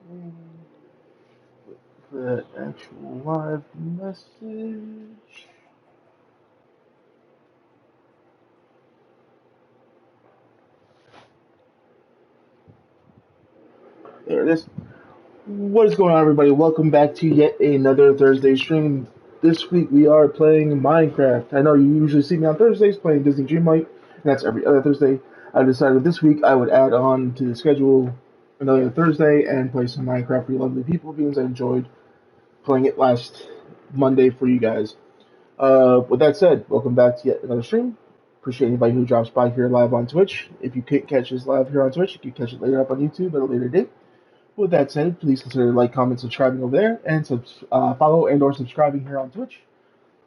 For that actual live message. There it is. What is going on, everybody? Welcome back to yet another Thursday stream. This week we are playing Minecraft. I know you usually see me on Thursdays playing Disney Dreamlight, and that's every other Thursday. I decided this week I would add on to the schedule another Thursday and play some Minecraft for you lovely people because I enjoyed playing it last Monday for you guys. With that said, welcome back to yet another stream. Appreciate anybody who drops by here live on Twitch. If you can't catch this live here on Twitch, you can catch it later up on YouTube at a later date. With that said, please consider like, comment, subscribing over there, and follow and or subscribing here on Twitch.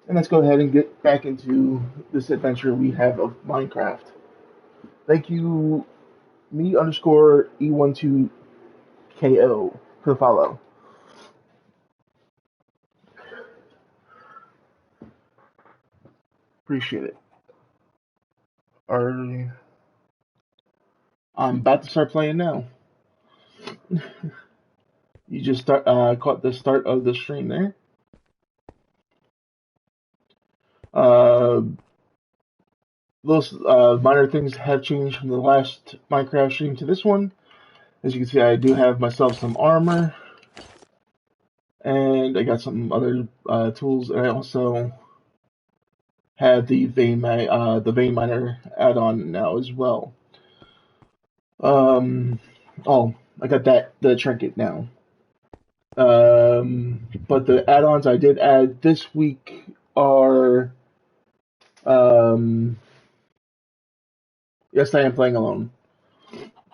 And let's go ahead and get back into this adventure we have of Minecraft. Thank you, me underscore E12KO for the follow. Appreciate it. I'm about to start playing now. You just caught the start of the stream there. Those minor things have changed from the last Minecraft stream to this one. As you can see, I do have myself some armor, and I got some other tools, and I also have the vein miner add-on now as well. Oh, I got the trinket now. But the add-ons I did add this week are yes, I am playing alone.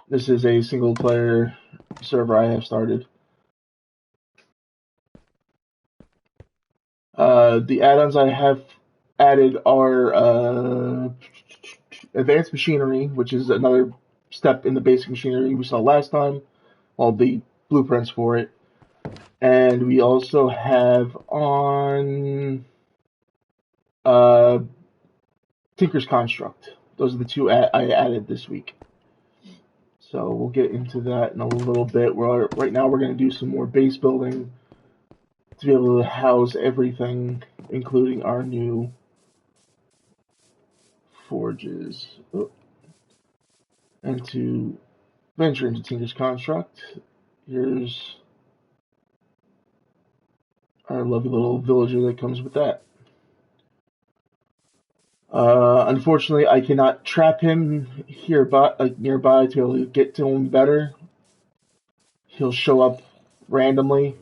This is a single player server I have started. The add-ons I have added are advanced machinery, which is another step in the basic machinery we saw last time, all the blueprints for it. And we also have on Tinker's Construct. Those are the two I added this week. So we'll get into that in a little bit. Right now we're going to do some more base building to be able to house everything, including our new forges. Oh. And to venture into Tinker's Construct, here's our lovely little villager that comes with that. Unfortunately, I cannot trap him nearby to be able to get to him better. He'll show up randomly.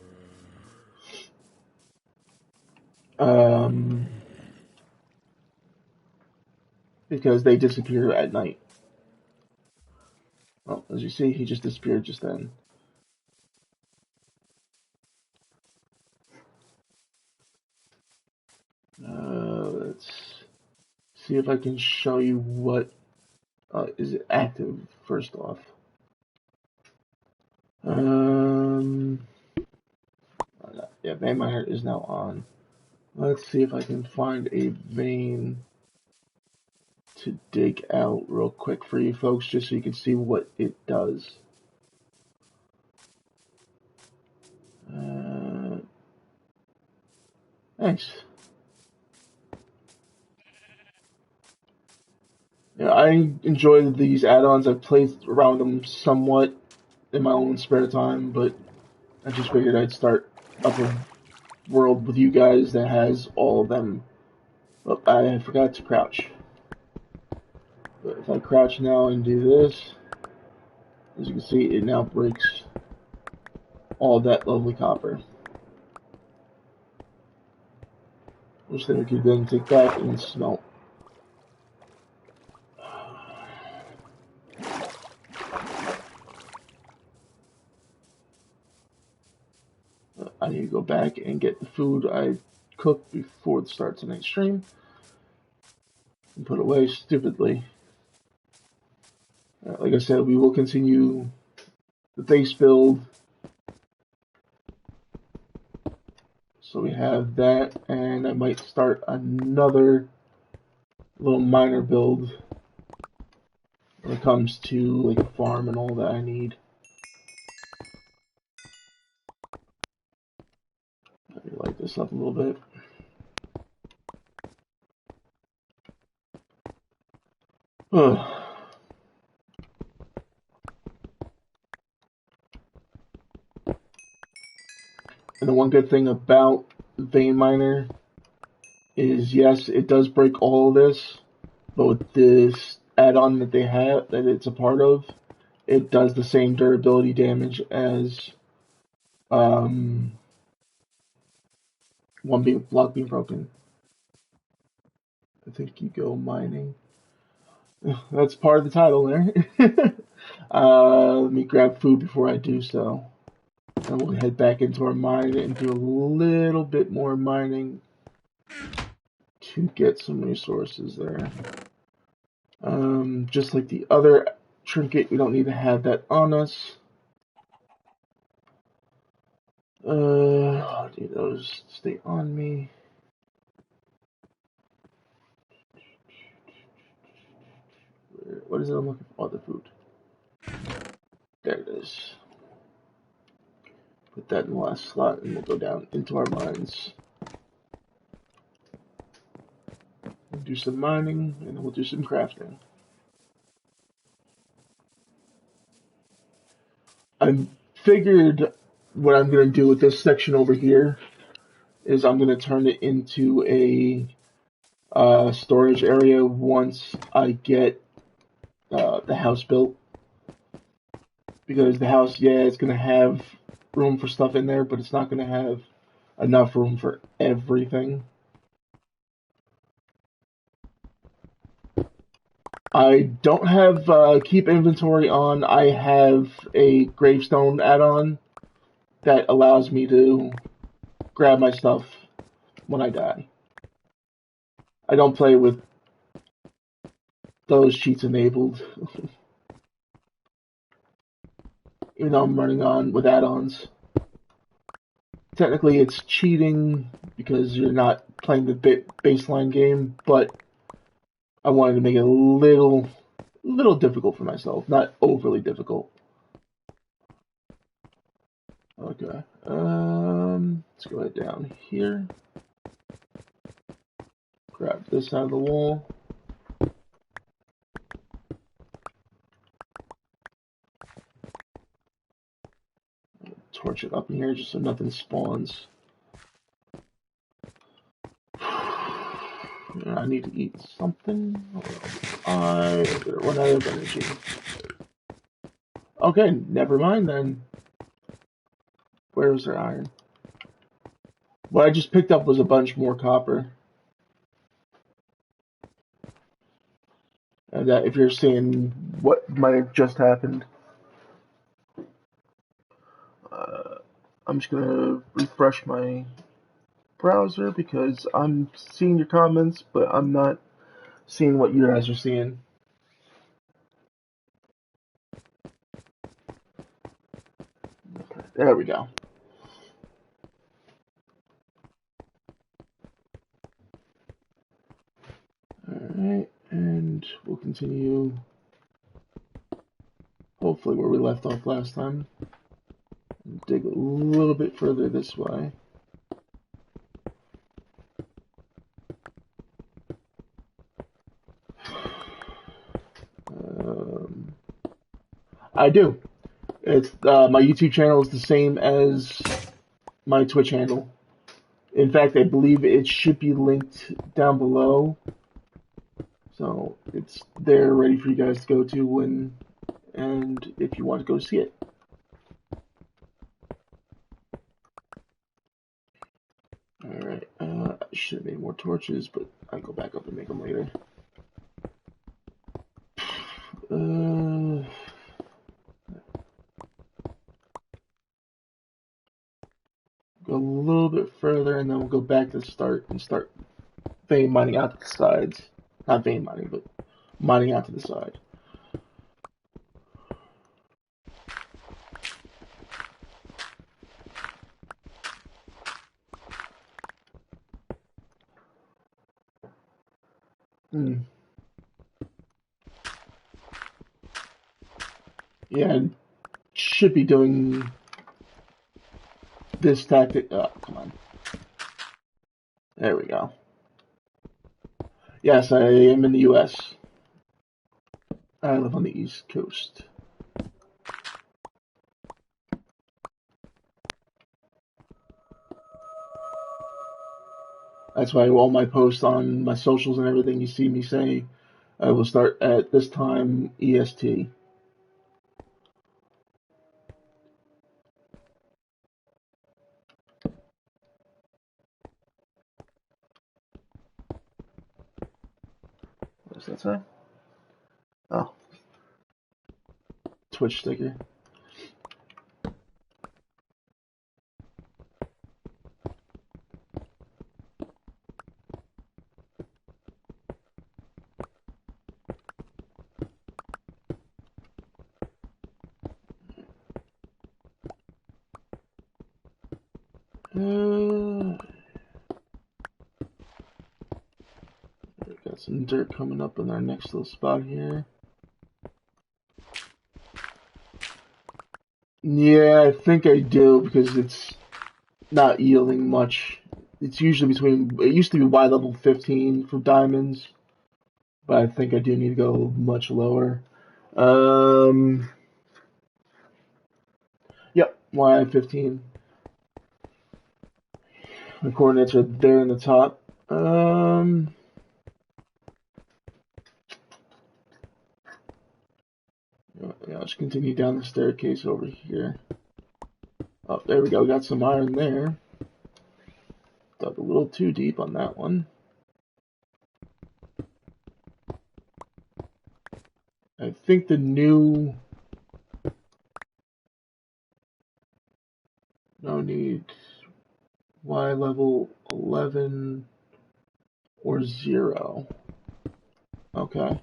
Because they disappear at night. Well, as you see, he just disappeared just then. Let's see if I can show you what is active first off. Yeah, vein miner is now on. Let's see if I can find a vein to dig out real quick for you folks, just so you can see what it does. Thanks. Yeah, I enjoy these add-ons. I've played around them somewhat in my own spare time, but I just figured I'd start up a world with you guys that has all of them. Oh, I forgot to crouch. But if I crouch now and do this, as you can see, it now breaks all that lovely copper. Which then we could then take back and smelt. I need to go back and get the food I cooked before the start of tonight's stream and put away stupidly. Like I said, we will continue the base build. So we have that, and I might start another little minor build when it comes to like a farm and all that I need. this up a little bit. Ugh. And the one good thing about Vein Miner is, yes, it does break all of this, but with this add-on that they have, that it's a part of, it does the same durability damage as one block being broken. I think you go mining. That's part of the title there. Let me grab food before I do so. And we'll head back into our mine and do a little bit more mining to get some resources there. Just like the other trinket, we don't need to have that on us. I'll do those stay on me. What is it I'm looking for? Oh, the food. There it is. Put that in the last slot and we'll go down into our mines. We'll do some mining and then we'll do some crafting. I figured what I'm going to do with this section over here is I'm going to turn it into a storage area once I get the house built. Because the house, yeah, it's going to have room for stuff in there, but it's not going to have enough room for everything. I don't have keep inventory on. I have a gravestone add-on that allows me to grab my stuff when I die. I don't play with those cheats enabled. Even though I'm running on with add-ons. Technically it's cheating because you're not playing the baseline game, but I wanted to make it a little difficult for myself, not overly difficult. Okay, let's go right down here. Grab this side of the wall. Torch it up in here just so nothing spawns. I need to eat something. I'm gonna run out of energy. Okay, never mind then. Where's their iron? What I just picked up was a bunch more copper. And if you're seeing what might have just happened, I'm just gonna refresh my browser because I'm seeing your comments, but I'm not seeing what you guys are seeing. There we go. Alright, and we'll continue hopefully where we left off last time. Dig a little bit further this way. I do. It's my YouTube channel is the same as my Twitch handle. In fact, I believe it should be linked down below. So it's there ready for you guys to go to when and if you want to go see it. Alright, I should have made more torches, but I'll go back up and make them later. Go a little bit further and then we'll go back to the start and start vein mining out to the sides. Not vein mining, but mining out to the side. Yeah, I should be doing this tactic. Oh, come on. There we go. Yes, I am in the U.S. I live on the East Coast. That's why all my posts on my socials and everything you see me say, I will start at this time EST. What's that say? Oh, Twitch sticker. Got some dirt coming up in our next little spot here. Yeah, I think I do because it's not yielding much. It's usually between, it used to be Y level 15 for diamonds, but I think I do need to go much lower. Um, yep, Y15. The coordinates are there in the top. Yeah, let's continue down the staircase over here. Oh, there we go. Got some iron there. Dug a little too deep on that one. I think the new... No need Y level 11 or 0. Okay.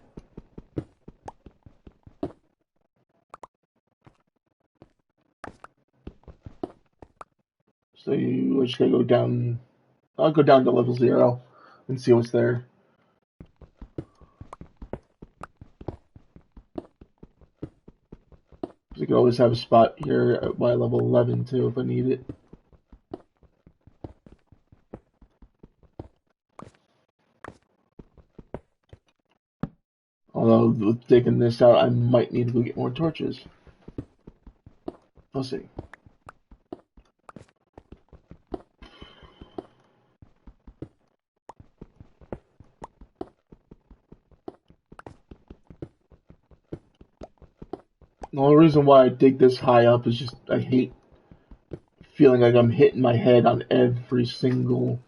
So you just gotta go down. I'll go down to level 0 and see what's there. You can always have a spot here at Y level 11 too if I need it. Although with digging this out, I might need to go get more torches. We'll see. The only reason why I dig this high up is just I hate feeling like I'm hitting my head on every single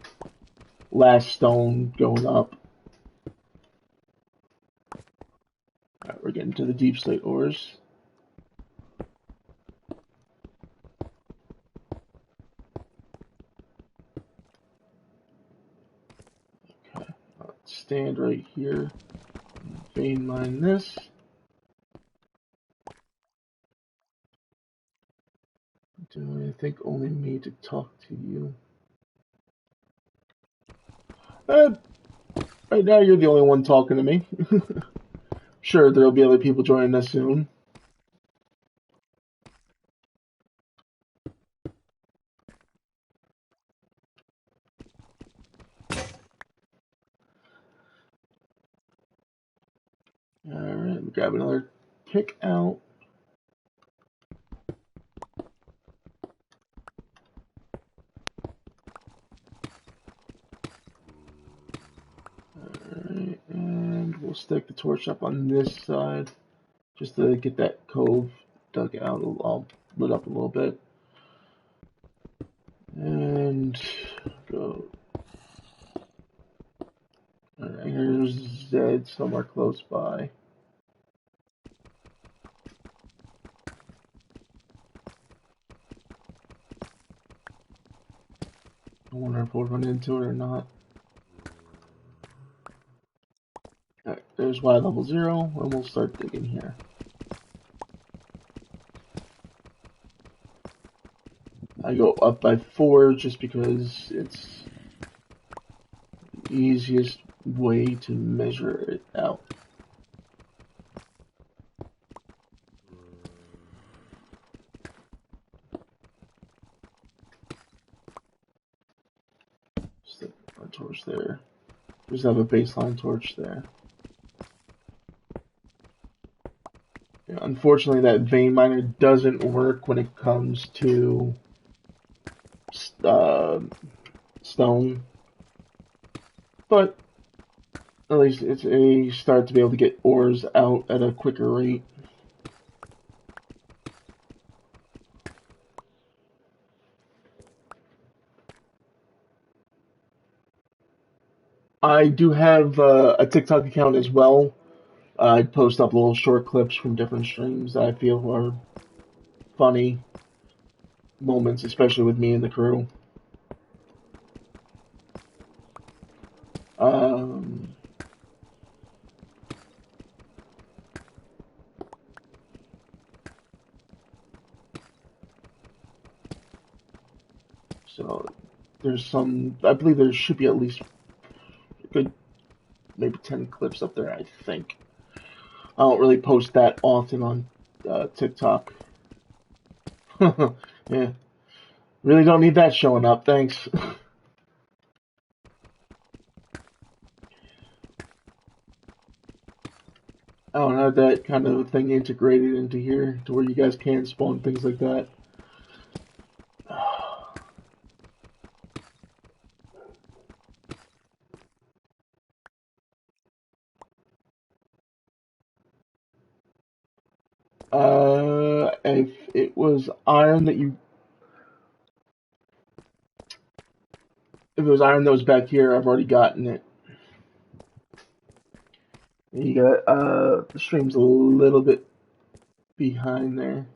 last stone going up. Alright, we're getting to the deep slate ores. Okay, let's stand right here. Vein mine this. Do I think only me to talk to you? Right now you're the only one talking to me. Sure, there'll be other people joining us soon. Alright, grab another pick out. Alright, and we'll stick the torch up on this side just to get that cove dug out, all lit up a little bit. And go. Alright, here's Zed somewhere close by. I wonder if we'll run into it or not. Alright, there's Y level 0, and we'll start digging here. I go up by 4 just because it's the easiest way to measure it out. Stick our torch there. Just have a baseline torch there. Yeah, unfortunately, that vein miner doesn't work when it comes to stone, but at least it's a start to be able to get ores out at a quicker rate. I do have a TikTok account as well. I post up little short clips from different streams that I feel are funny moments, especially with me and the crew. Um, so there's some, I believe there should be at least a good maybe 10 clips up there, I think. I don't really post that often on TikTok. Yeah, really don't need that showing up, thanks. I don't have that kind of thing integrated into here to where you guys can spawn things like that. If it was iron that you, if it was iron that was back here, I've already gotten it. You got, the stream's a little bit behind there.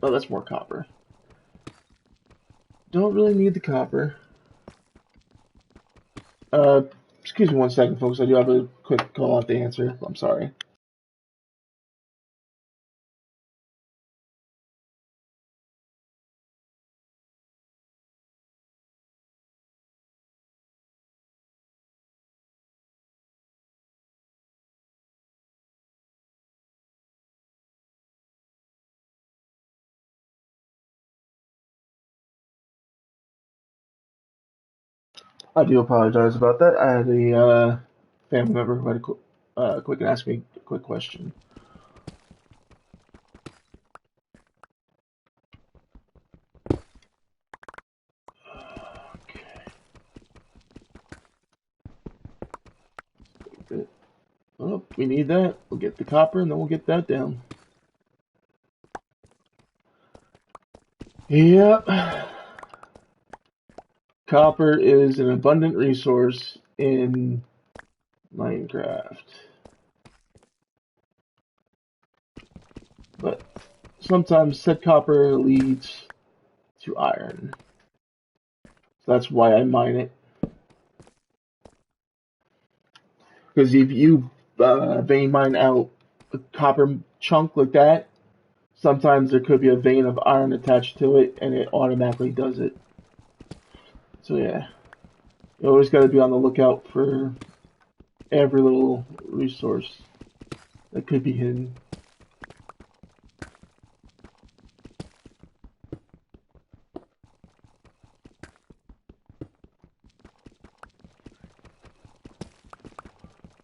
Oh, that's more copper. Don't really need the copper. Excuse me 1 second, folks. I do have a quick call out to answer. I'm sorry. I do apologize about that. I had a family member who had a quick and ask me a quick question. Okay. Oh, we need that. We'll get the copper and then we'll get that down. Yep. Copper is an abundant resource in Minecraft. But sometimes said copper leads to iron. So that's why I mine it. Because if you vein mine out a copper chunk like that, sometimes there could be a vein of iron attached to it, and it automatically does it. So yeah, you always got to be on the lookout for every little resource that could be hidden.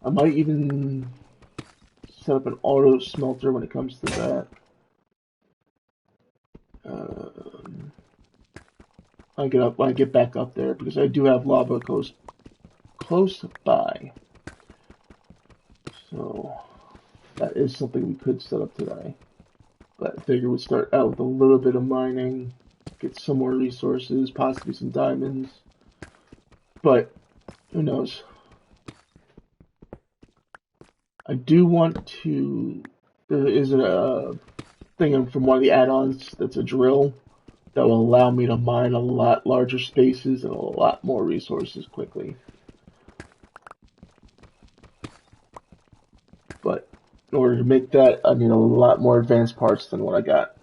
I might even set up an auto smelter when it comes to that. I get back up there because I do have lava close by. So that is something we could set up today. But I figure we'd start out with a little bit of mining, get some more resources, possibly some diamonds. But who knows? I do want to. There is a thing from one of the add-ons that's a drill that will allow me to mine a lot larger spaces and a lot more resources quickly. But In order to make that, I need a lot more advanced parts than what I got.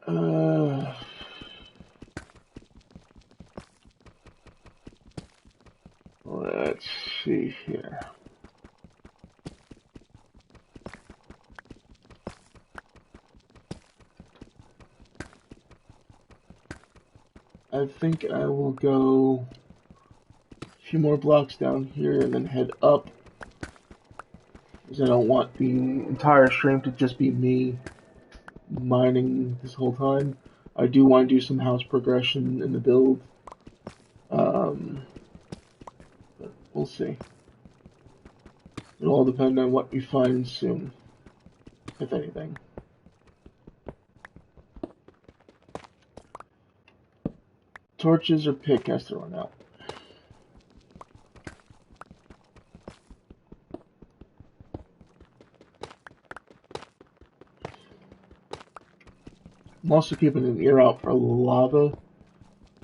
Alright, let's see here. I think I will go a few more blocks down here and then head up, because I don't want the entire stream to just be me mining this whole time. I do want to do some house progression in the build. But we'll see. It'll all depend on what we find soon, if anything. Torches or pick has to run out. I'm also keeping an ear out for lava,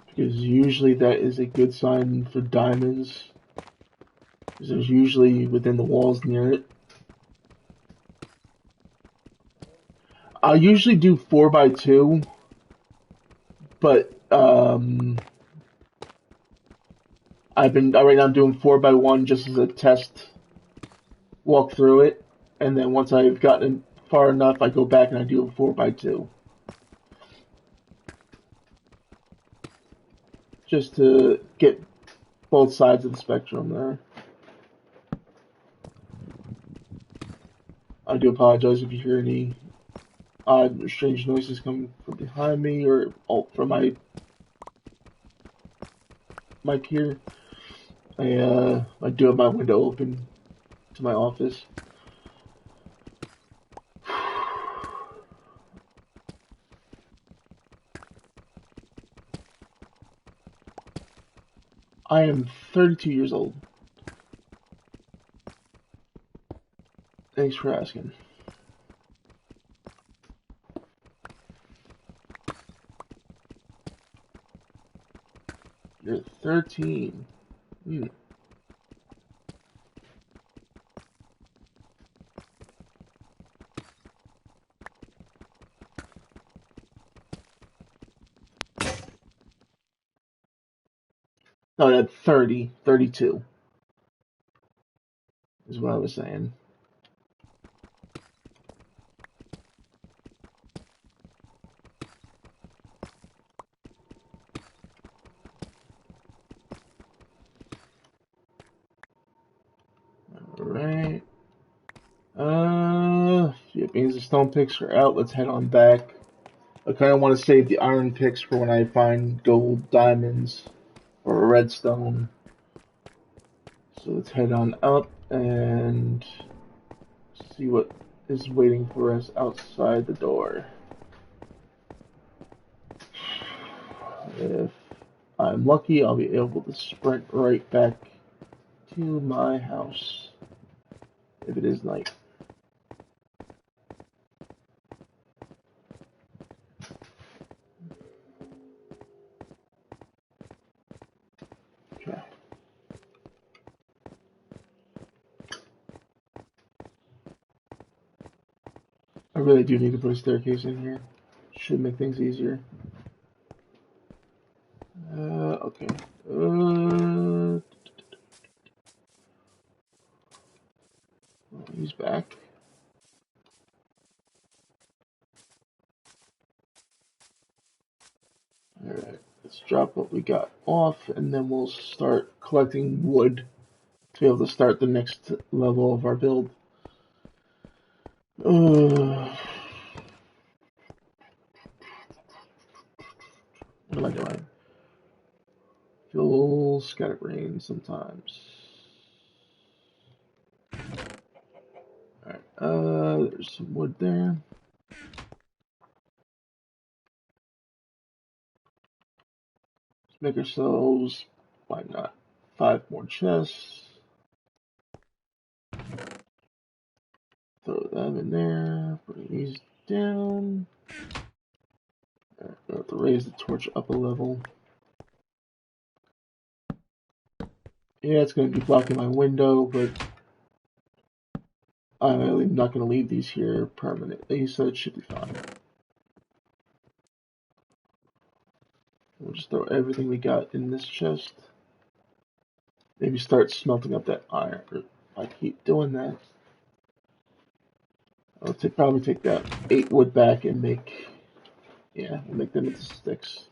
because usually that is a good sign for diamonds, because there's usually within the walls near it. I usually do 4x2, but right now I'm doing 4x1 just as a test walk through it, and then once I've gotten far enough, I go back and I do a 4x2. Just to get both sides of the spectrum there. I do apologize if you hear any odd or strange noises coming from behind me or from my mic here. I do have my window open to my office. I am 32 years old. Thanks for asking. You're 13. Hmm. No, that's 30. 32 is what I was saying. Alright. It means the stone picks are out. Let's head on back. I kind of want to save the iron picks for when I find gold, diamonds, or redstone. So let's head on up and see what is waiting for us outside the door. If I'm lucky, I'll be able to sprint right back to my house if it is night. Okay. I really do need to put a staircase in here. Should make things easier. Okay. He's back. Alright, let's drop what we got off, and then we'll start collecting wood to be able to start the next level of our build. What am I doing? Fuel scatterbrain sometimes. Alright, there's some wood there. Let's make ourselves, why not, 5 more chests. Throw them in there, put these down. Alright, I have to raise the torch up a level. Yeah, it's going to be blocking my window, but I'm not going to leave these here permanently, so it should be fine. We'll just throw everything we got in this chest. Maybe start smelting up that iron. I keep doing that. I'll probably take that 8 wood back and make, yeah, we'll make them into sticks.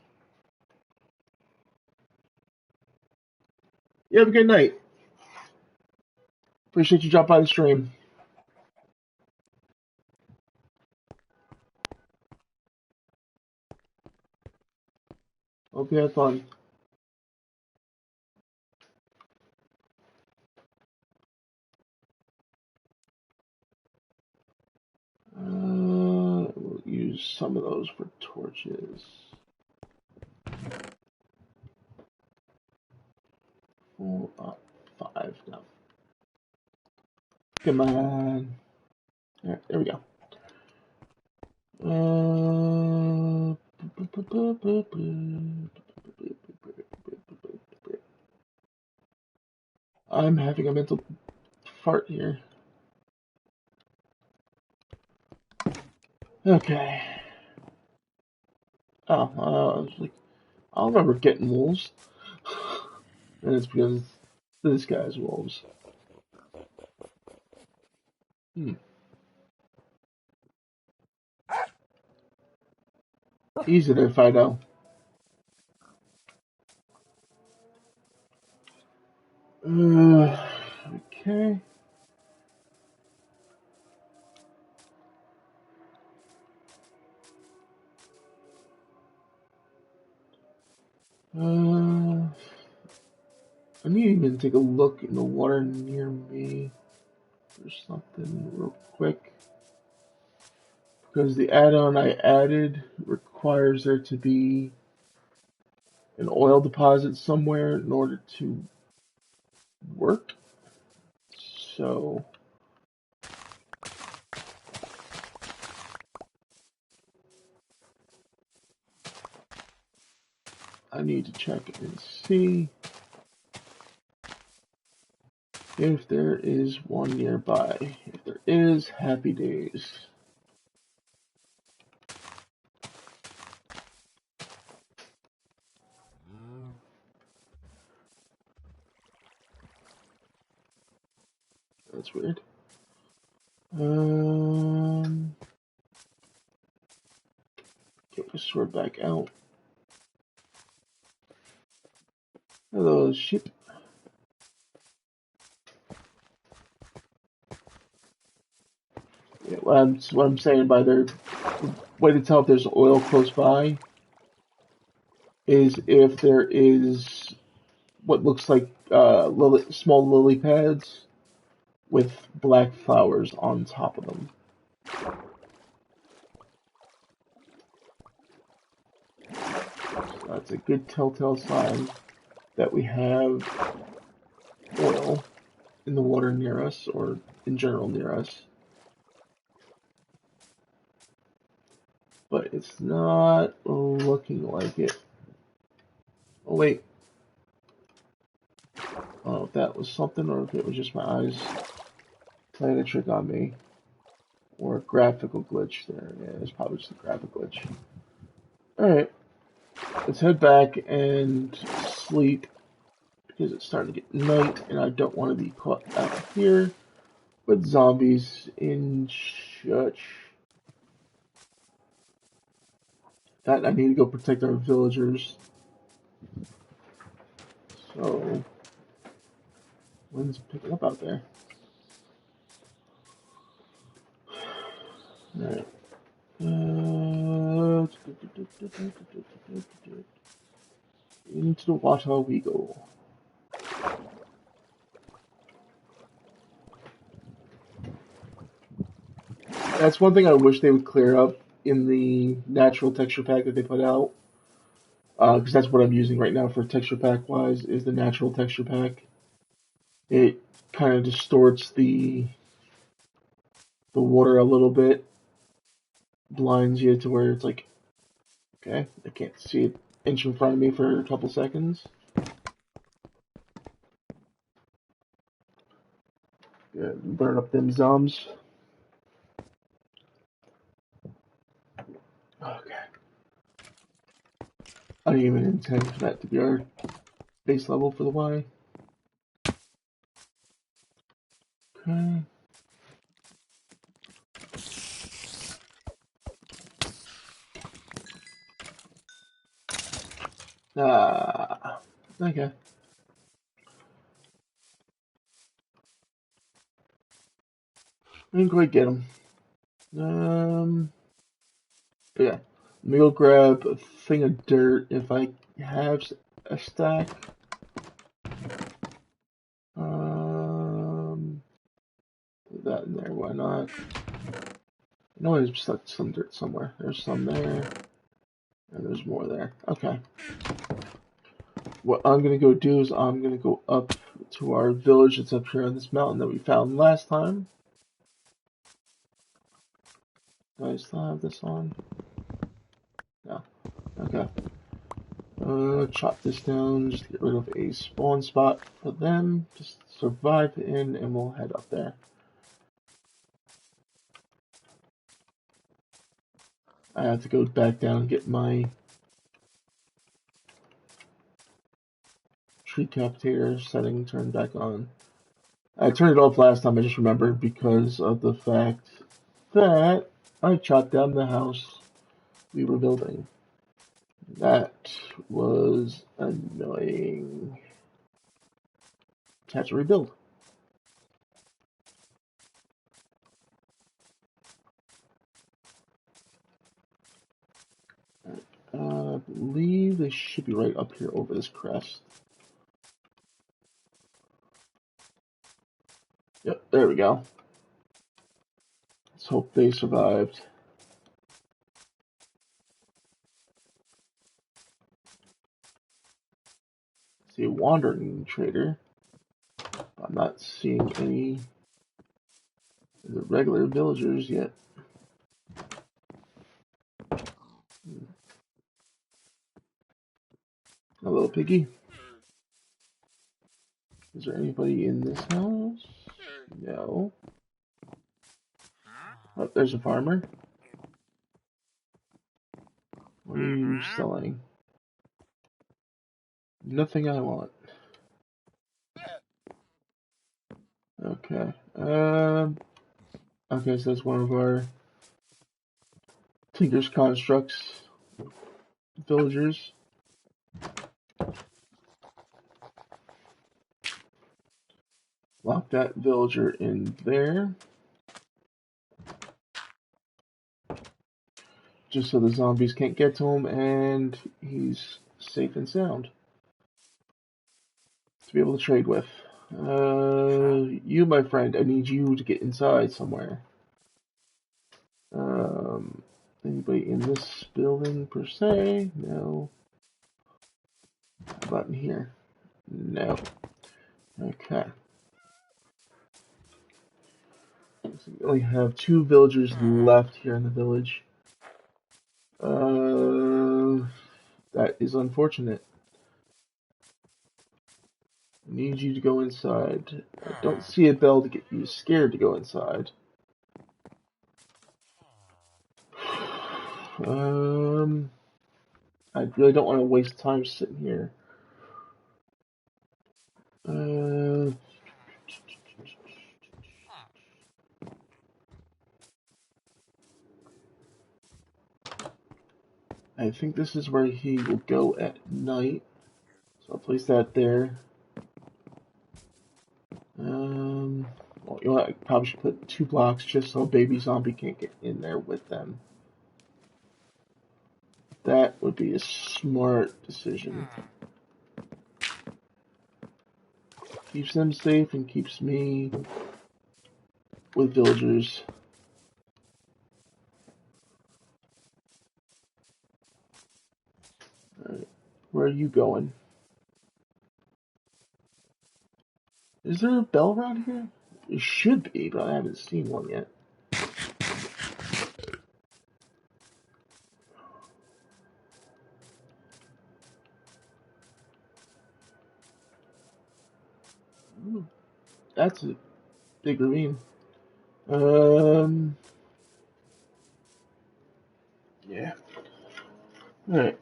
You have a good night. Appreciate you dropping by the stream. Hope you had fun. We'll use some of those for torches. 4, 5 now. Come on. Alright, there we go. I'm having a mental fart here. Okay. Oh, I was like, I don't remember getting wolves. And it's because this guy's wolves. Easy there, Fido. Okay. I need to even take a look in the water near me for something real quick. Because the add-on I added requires there to be an oil deposit somewhere in order to work. So I need to check and see if there is one nearby. If there is, happy days. That's weird. Get my sword back out. Hello, sheep. Yeah, what I'm saying by the way to tell if there's oil close by is if there is what looks like small lily pads with black flowers on top of them. So that's a good telltale sign that we have oil in the water near us, or in general near us. But it's not looking like it. Oh wait. I don't know if that was something or if it was just my eyes playing a trick on me. Or a graphical glitch there. Yeah, it's probably just a graphical glitch. Alright. Let's head back and sleep because it's starting to get night and I don't want to be caught out here with zombies in church. That I need to go protect our villagers. So, wind's picking up out there. Alright. Into the water we go. That's one thing I wish they would clear up in the natural texture pack that they put out. Because that's what I'm using right now for texture pack wise, is the natural texture pack. It kind of distorts the water a little bit, blinds you to where it's like, okay, I can't see an inch in front of me for a couple seconds. Yeah, burn up them zombies. Okay. I didn't even intend for that to be our base level for the Y. Okay. Okay. I didn't quite get him. Yeah. Let me go grab a thing of dirt if I have a stack. Put that in there. Why not? I know there's just like some dirt somewhere. There's some there, and there's more there. Okay. What I'm gonna go do is I'm gonna go up to our village that's up here on this mountain that we found last time. Do I still have this on? No. Okay. Chop this down, just get rid of a spawn spot for them. Just survive in, and we'll head up there. I have to go back down and get my tree capitator setting turned back on. I turned it off last time, I just remembered because of the fact that I chopped down the house we were building. That was annoying. Had to rebuild. I believe they should be right up here over this crest. Yep, there we go. Let's hope they survived. See a wandering trader. I'm not seeing any of the regular villagers yet. Hello, piggy. Is there anybody in this house? No. Oh, there's a farmer. What are you selling? Nothing I want. Okay. Okay, so that's one of our Tinker's Constructs villagers. Lock that villager in there. Just so the zombies can't get to him and he's safe and sound to be able to trade with. You, my friend, I need you to get inside somewhere. Anybody in this building per se? No. How about in here? No. Okay. So we only have 2 villagers left here in the village. That is unfortunate. I need you to go inside. I don't see a bell to get you scared to go inside. I really don't want to waste time sitting here. I think this is where he will go at night. So I'll place that there. Well, you know what? I probably should put 2 blocks just so a baby zombie can't get in there with them. That would be a smart decision. Keeps them safe and keeps me with villagers. Alright, where are you going? Is there a bell around here? It should be, but I haven't seen one yet. Ooh, that's a Big ravine. Yeah. Alright.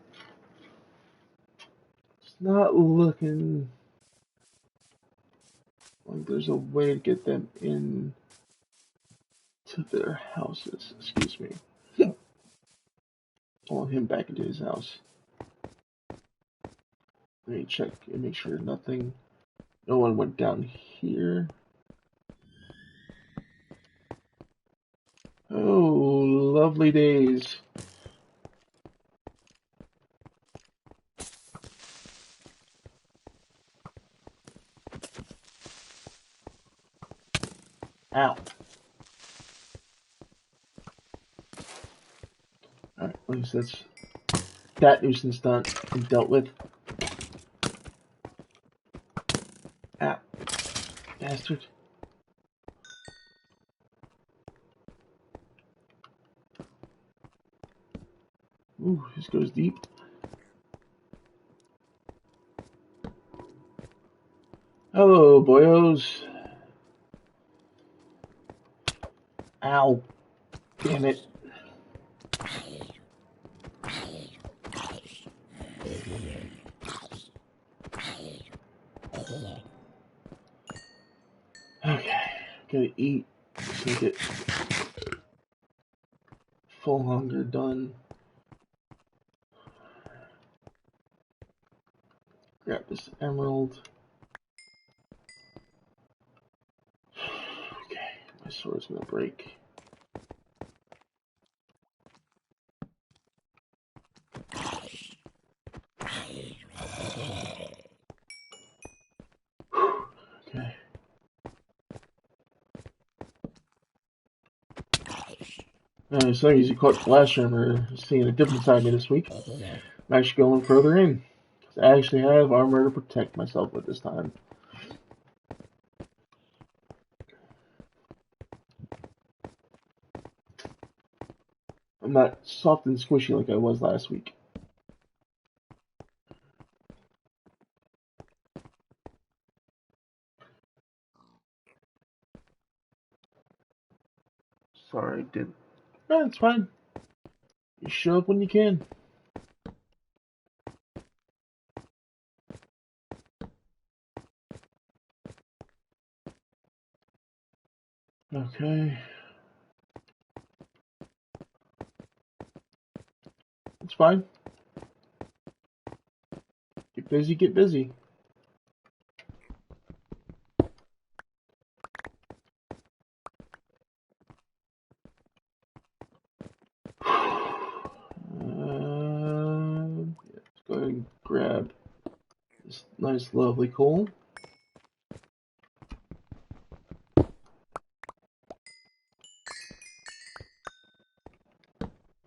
It's not looking like there's a way to get them in to their houses. Excuse me. I want him back into his house. Let me check and make sure no one went down here. Oh, lovely days. Ow. Alright, at least that's that nuisance done and dealt with. Ah, bastard. Ooh, this goes deep. Hello, boyos. Ow. Damn it. Okay, gotta eat so I get full hunger done. Grab this emerald. Okay, my sword's gonna break. Okay. As long as you caught last stream, we're seeing a different side of me this week. I'm actually going further in. Because I actually have armor to protect myself with this time. I'm not soft and squishy like I was last week. Sorry, I did. No, it's fine. You show up when you can. Okay. It's fine. Get busy, get busy. Let's go ahead and grab this nice, lovely coal.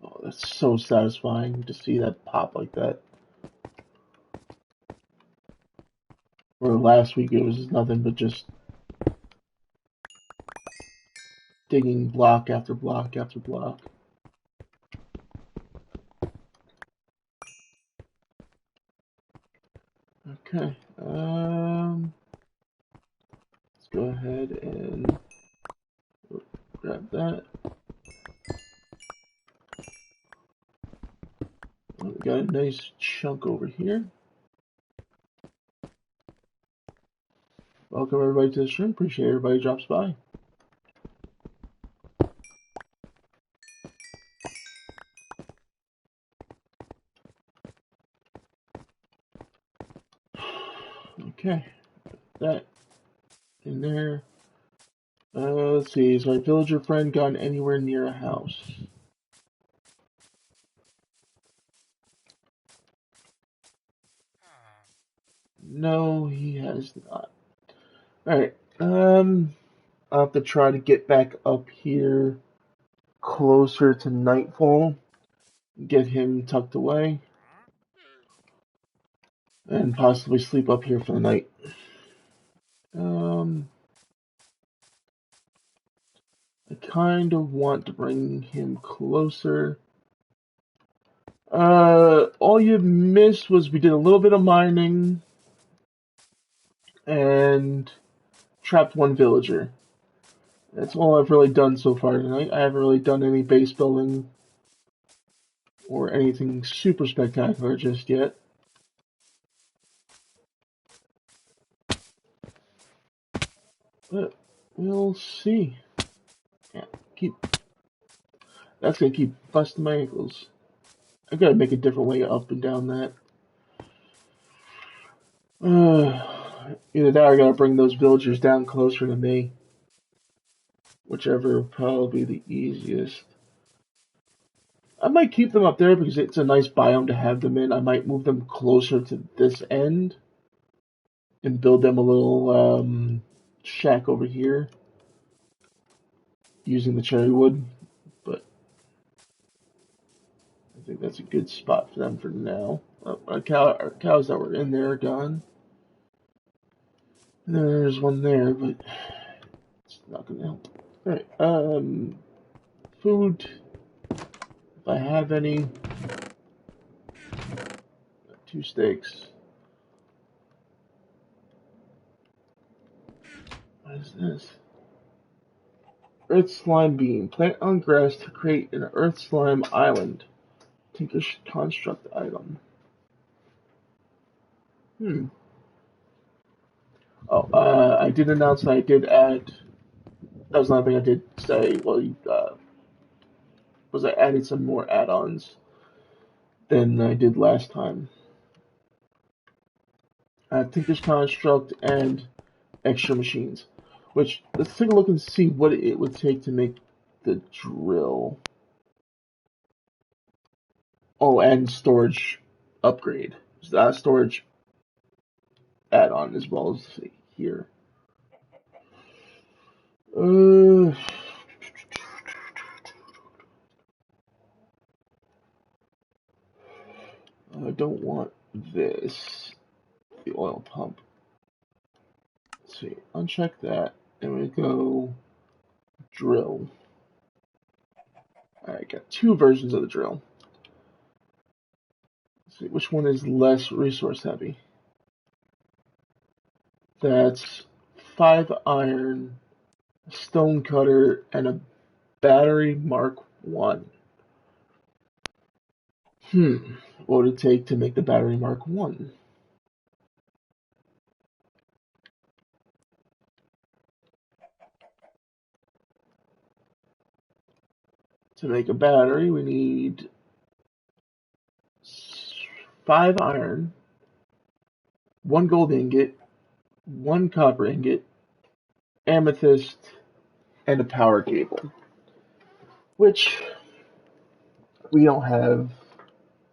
Oh, that's so satisfying to see that pop like that. Where last week it was nothing but just digging block after block after block. Okay, let's go ahead and grab that. We got a nice chunk over here. Welcome everybody to the stream. Appreciate everybody drops by. Okay, that in there. Let's see. Is my villager friend gone anywhere near a house? No, he has not. Alright, I'll have to try to get back up here closer to nightfall, get him tucked away, and possibly sleep up here for the night. I kind of want to bring him closer. All you missed was we did a little bit of mining and trapped one villager. That's all I've really done so far tonight. I haven't really done any base building or anything super spectacular just yet. But we'll see. Yeah, that's gonna keep busting my ankles. I gotta make a different way up and down that. Either that or I gotta bring those villagers down closer to me. Whichever will probably be the easiest. I might keep them up there because it's a nice biome to have them in. I might move them closer to this end and build them a little shack over here using the cherry wood. But I think that's a good spot for them for now. Our cows that were in there are gone. And there's one there, but it's not going to help. Alright, food. If I have any. 2 steaks. What is this? Earth slime bean. Plant on grass to create an earth slime island. Tinker's construct item. Oh, I did announce that I did add. That was another thing I did say. Well, was I added some more add-ons than I did last time. Tinker's construct and extra machines. Which let's take a look and see what it would take to make the drill. Oh, and storage upgrade. Storage add-on as well as here. I don't want this. The oil pump. Let's see. Uncheck that. And we go drill. Alright, got 2 versions of the drill. Let's see which one is less resource heavy. That's 5 iron, a stone cutter, and a battery Mark 1. What would it take to make the battery Mark 1? To make a battery, we need 5 iron, 1 gold ingot, 1 copper ingot, amethyst, and a power cable. Which we don't have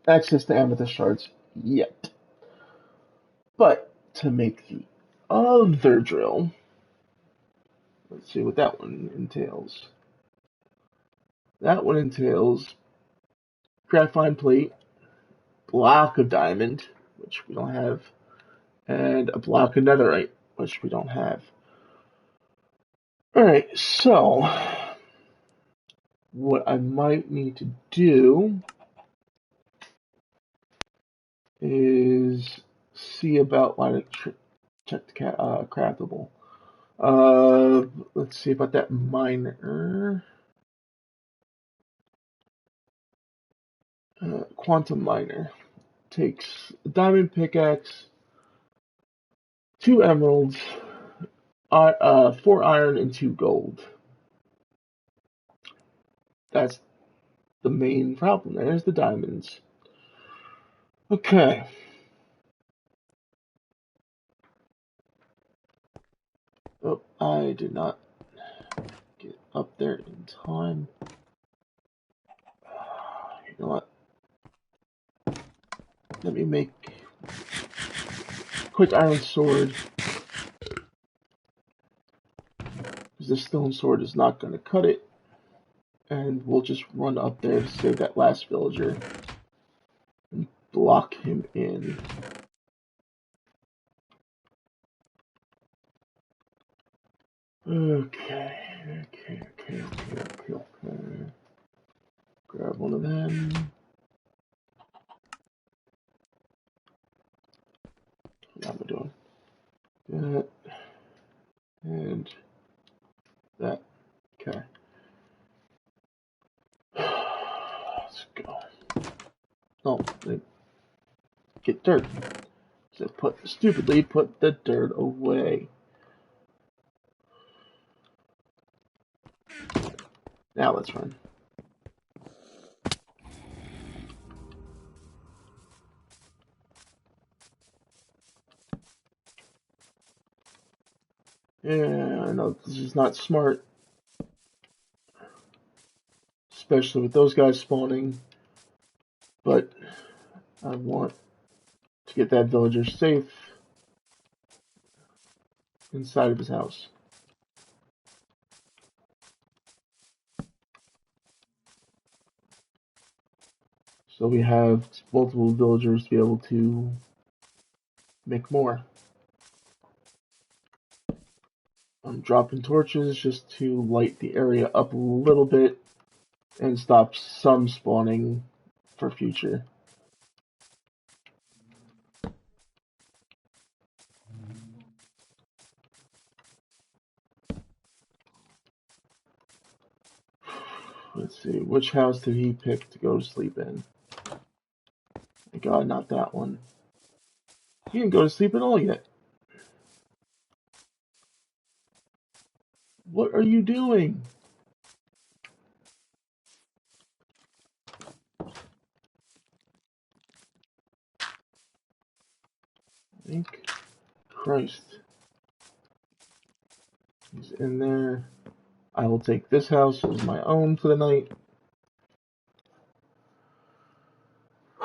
access to amethyst shards yet. But to make the other drill, let's see what that one entails. That one entails graphite plate, block of diamond, which we don't have, and a block of netherite, which we don't have. Alright, so what I might need to do is see about check the craftable. Let's see about that miner. Quantum miner takes a diamond pickaxe, 2 emeralds, 4 iron, and 2 gold. That's the main problem. There's the diamonds. Okay. Oh, I did not get up there in time. You know what? Let me make a quick iron sword. Because this stone sword is not going to cut it. And we'll just run up there to save that last villager. And block him in. Okay. Grab one of them. What am I doing? That. And that. get dirt. So stupidly put the dirt away. Now let's run. Yeah, I know this is not smart. Especially with those guys spawning. But I want to get that villager safe inside of his house. So we have multiple villagers to be able to make more. I'm dropping torches just to light the area up a little bit and stop some spawning for future. Let's see, which house did he pick to go to sleep in? Thank God, not that one. He didn't go to sleep at all yet. What are you doing? Thank Christ. He's in there. I will take this house as my own for the night.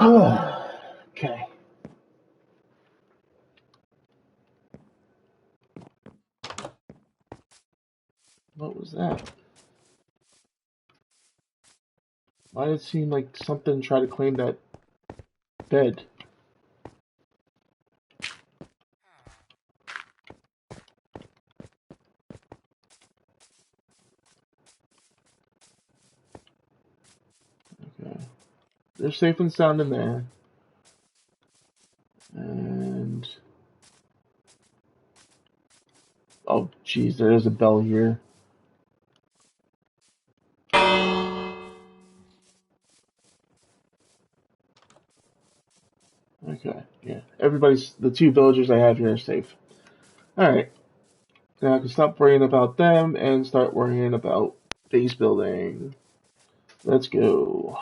Okay. What was that? Why did it seem like something tried to claim that bed? Okay. They're safe and sound in there. And... oh, jeez, there is a bell here. Okay, yeah. The two villagers I have here are safe. Alright. Now I can stop worrying about them and start worrying about base building. Let's go.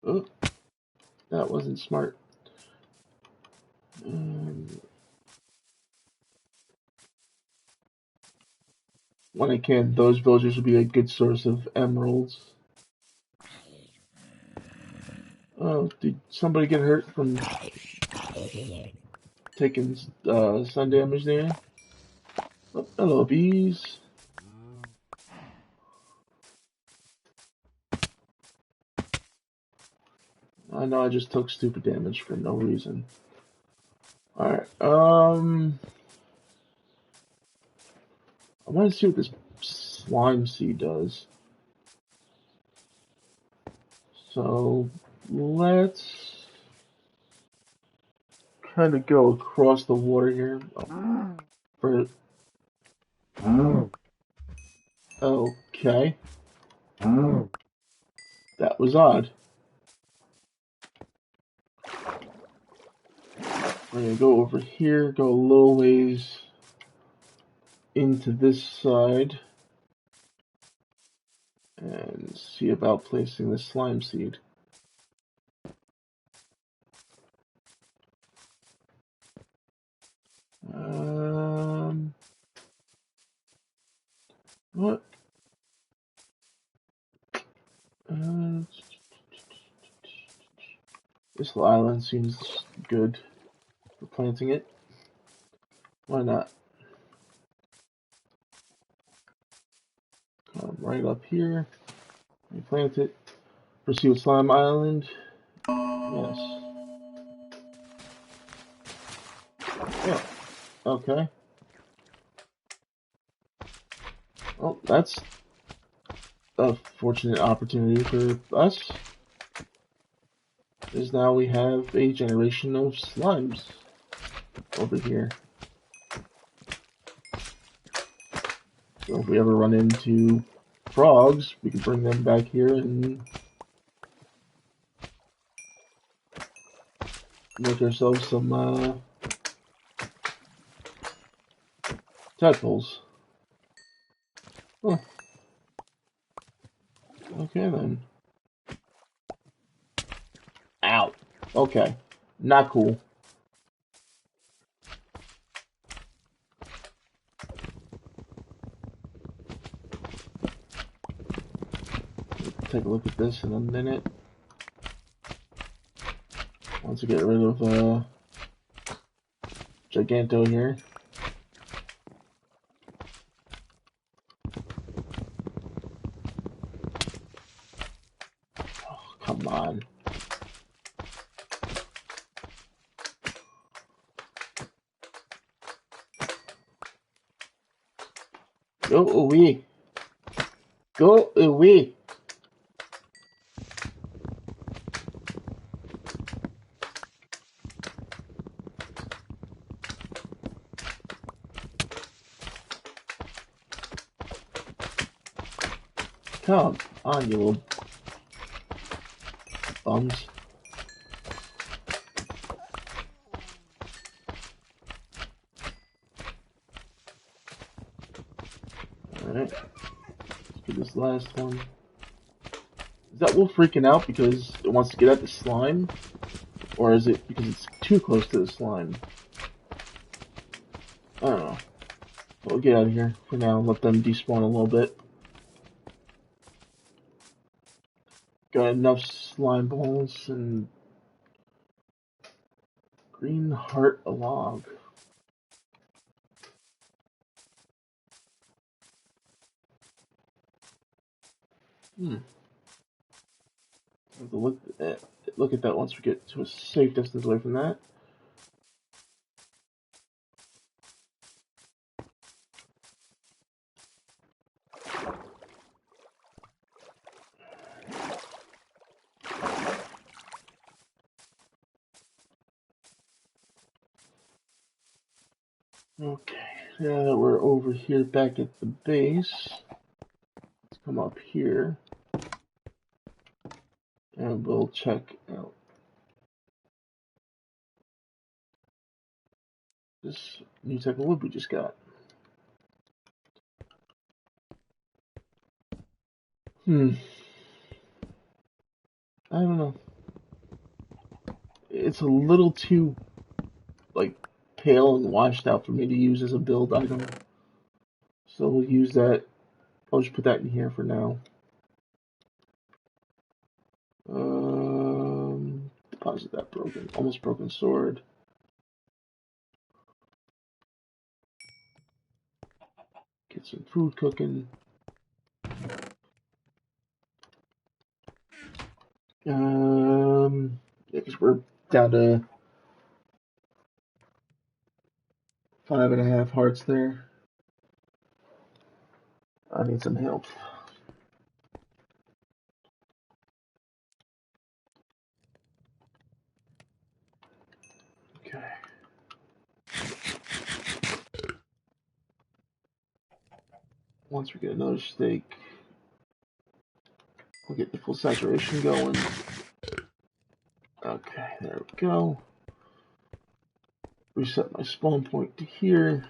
Oh, that wasn't smart. When I can, those villagers would be a good source of emeralds. Oh, did somebody get hurt from taking sun damage there? Oh, hello, bees. I know I just took stupid damage for no reason. Alright, I want to see what this slime seed does. So, let's kind of go across the water here. Okay. That was odd. We're gonna go over here, go a little ways into this side, and see about placing the slime seed. What? This little island seems good for planting it. Why not? Come right up here. We plant it. Proceed with Slime Island. Yes. Yeah. Okay. Well, that's a fortunate opportunity for us. Is now we have a generation of slimes over here. So if we ever run into frogs, we can bring them back here and make ourselves some tadpoles. Huh. Okay then. Ow. Okay. Not cool. Take a look at this in a minute. Once we get rid of Giganto here. Oh, come on. Go away. Go away. Come on, you little bums. Alright. Let's do this last one. Is that wolf freaking out because it wants to get at the slime? Or is it because it's too close to the slime? I don't know. We'll get out of here for now and let them despawn a little bit. Got enough slime balls and green heart a log. Have to look at that once we get to a safe distance away from that. Okay, now that we're over here back at the base, let's come up here and we'll check out this new type of wood we just got. I don't know. It's a little too, like, pale and washed out for me to use as a build item. So we'll use that. I'll just put that in here for now. Deposit that almost broken sword. Get some food cooking. Yeah, because we're down to 5.5 hearts there. I need some help. Okay. Once we get another steak, we'll get the full saturation going. Okay, there we go. Reset my spawn point to here.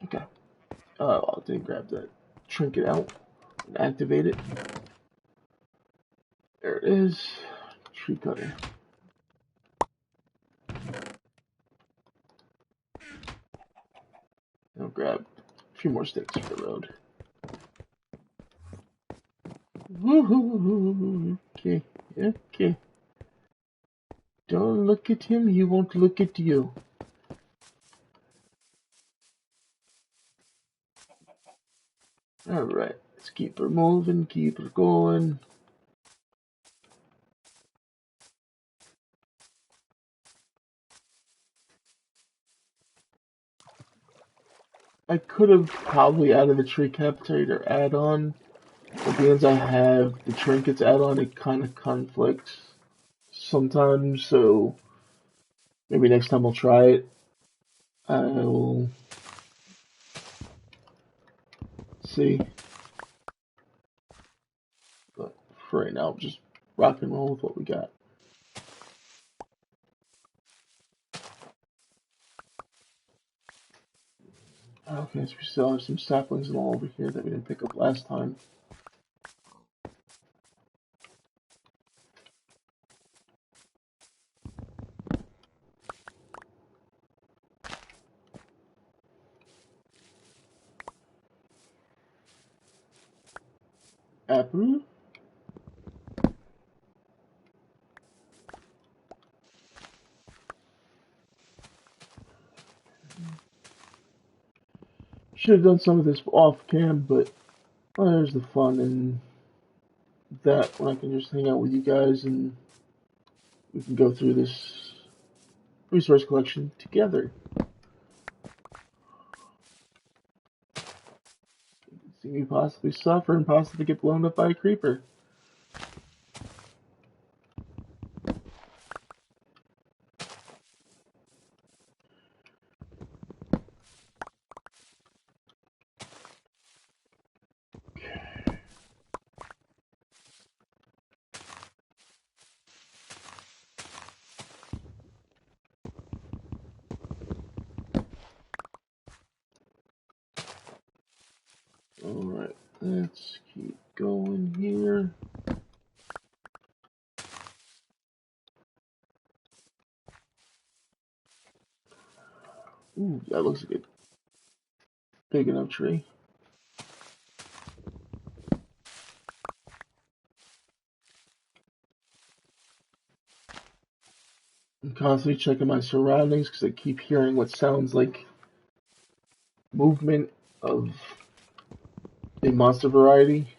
Okay. I didn't grab that trinket out and activate it. There it is. Tree cutter. I'll grab a few more sticks for the road. Woohoo! Okay, okay. Don't look at him, he won't look at you. Alright, let's keep her moving, keep her going. I could have probably added the tree capitator add-on, but since I have the trinkets add-on, it kind of conflicts. sometimes, so maybe next time I'll try it. I will see. But for right now, just rock and roll with what we got. Okay, so we still have some saplings and all over here that we didn't pick up last time. Apple. Should have done some of this off cam, but there's the fun in that when I can just hang out with you guys and we can go through this resource collection together. See me possibly suffer and possibly get blown up by a creeper. Alright, let's keep going here. Ooh, that looks like a big enough tree. I'm constantly checking my surroundings because I keep hearing what sounds like movement of a monster variety,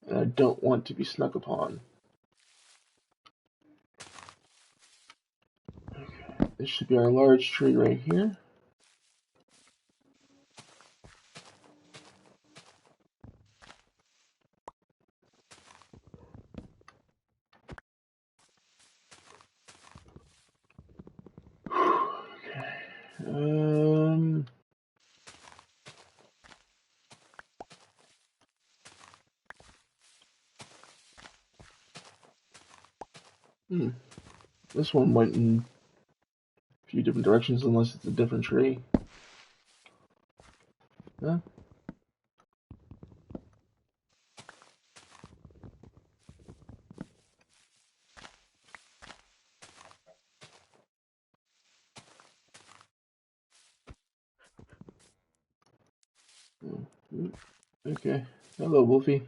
and I don't want to be snuck upon. Okay, this should be our large tree right here. This one went in a few different directions unless it's a different tree. Huh? Okay. Hello, Wolfie.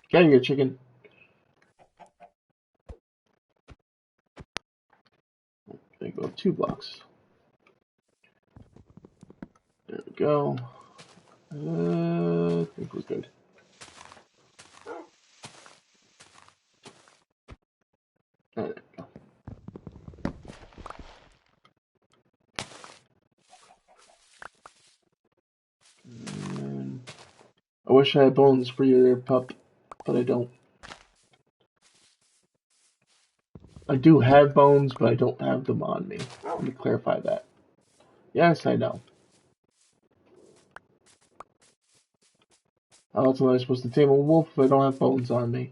Get here, chicken. There you go, 2 blocks. There we go. I think we're good. There we go. And I wish I had bones for your pup, but I don't. I do have bones, but I don't have them on me. Let me clarify that. Yes, I know. How else am I supposed to tame a wolf if I don't have bones on me?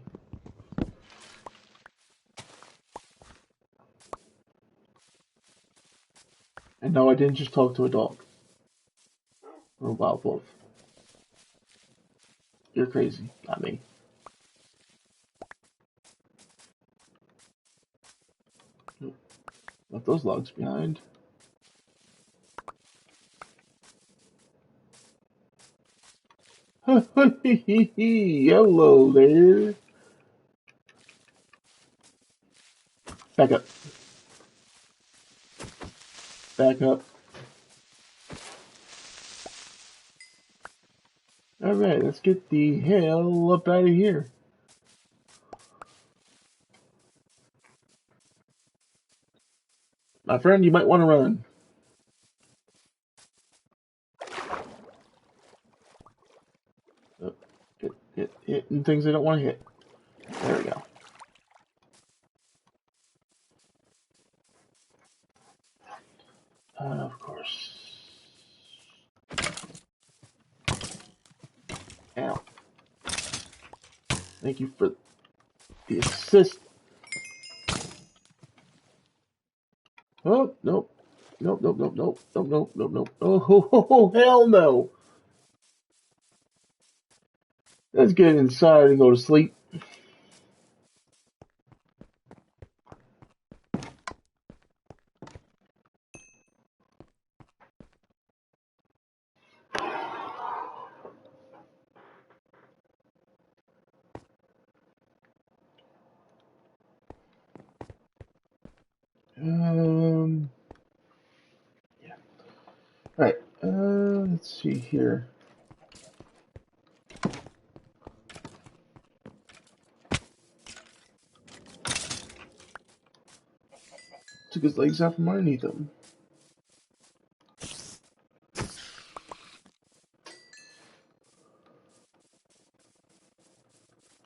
And no, I didn't just talk to a dog. Or a wild wolf. You're crazy, not me. Left those logs behind. Hello there. Back up. Back up. Alright, let's get the hell up out of here. My friend, you might want to run. Oh, hitting things I don't want to hit. There we go. Of course. Ow. Thank you for the assist. Oh, nope. Nope, nope, nope, nope, nope, nope, nope, nope. Oh, hell no. Let's get inside and go to sleep. Yeah. Alright, let's see here. Took his legs out from underneath him.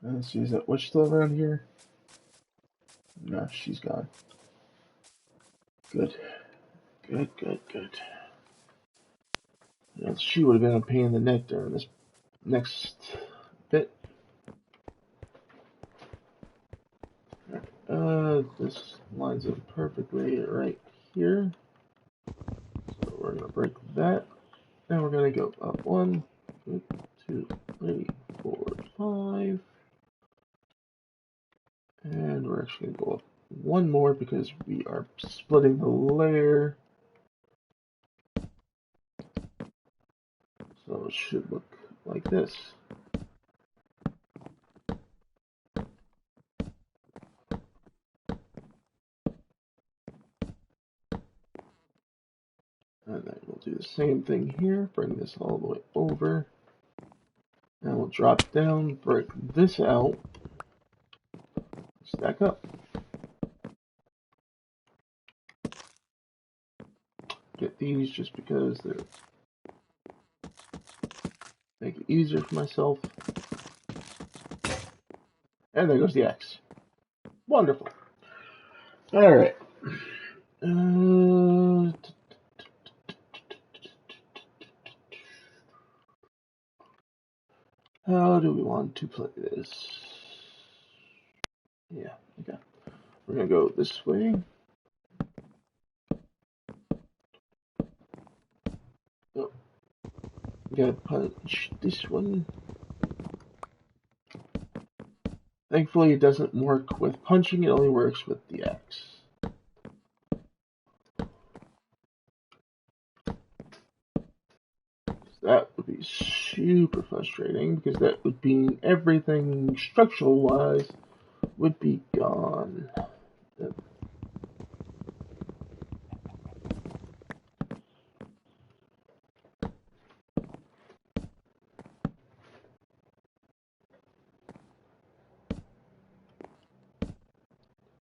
Let's see, is that witch still around here? No, she's gone. Good. Good, good, good. You know, she would have been a pain in the neck during this next bit. This lines up perfectly right here. So we're gonna break that. Now we're gonna go up 1, 2, 3, 4, 5. And we're actually gonna go up one more because we are splitting the layer. So it should look like this. And then we'll do the same thing here, bring this all the way over. And we'll drop down, break this out, stack up. Get these just because they make it easier for myself. And there goes the X. Wonderful. Alright. How do we want to play this? Yeah, okay. We're gonna go this way. Oh, gotta punch this one. Thankfully, it doesn't work with punching, it only works with the X. That would be super frustrating because that would mean everything structural wise would be gone.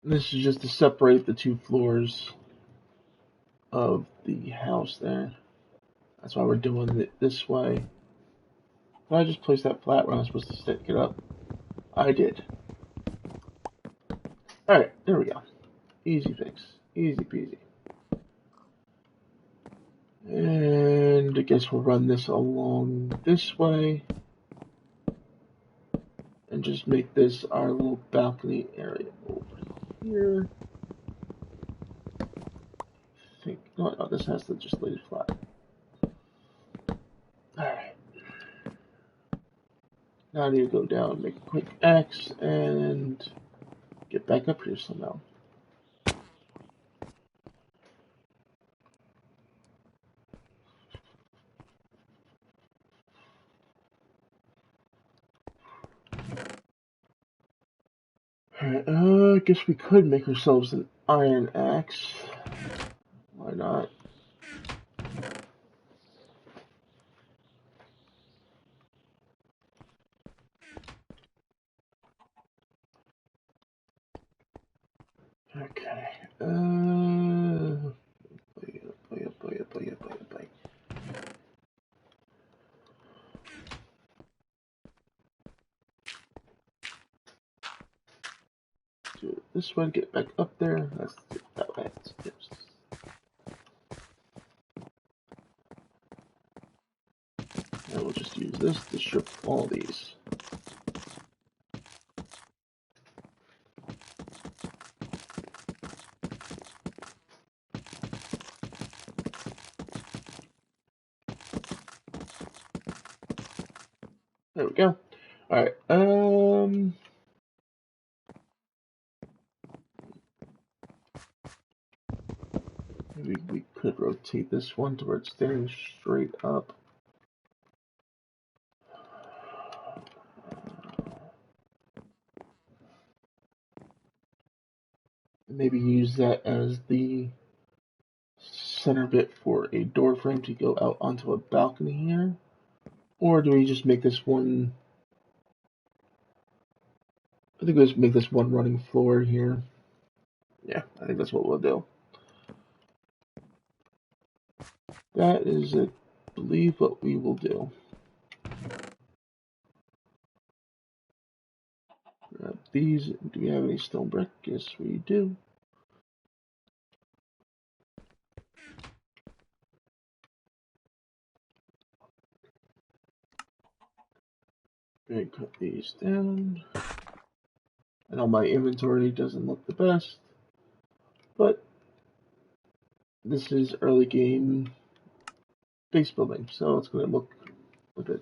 This is just to separate the two floors of the house there. That's why we're doing it this way. Did I just place that flat where I'm supposed to stick it up? I did. Alright, there we go. Easy fix. Easy peasy. And I guess we'll run this along this way. And just make this our little balcony area over here. I think, no, this has to just lay it flat. Alright. Now I need to go down, make a quick X, and get back up here somehow. Alright, I guess we could make ourselves an iron axe. Why not? Okay. do it this way to get back up there. Let's do it that way. Yes. And we'll just use this to strip all these. There we go. Alright, maybe we could rotate this one to where it's standing straight up. Maybe use that as the center bit for a door frame to go out onto a balcony here. Or do we just make this one... I think let's make this one running floor here. Yeah, I think that's what we'll do. That is, I believe, what we will do. Grab these. Do we have any stone brick? Yes, we do. And cut these down. I know my inventory doesn't look the best, but this is early game base building, so it's going to look a bit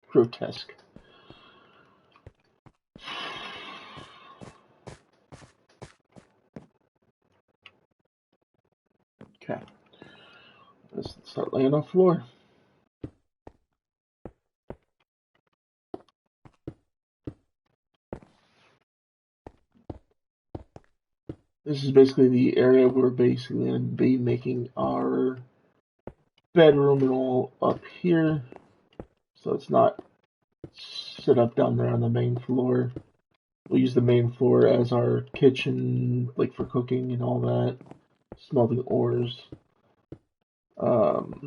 grotesque. Okay, let's start laying on floor. This is basically the area we're basically going to be making our bedroom and all up here, so it's not set up down there on the main floor. We'll use the main floor as our kitchen, like for cooking and all that, smelting ores. If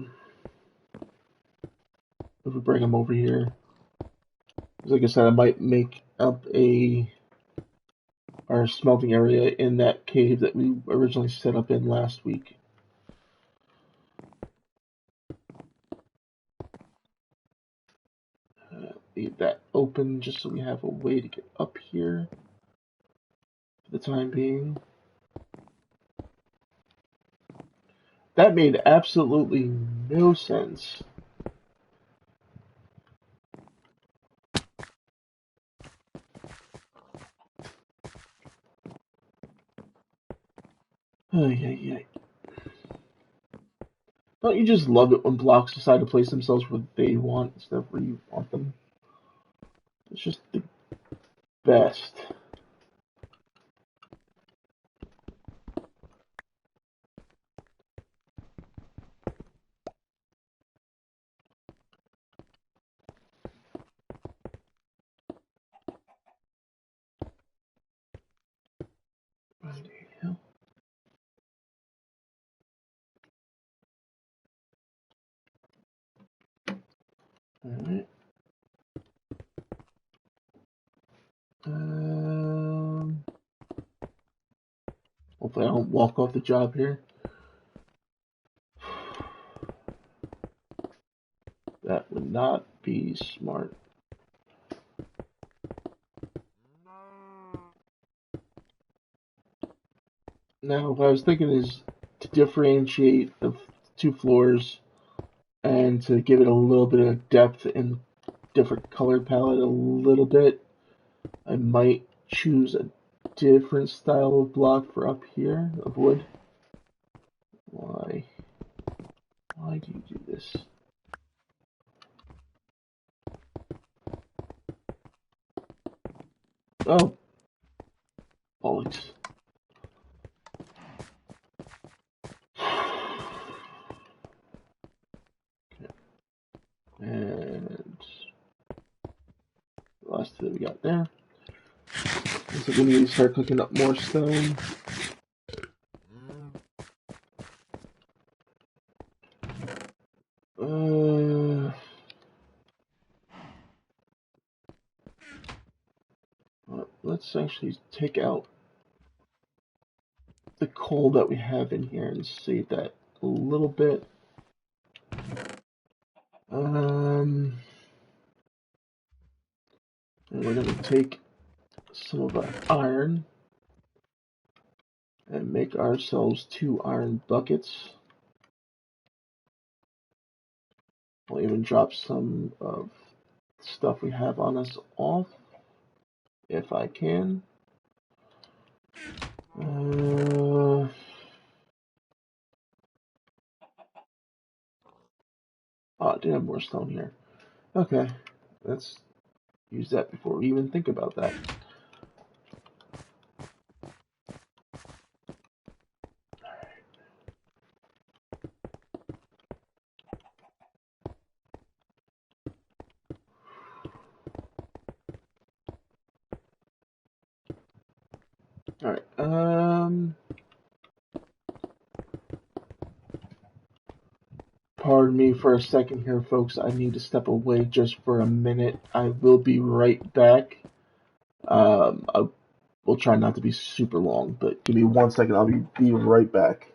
we bring them over here, like I said, I might make up our smelting area in that cave that we originally set up in last week. Leave that open just so we have a way to get up here for the time being. That made absolutely no sense. Ay. Don't you just love it when blocks decide to place themselves where they want instead of where you want them? It's just the best. Alright. Hopefully I don't walk off the job here. That would not be smart. Now, what I was thinking is to differentiate the two floors and to give it a little bit of depth and different color palette a little bit. I might choose a different style of block for up here of wood. Why do you do this? Oh, bollocks. Okay. And the last two that we got there. So we need to start cooking up more stone. let's actually take out the coal that we have in here and save that a little bit. And we're going to take some of our iron and make ourselves 2 iron buckets. We'll even drop some of the stuff we have on us off, if I can. Oh, I do have more stone here. Okay, let's use that before we even think about that. Alright, pardon me for a second here, folks. I need to step away just for a minute. I will be right back. I will try not to be super long, but give me 1 second. I'll be right back.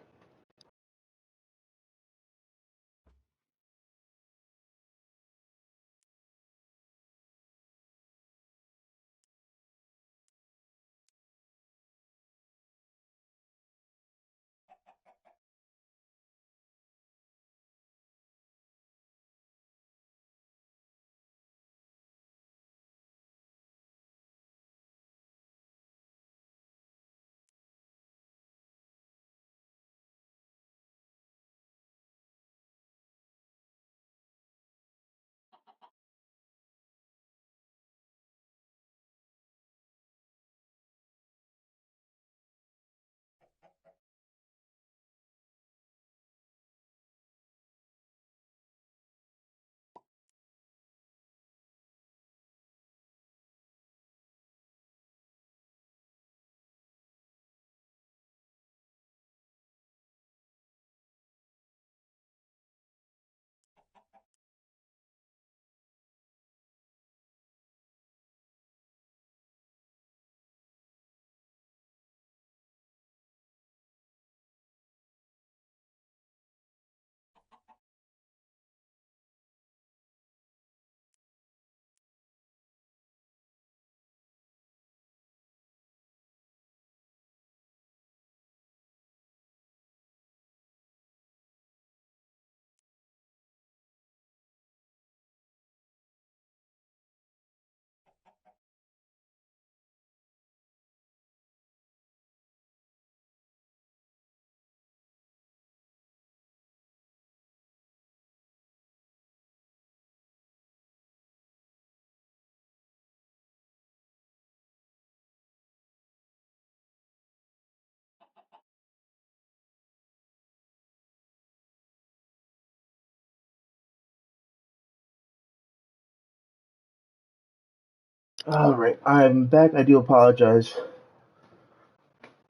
Alright, I'm back. I do apologize.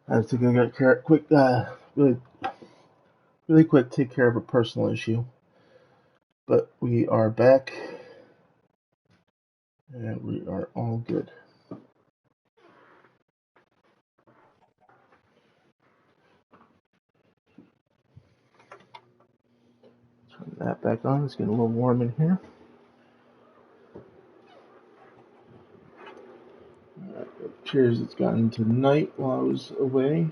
I have to go get quick, really quick, take care of a personal issue. But we are back, and we are all good. Turn that back on. It's getting a little warm in here. It appears it's gotten to night while I was away.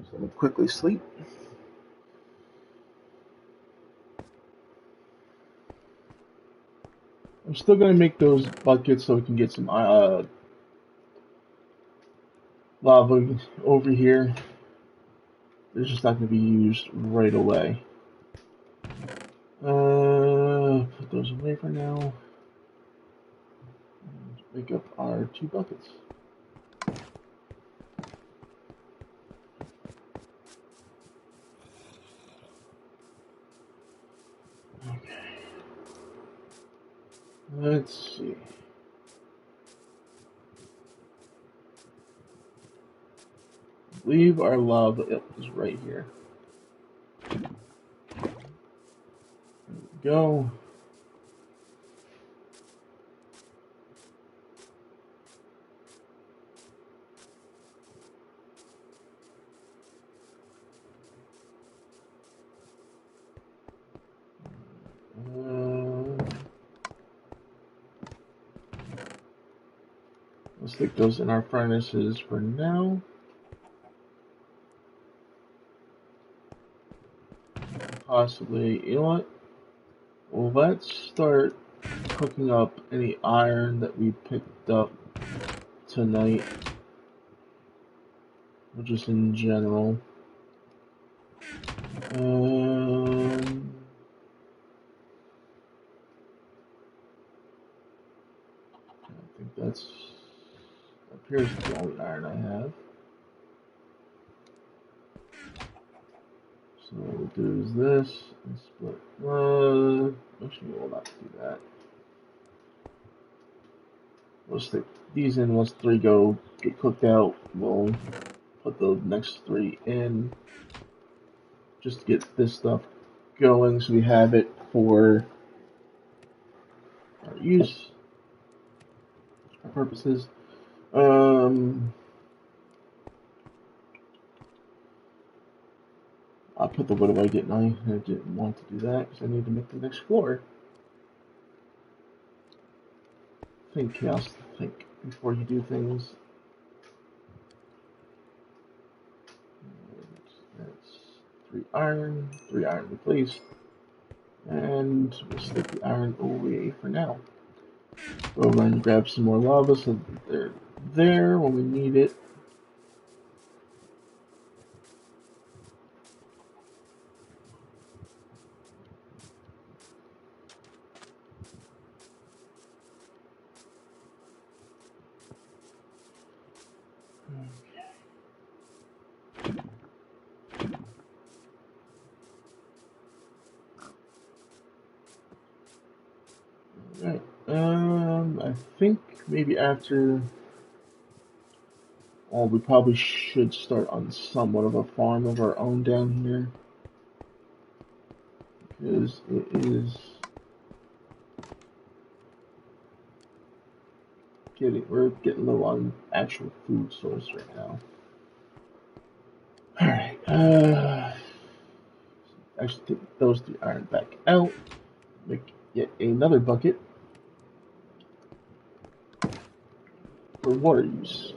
So let me quickly sleep. I'm still going to make those buckets so we can get some lava over here. They're just not going to be used right away. Put those away for now. Make up our 2 buckets. Okay. Let's see. Leave our lava. Yep, it's right here. There we go. stick those in our furnaces for now. Possibly, you know what? Well, let's start cooking up any iron that we picked up tonight, or just in general. I think that's appears to be the only iron I have. So what we'll do is this and split. Actually, we'll not do that. We'll stick these in. Once 3 get cooked out, we'll put the next 3 in, just to get this stuff going, so we have it for our use, our purposes. I put the wood away, didn't I? I didn't want to do that because I need to make the next floor. Think, Chaos. Think before you do things. That's 3 iron replaced, and we'll stick the iron away for now. Go over and grab some more lava so that they're there when we need it. Alright, I think maybe after we probably should start on somewhat of a farm of our own down here, because we're getting low on actual food source right now. Alright, actually take those 3 iron back out, make yet another bucket for water use.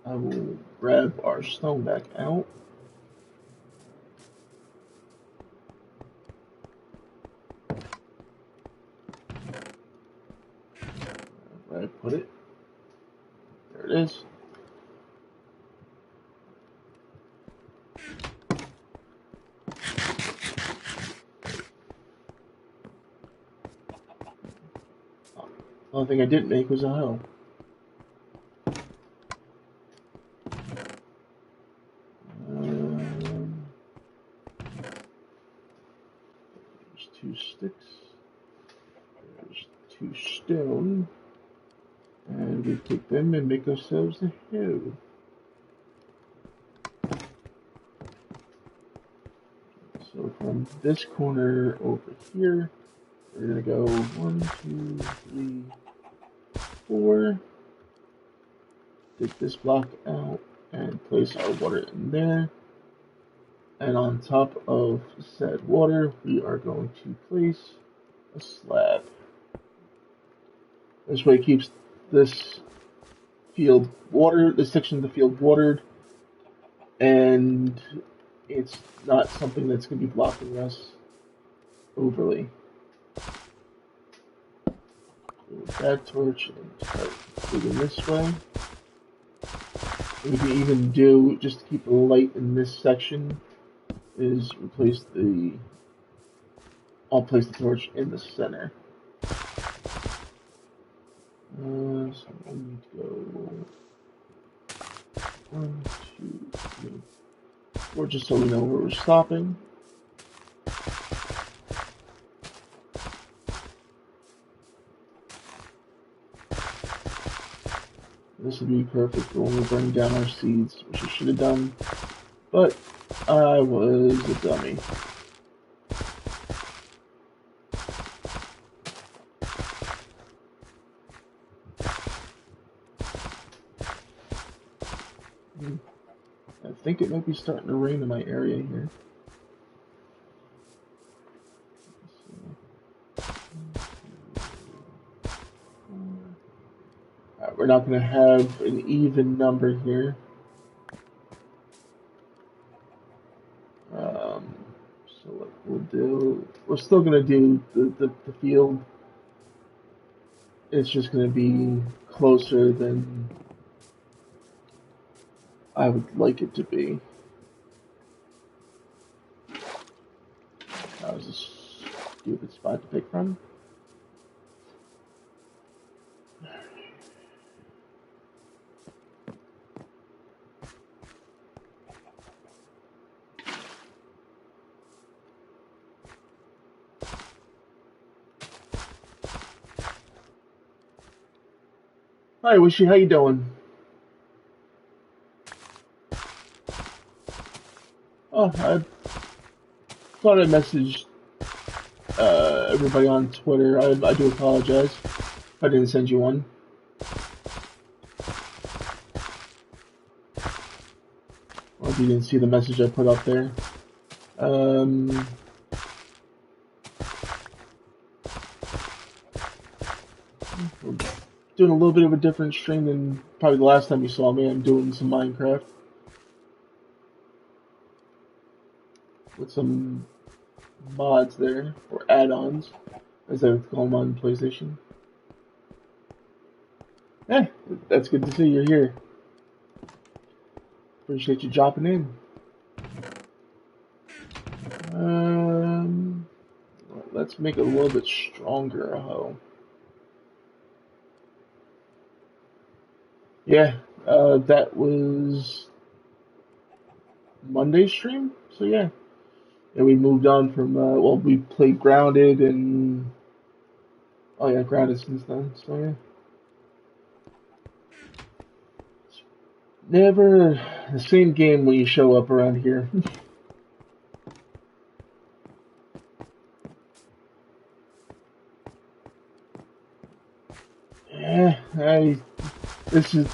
I will grab our stone back out. Where I put it. There it is. The only thing I didn't make was a hoe. There's 2 sticks. There's 2 stone. And we take them and make ourselves a hoe. So from this corner over here, we're gonna go 1, 2, 3, 4. Take this block out and place our water in there. And on top of said water, we are going to place a slab. This way it keeps this field watered, this section of the field watered, and it's not something that's going to be blocking us overly. With that torch and start digging this way. We can even do, just to keep the light in this section, is I'll place the torch in the center. So I need to go 1, 2, 3, 4, just so we know where we're stopping. This would be perfect for when we bring down our seeds, which I should have done, but I was a dummy. I think it might be starting to rain in my area here. we're not going to have an even number here. So what we'll do, we're still going to do the field. It's just going to be closer than I would like it to be. That was a stupid spot to pick from. Hi, Wishy, how you doing? Oh, I thought I messaged everybody on Twitter. I do apologize if I didn't send you one. Or if you didn't see the message I put up there. We're doing a little bit of a different stream than probably the last time you saw me. I'm doing some Minecraft with some mods there, or add-ons, as they would call them on PlayStation. Yeah, that's good to see you're here. Appreciate you dropping in. Let's make it a little bit stronger, hoe. Yeah, that was Monday's stream, so yeah. And we moved on from, well, we played Grounded and, oh yeah, Grounded since then, so yeah. It's never the same game when you show up around here. Yeah,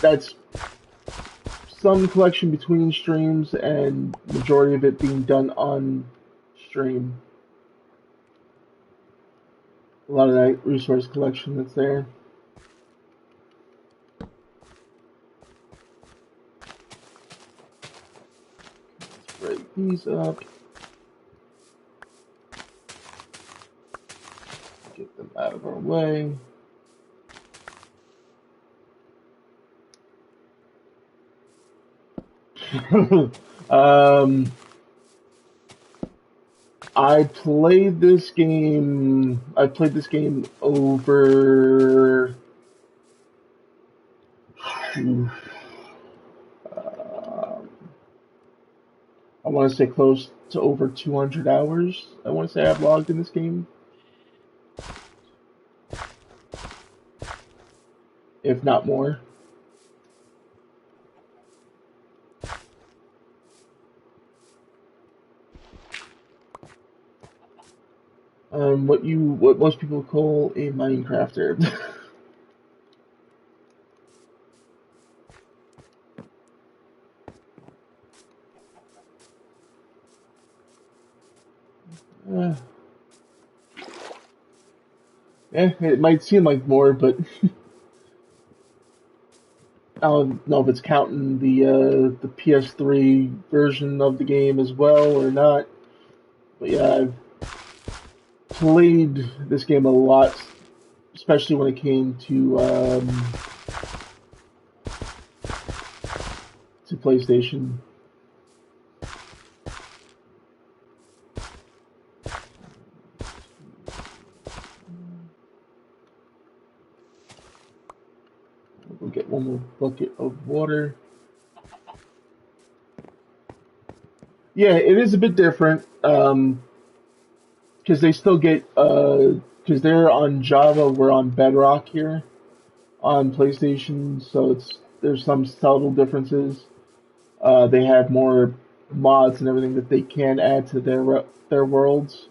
that's some collection between streams and majority of it being done on stream. A lot of that resource collection that's there. Let's break these up. Get them out of our way. I played this game over I want to say close to over 200 hours. I want to say I've logged in this game, if not more. What most people call a Minecrafter. Yeah, it might seem like more, but I don't know if it's counting the PS3 version of the game as well or not. But yeah, I've played this game a lot, especially when it came to PlayStation. We'll get one more bucket of water. Yeah, it is a bit different because they still get because they're on Java, we're on Bedrock here on PlayStation, so there's some subtle differences. They have more mods and everything that they can add to their worlds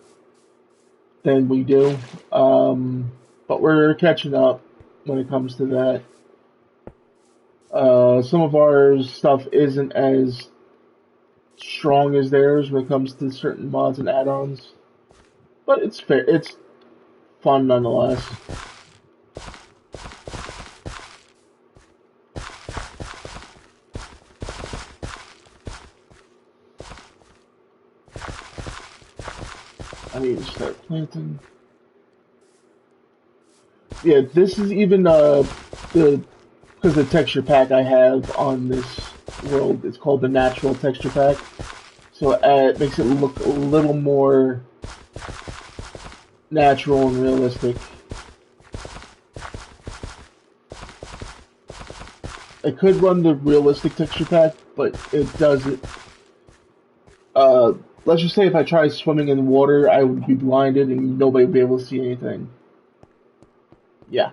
than we do, but we're catching up when it comes to that. Some of our stuff isn't as strong as theirs when it comes to certain mods and add-ons, but it's fair. It's fun nonetheless. start planting. Yeah, this is even the because the texture pack I have on this world, it's called the natural texture pack. So it makes it look a little more natural and realistic. I could run the realistic texture pack, but it doesn't. Let's just say if I tried swimming in water, I would be blinded and nobody would be able to see anything. Yeah.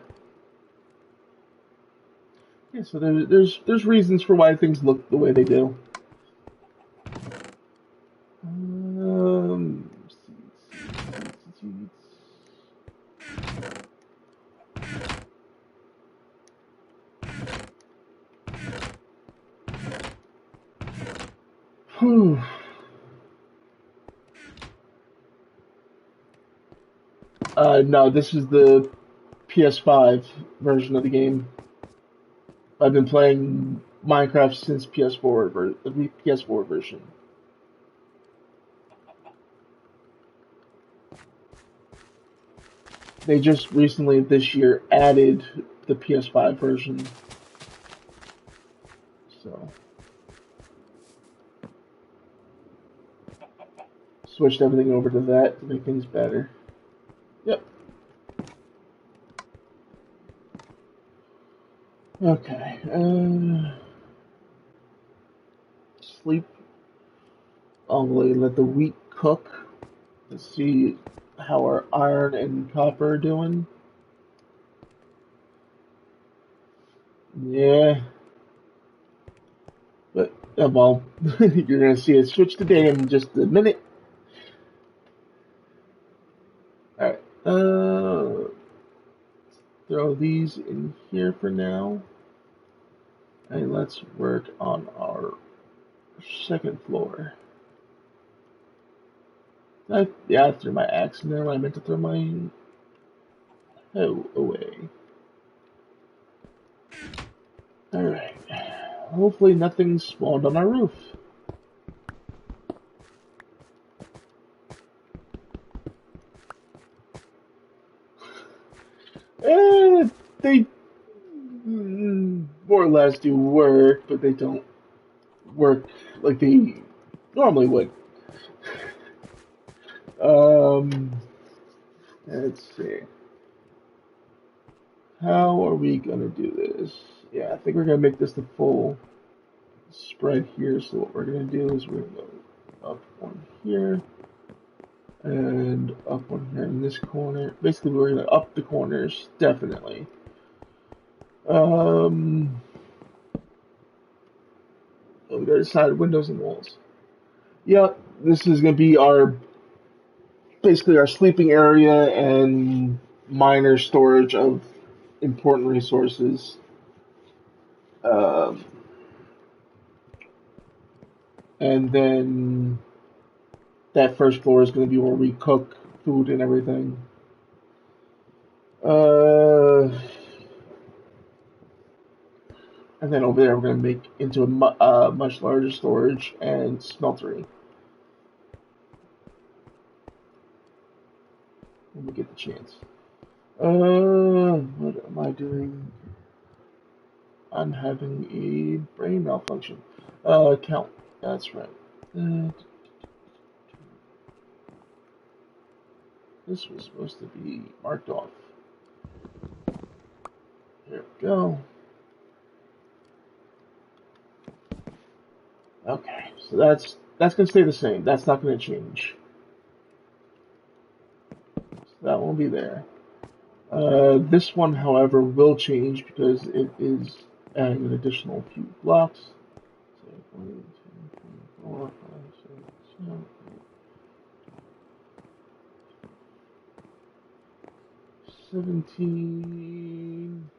Yeah, so there's reasons for why things look the way they do. Um, seeds. Whew. No, this is the PS5 version of the game. I've been playing Minecraft since the PS4 version. They just recently this year added the PS5 version, so switched everything over to that to make things better. Yep. Okay. Sleep. I'll really let the wheat cook. Let's see how our iron and copper are doing. Yeah, but well, you're gonna see it switch today in just a minute. All right. Throw these in here for now, and let's work on our second floor. Yeah, I threw my axe in there when I meant to throw my hoe away. All right. Hopefully nothing spawned on our roof. They more or less do work, but they don't work like they normally would. Um, let's see. How are we gonna do this? Yeah, I think we're gonna make this the full spread here. So what we're gonna do is we're gonna go up one here and up one here in this corner. Basically, we're gonna up the corners definitely. Um, oh, we gotta decide windows and walls. Yep, this is gonna be our basically our sleeping area and minor storage of important resources. Um, and then that first floor is going to be where we cook food and everything. Uh, and then over there, we're going to make into a much larger storage and smeltery when we get the chance. What am I doing? I'm having a brain malfunction. Count. That's right. This was supposed to be marked off. There we go. Okay, so that's gonna stay the same. That's not gonna change. So that won't be there. This one, however, will change because it is adding an additional few blocks. So 1, 2, 3, 4, 5, 6, 7, 8, 17.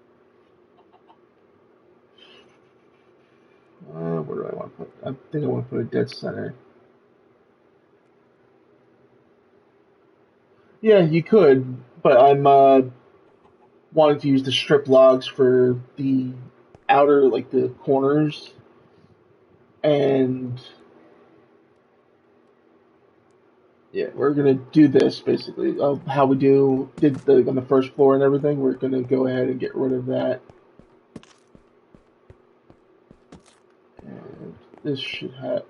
Where do I want to put? I think I want to put a dead center. Yeah, you could, but I'm wanting to use the strip logs for the outer, like the corners, and Yeah, we're gonna do this basically. How we did on the first floor and everything. We're gonna go ahead and get rid of that. And this should have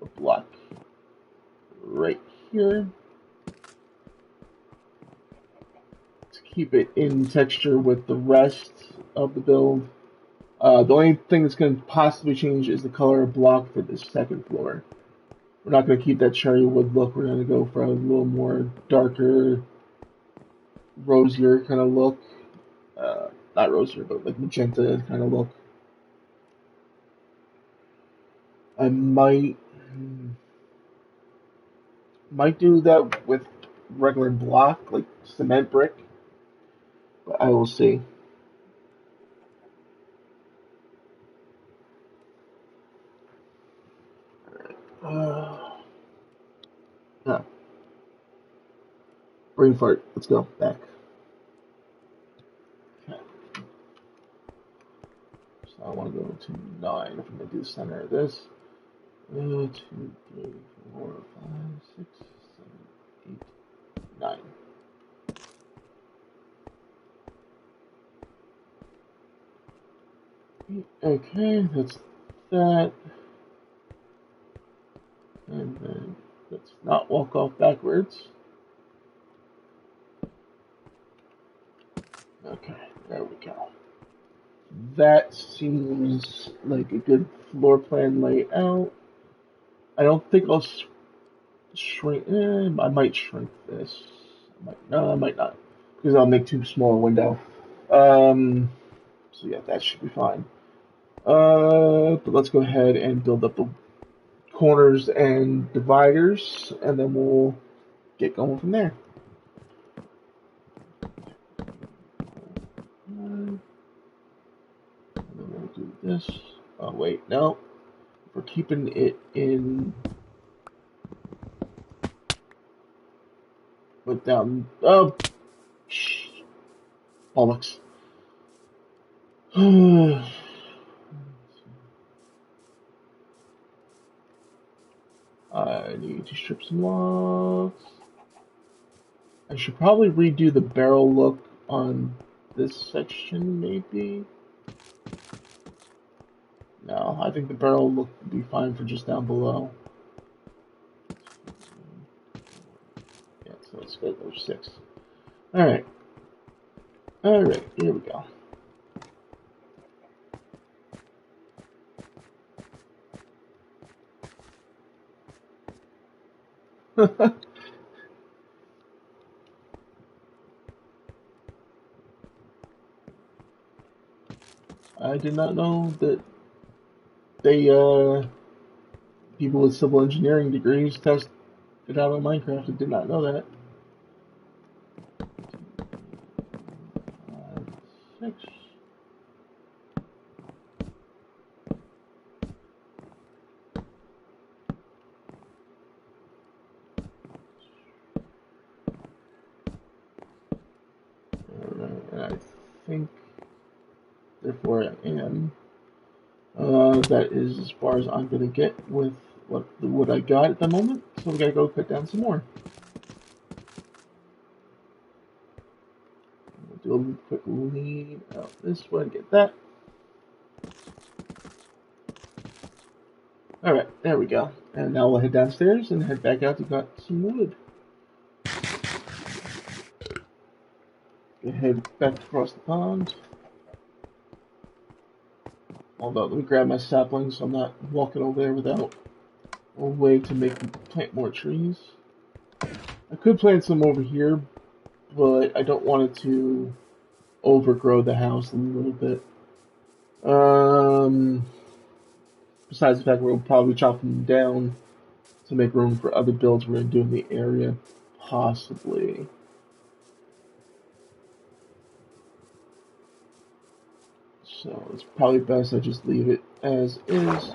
a block right here to keep it in texture with the rest of the build. The only thing that's going to possibly change is the color of block for the second floor. We're not going to keep that cherry wood look. We're going to go for a little more darker, rosier kind of look. Not rosier, but like magenta kind of look. I might do that with regular block, like cement brick, but I will see. Uh, no, brain fart. Let's go back. Okay. So I want to go to 9 if I'm going to do the center of this. 2, 3, 4, 5, 6, 7, 8, 9. Okay, that's that. And then let's not walk off backwards. Okay, there we go. That seems like a good floor plan layout. I don't think I'll shrink. I might shrink this. No, I might not, because I'll make too small a window. So yeah, that should be fine. But let's go ahead and build up the corners and dividers, and then we'll get going from there. And then we'll do this. Oh wait, no, we're keeping it in. Put down. Oh, bollocks. I need to strip some logs. I should probably redo the barrel look on this section, maybe. No, I think the barrel look would be fine for just down below. Yeah, so let's go to 6. Alright. Alright, here we go. I did not know that they, people with civil engineering degrees test it out on Minecraft. I did not know that. 5, 6. Alright, and I think, therefore I am. That is as far as I'm gonna get with what I got at the moment. So we gotta go cut down some more. We'll do a quick lead out this way, get that. Alright, there we go. And now we'll head downstairs and head back out to cut some wood. Head back across the pond. Although, let me grab my saplings so I'm not walking over there without a way to plant more trees. I could plant some over here, but I don't want it to overgrow the house a little bit. Besides the fact we'll probably chop them down to make room for other builds we're going to do in the area, possibly. So it's probably best I just leave it as is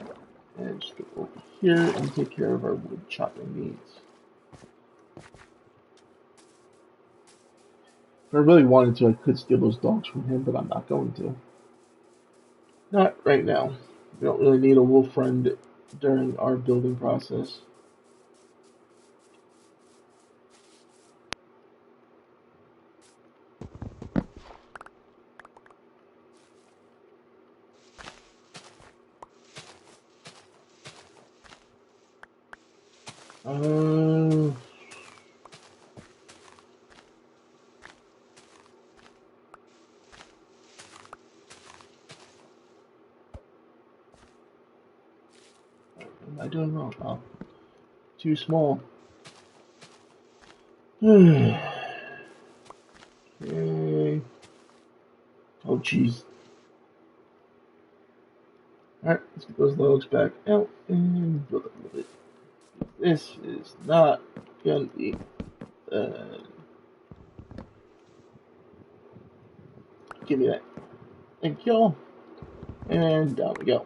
and just go over here and take care of our wood chopping needs. If I really wanted to, I could steal those dogs from him, but I'm not going to. Not right now. We don't really need a wolf friend during our building process. Uh, what am I doing wrong? Oh, too small. Okay. Oh, jeez. Alright, let's get those logs back out and build up a little bit. This is not gonna be. Uh, Give me that. Thank y'all. And down we go.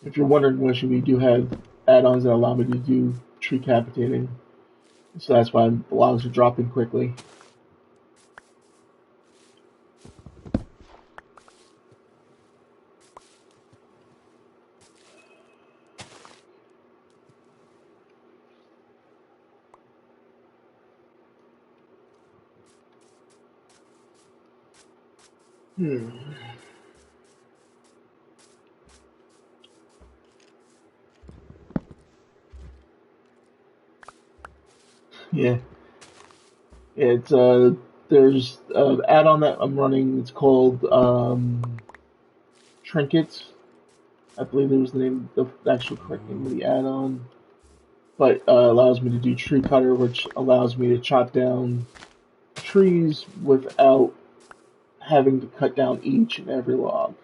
If you're wondering, we do have add-ons that allow me to do tree capitating. So that's why logs are dropping quickly. Hmm. Yeah. It's there's an add-on that I'm running. It's called Trinkets. I believe it was the name, the actual correct name of the add-on. But allows me to do tree cutter, which allows me to chop down trees without having to cut down each and every log.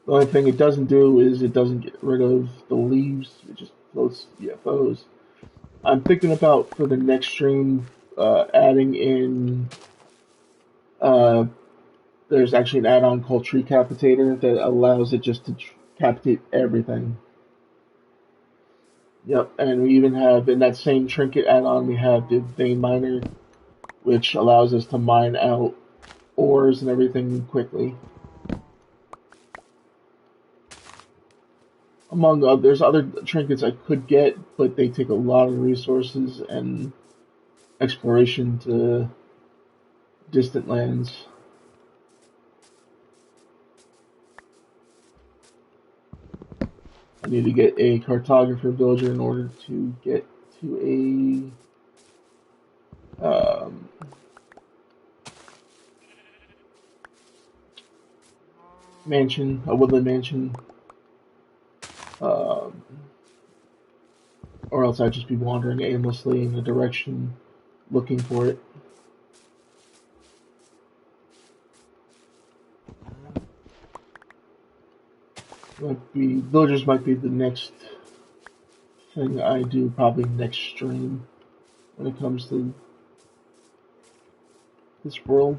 The only thing it doesn't do is it doesn't get rid of the leaves. It just floats UFOs. I'm thinking about for the next stream adding in. Uh, there's actually an add-on called Tree Capitator that allows it just to capitate everything. Yep, and we even have in that same trinket add-on we have the vein miner, which allows us to mine out ores and everything quickly. Among others, there's other trinkets I could get, but they take a lot of resources and exploration to distant lands. I need to get a cartographer builder in order to get to a mansion, a woodland mansion, um, or else I'd just be wandering aimlessly in a direction looking for it. Might be villagers might be the next thing I do probably next stream when it comes to this world.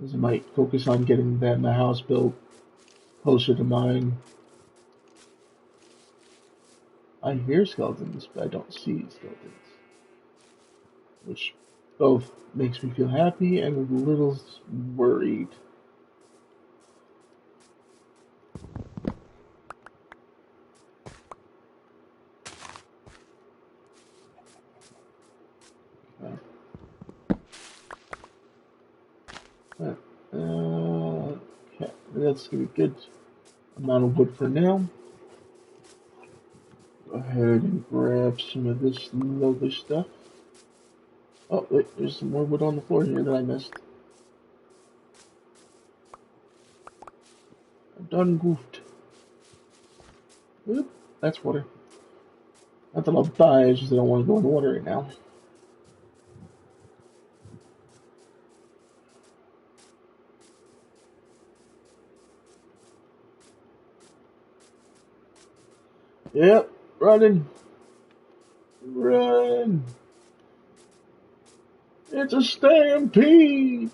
As I might focus on getting that my house built closer to mine. I hear skeletons, but I don't see skeletons, which both makes me feel happy and a little worried. Uh, okay, that's gonna be good amount of wood for now. Go ahead and grab some of this lovely stuff. Oh, wait, there's some more wood on the floor here that I missed. I'm done goofed. Oop, that's water. Not that I'll die, it's just that I don't want to go in the water right now. Yep, running. Run! It's a stampede!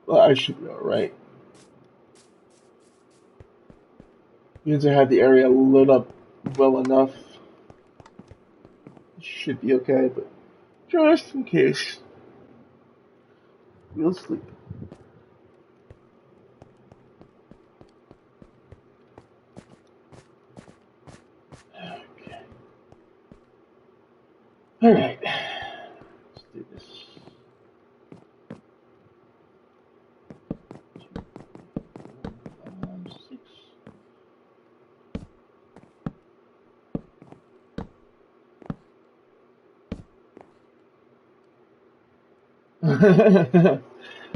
Well, I should be alright. Means I have the area lit up well enough. Should be okay, but just in case, we'll sleep. Okay. Alright.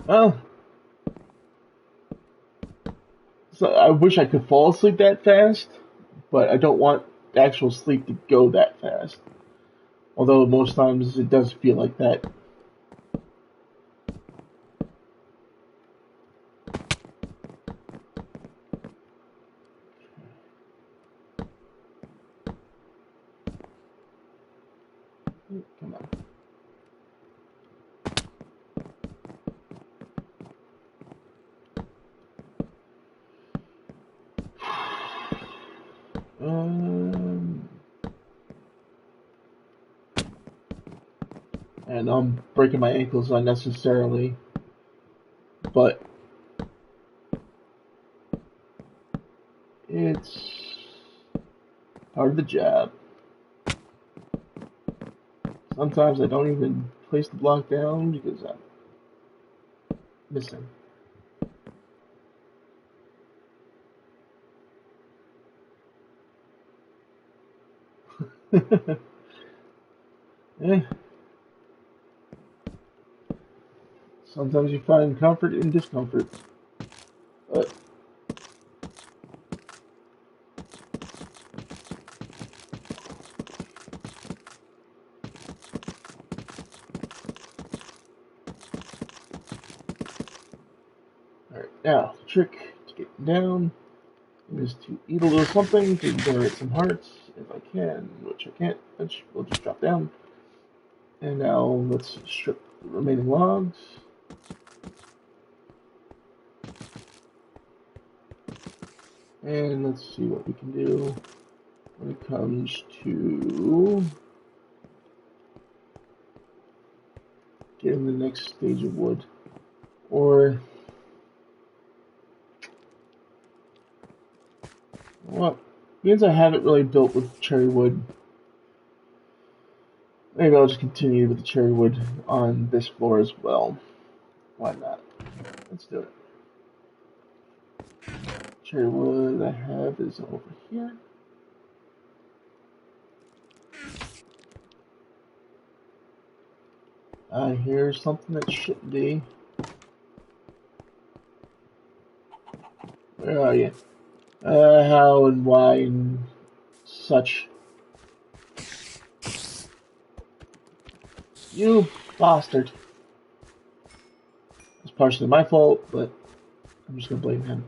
Well, so I wish I could fall asleep that fast, but I don't want actual sleep to go that fast. Although most times it does feel like that. Come on. And I'm breaking my ankles unnecessarily, but it's part of the job. Sometimes I don't even place the block down because I'm missing. Eh, sometimes you find comfort in discomfort. But alright, now the trick to get down is to eat a little something to generate some hearts if I can, which I can't, which will just drop down. And now let's strip the remaining logs. And let's see what we can do when it comes to getting the next stage of wood. Or what? Means I haven't really built with cherry wood. Maybe I'll just continue with the cherry wood on this floor as well. Why not? Let's do it. Cherry wood I have is over here. I hear something that shouldn't be. Where are you? How and why and such. You bastard. It's partially my fault, but I'm just gonna blame him.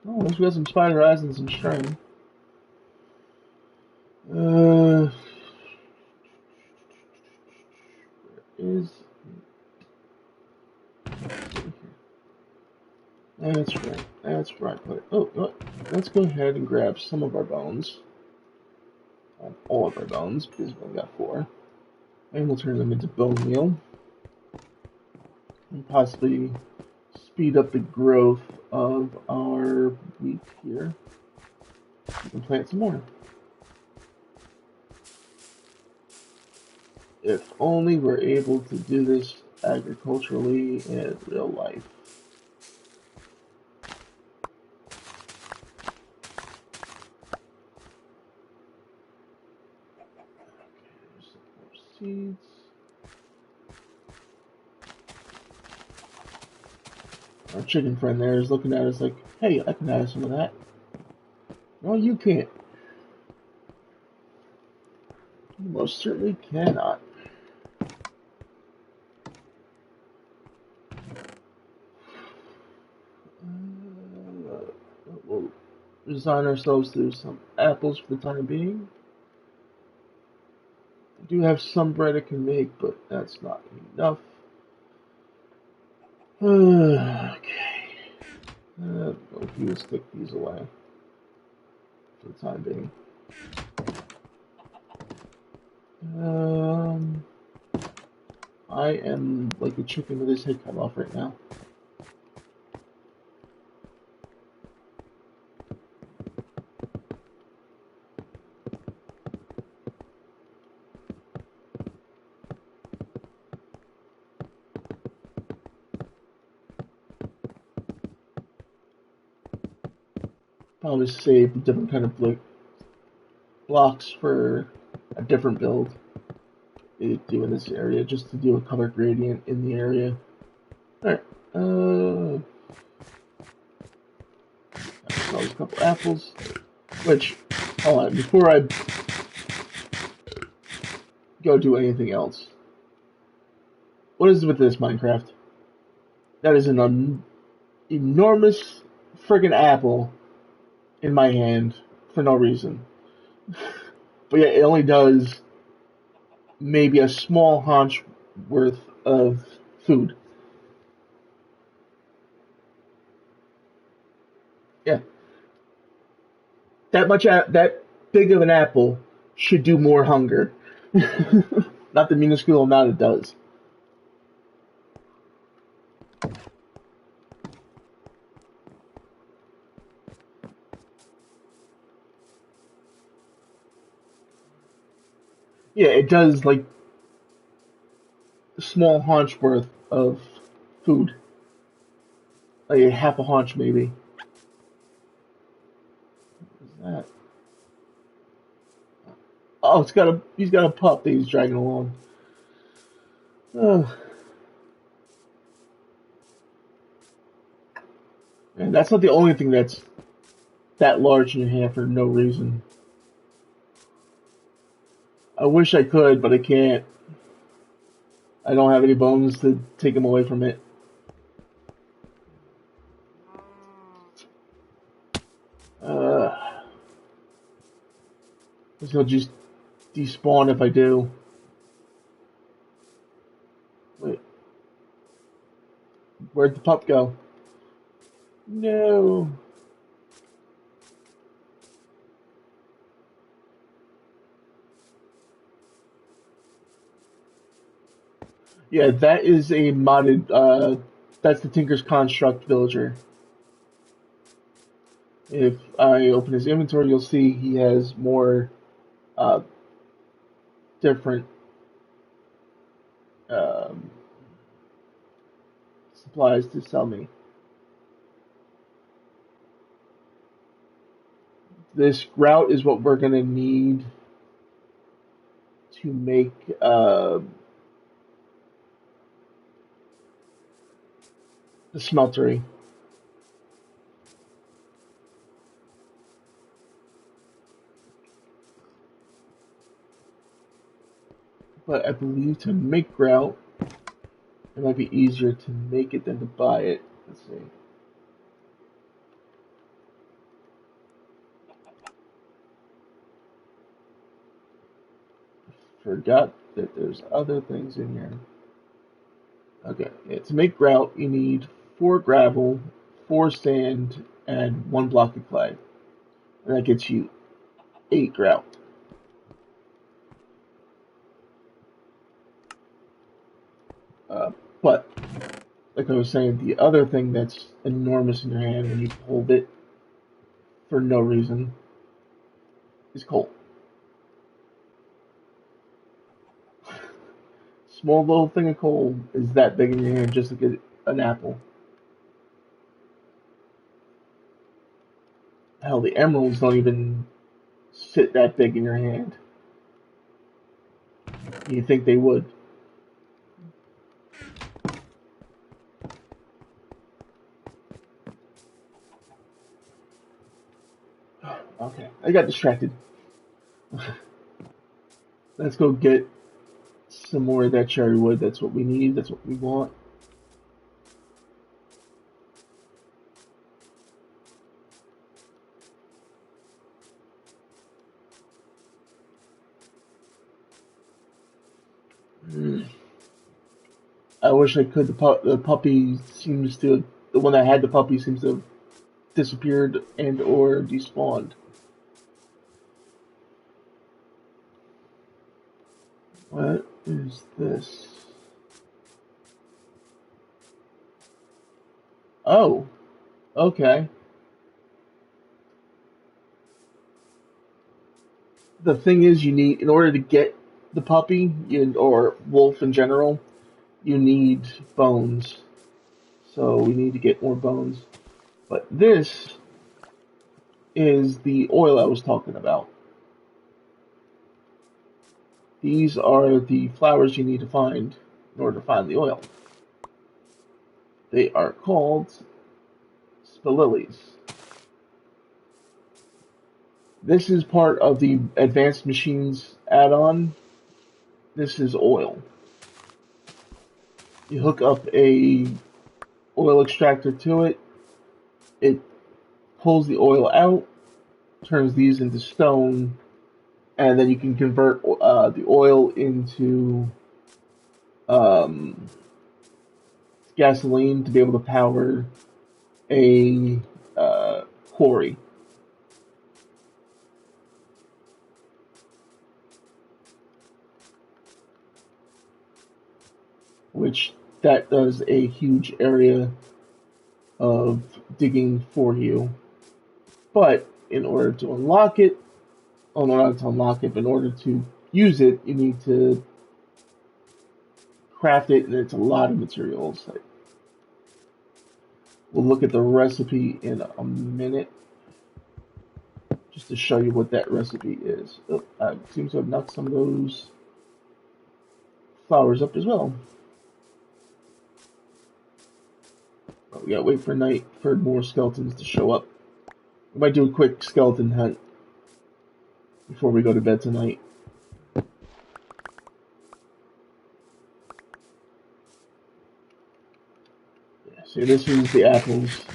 Oh, at least we got some spider eyes and some string. Is that's right. That's right. Oh, let's go ahead and grab some of our bones. All of our bones, because we've only got 4. And we'll turn them into bone meal. And possibly speed up the growth of our wheat here. We can plant some more. If only we're able to do this agriculturally in real life. Seeds. Our chicken friend there is looking at us like, hey, I can have some of that. No, you can't. You most certainly cannot. We'll resign ourselves to some apples for the time being. I do have some bread I can make, but that's not enough. Okay. We will stick these away for the time being. I am like a chicken with his head cut off right now. Probably save the different kind of blocks for a different build to do in this area, just to do a color gradient in the area. Alright, sell a couple apples, which, hold on, before I go do anything else, what is with this Minecraft? That is an enormous friggin' apple in my hand for no reason. But yeah, it only does maybe a small haunch worth of food. Yeah, that big of an apple should do more hunger. Not the minuscule amount it does. Yeah, it does like a small haunch worth of food, like a half a haunch maybe. What is that? Oh, he's got a pup that he's dragging along. Oh, and that's not the only thing that's that large in your hand for no reason. I wish I could, but I can't. I don't have any bones to take him away from it. Uh, he'll just despawn if I do. Wait, where'd the pup go? No. Yeah, that is a modded. That's the Tinker's Construct villager. If I open his inventory, you'll see he has more uh, different um, supplies to sell me. This route is what we're gonna need to make the smeltery. But I believe to make grout, it might be easier to make it than to buy it. Let's see. Forgot that there's other things in here. Okay, yeah, to make grout, you need 4 gravel, 4 sand, and 1 block of clay. And that gets you 8 grout. Uh, but, like I was saying, the other thing that's enormous in your hand when you hold it for no reason is coal. Small little thing of coal is that big in your hand, just like an apple. Hell, the emeralds don't even sit that big in your hand. You think they would? Okay, I got distracted. Let's go get some more of that cherry wood. That's what we need. That's what we want. Mm. I wish I could. The puppy seems to. The one that had the puppy seems to have disappeared and or despawned. What is this? Oh, okay. The thing is, you need in order to get the puppy or wolf in general, you need bones. So we need to get more bones. But this is the oil I was talking about. These are the flowers you need to find in order to find the oil. They are called spililies. This is part of the Advanced Machines add-on. This is oil. You hook up a oil extractor to it. It pulls the oil out, turns these into stone, and then you can convert the oil into um, gasoline to be able to power a quarry. Which that does a huge area of digging for you. But in order to unlock it, oh no, not to unlock it, but in order to use it, you need to craft it, and it's a lot of materials. We'll look at the recipe in a minute, just to show you what that recipe is. Oh, I seem to have knocked some of those flowers up as well. Oh, we gotta wait for night for more skeletons to show up. We might do a quick skeleton hunt before we go to bed tonight. Yeah, see, this is the apples.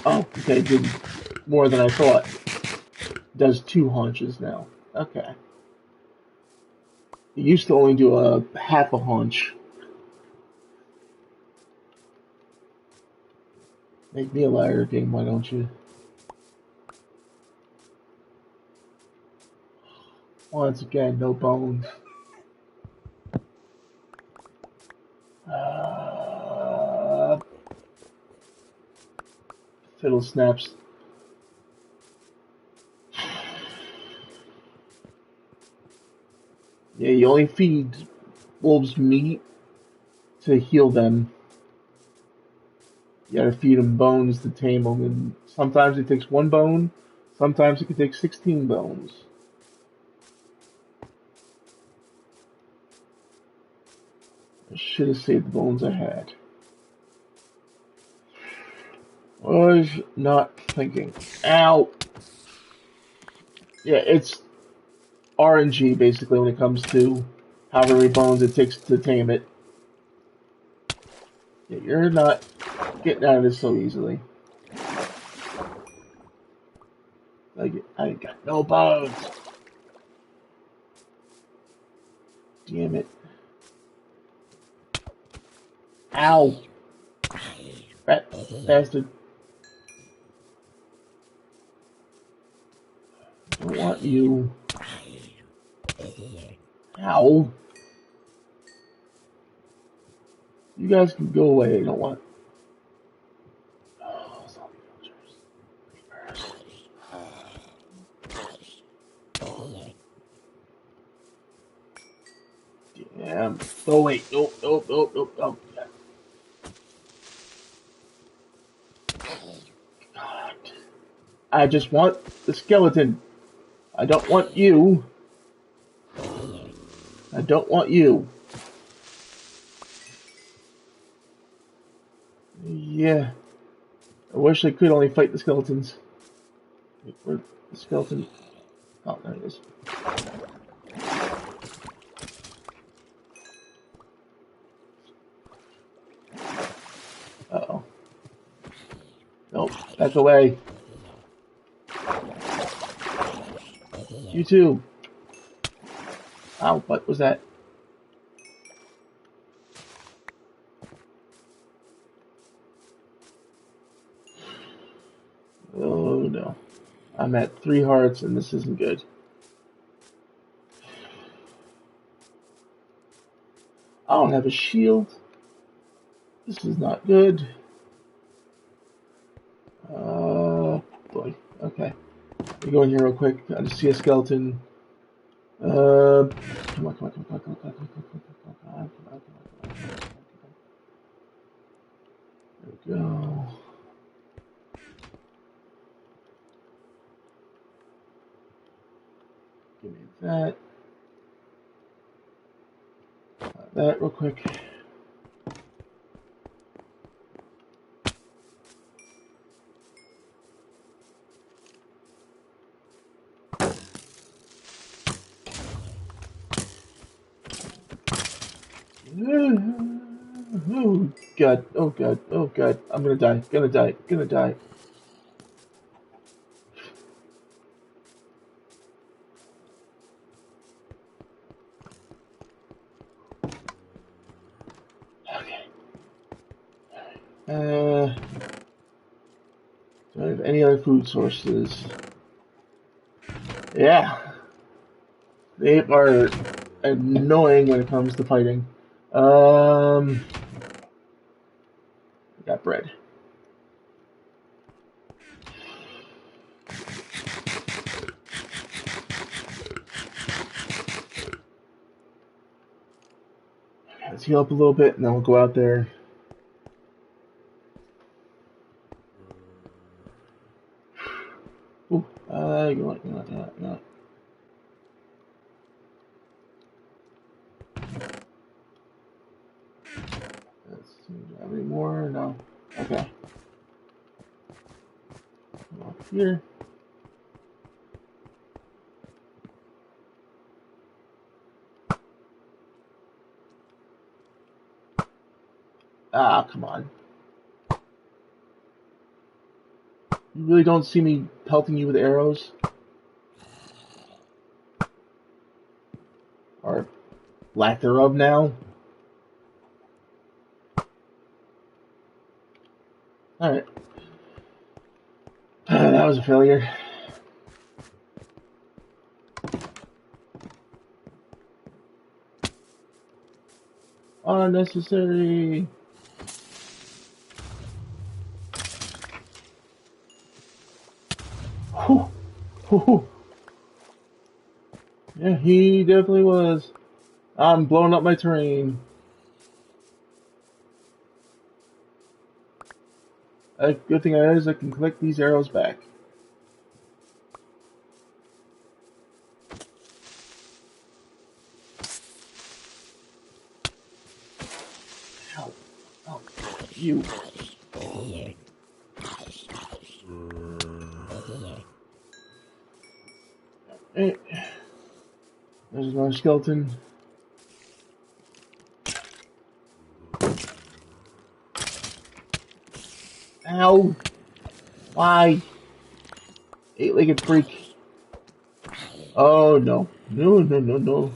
Oh, okay, did more than I thought. Does 2 haunches now. Okay. It used to only do a half a haunch. Make me a liar game, why don't you? Once again, no bones. Fiddle snaps. Yeah, you only feed wolves meat to heal them. You gotta feed them bones to tame them, and sometimes it takes 1 bone, sometimes it can take 16 bones. I should have saved the bones I had. Was not thinking. Ow! Yeah, it's RNG basically when it comes to however many bones it takes to tame it. Yeah, you're not getting out of this so easily. Like, I got no bones. Damn it. Ow! Rat bastard. I don't want you. Ow! You guys can go away. I don't want. Oh, zombie villagers. Damn. Oh, wait. Nope, nope, nope, nope, nope. God. I just want the skeleton. I don't want you. I don't want you. Yeah. I wish I could only fight the skeletons. Wait, where's the skeleton? Oh, there it is. Uh-oh. Nope. Back away. You too. Ow, what was that? Oh no. I'm at 3 hearts and this isn't good. I don't have a shield. This is not good. Boy. Okay. Let me go in here real quick. I just see a skeleton. Come on, come on, come on, come on, come on, come on, come on, come on, come on, come on. There we go. Give me that. that real quick. Oh god, oh god, oh god, I'm gonna die, gonna die, gonna die. Okay. Do I have any other food sources? Yeah, they are annoying when it comes to fighting. I got bread. Let's heal up a little bit, and then we'll go out there. Ooh, you know what, you know what, you know what, you know what. Let's see, do I have any more? No. Okay. Go up here. Ah, come on. You really don't see me pelting you with arrows? Or lack thereof now? Alright. That was a failure. Unnecessary. Whew. Whew. Yeah, he definitely was. I'm blowing up my terrain. A good thing is I can collect these arrows back. Ow. Oh, you. Hey, there's another skeleton. Ow! Why? Eight-legged freak. Oh no. No, no, no, no.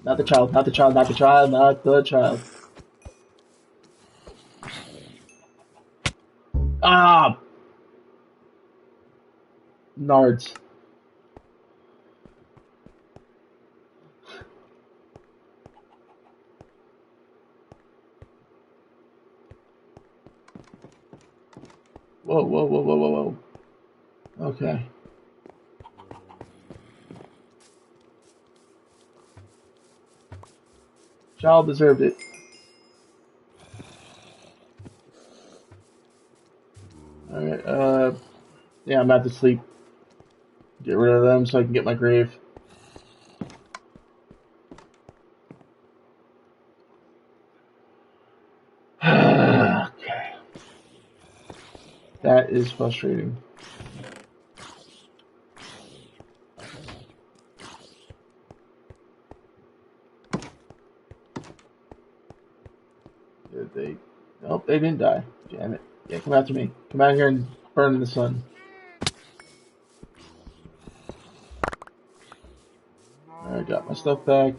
Not the child, not the child, not the child, not the child. Ah! Nards. Whoa, whoa, whoa, whoa, whoa, whoa. Okay. Child deserved it. Alright, yeah, I'm about to sleep. Get rid of them so I can get my grave. Okay. That is frustrating. Did they? Nope, they didn't die. Damn it. Yeah, come after me. Come out here and burn in the sun. I got my stuff back.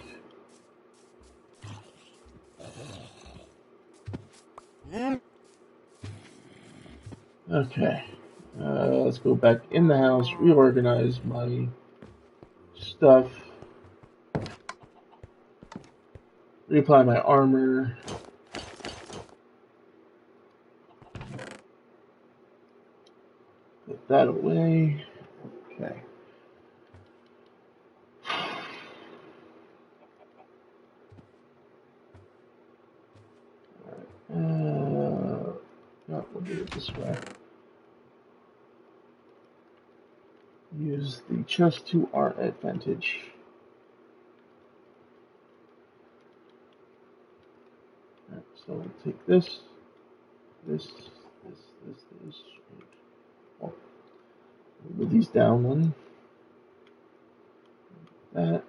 Okay. Let's go back in the house, reorganize my stuff, reapply my armor. Put that away. Okay. No, we'll do it this way. use the chest to our advantage. Alright, so we'll take this, this. Oh, move these down one. That.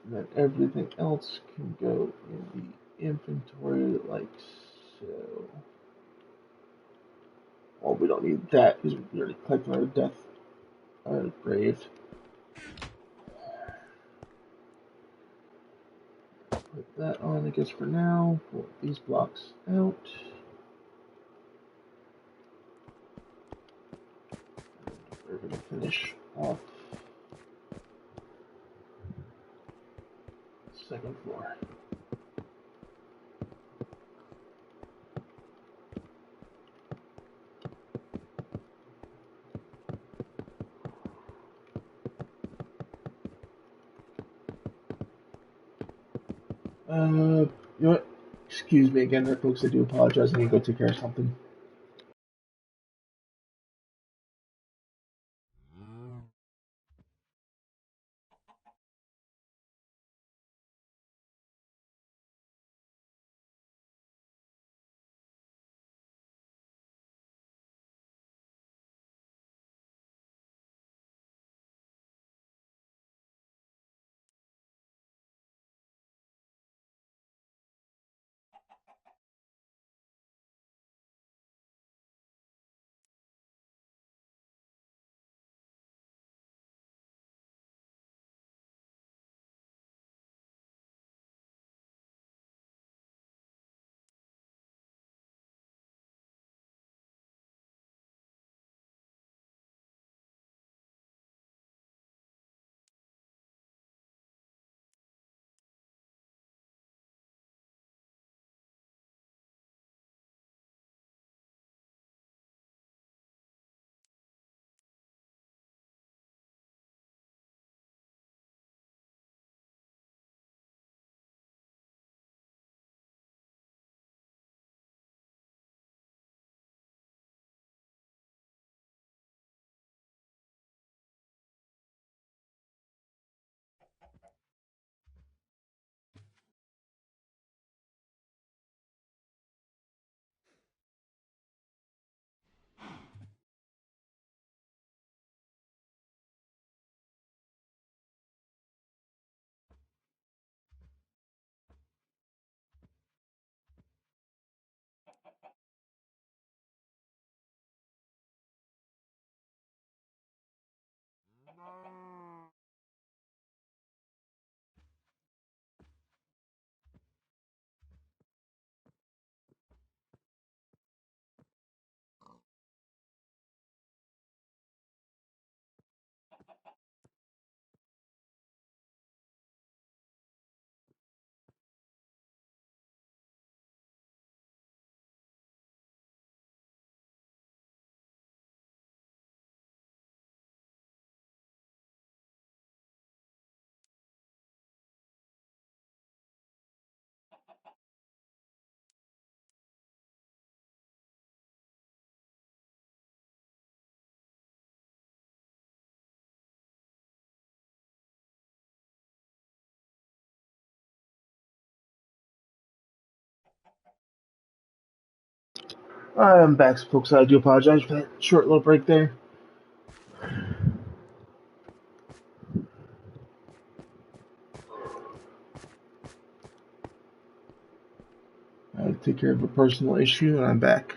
And then everything else can go in the inventory like so. Oh, we don't need that because we already collected our death, our grave. Put that on, I guess, for now. Pull these blocks out. We're going to finish off the second floor. You know what? Excuse me again there, folks. I do apologize. I need to go take care of something. I'm back, folks. I do apologize for that short little break there. I had to take care of a personal issue, and I'm back.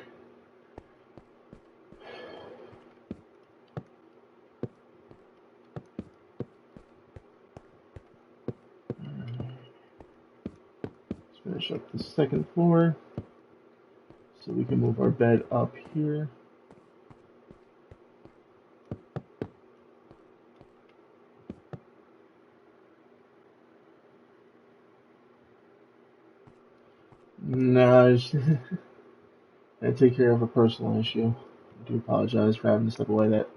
Let's finish up the second floor so we can move our bed up here. No, I just I take care of a personal issue. I do apologize for having to step away that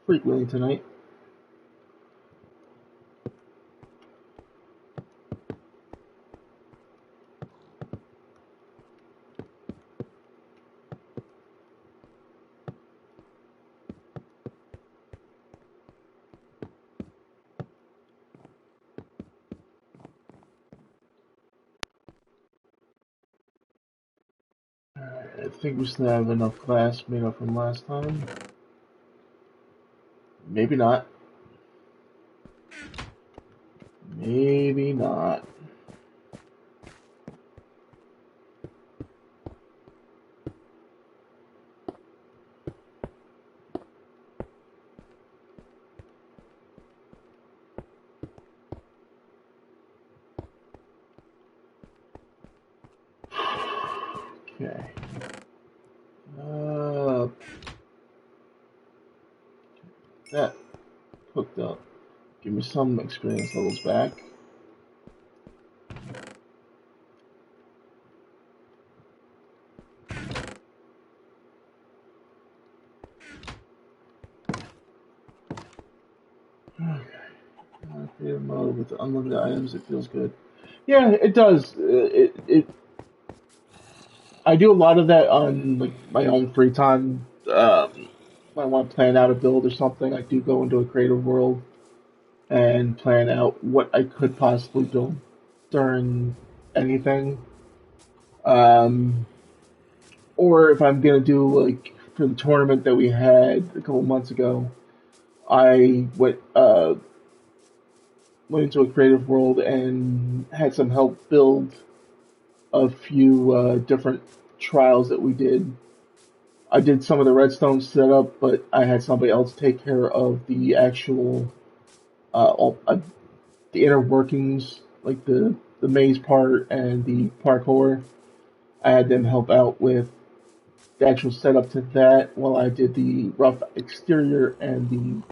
frequently tonight. think we still have enough glass made up from last time. Maybe not. Maybe not. Okay. That hooked up. Give me some experience levels back. Okay. Creative mode with unlimited items. It feels good. Yeah, it does. I do a lot of that on like my own free time. When I want to plan out a build or something, I do go into a creative world and plan out what I could possibly build during anything. Um, or if I'm gonna do like for the tournament that we had a couple months ago, I went into a creative world and had some help build a few different trials that we did. I did some of the redstone setup, but I had somebody else take care of the actual the inner workings, like the maze part and the parkour. I had them help out with the actual setup to that, while I did the rough exterior and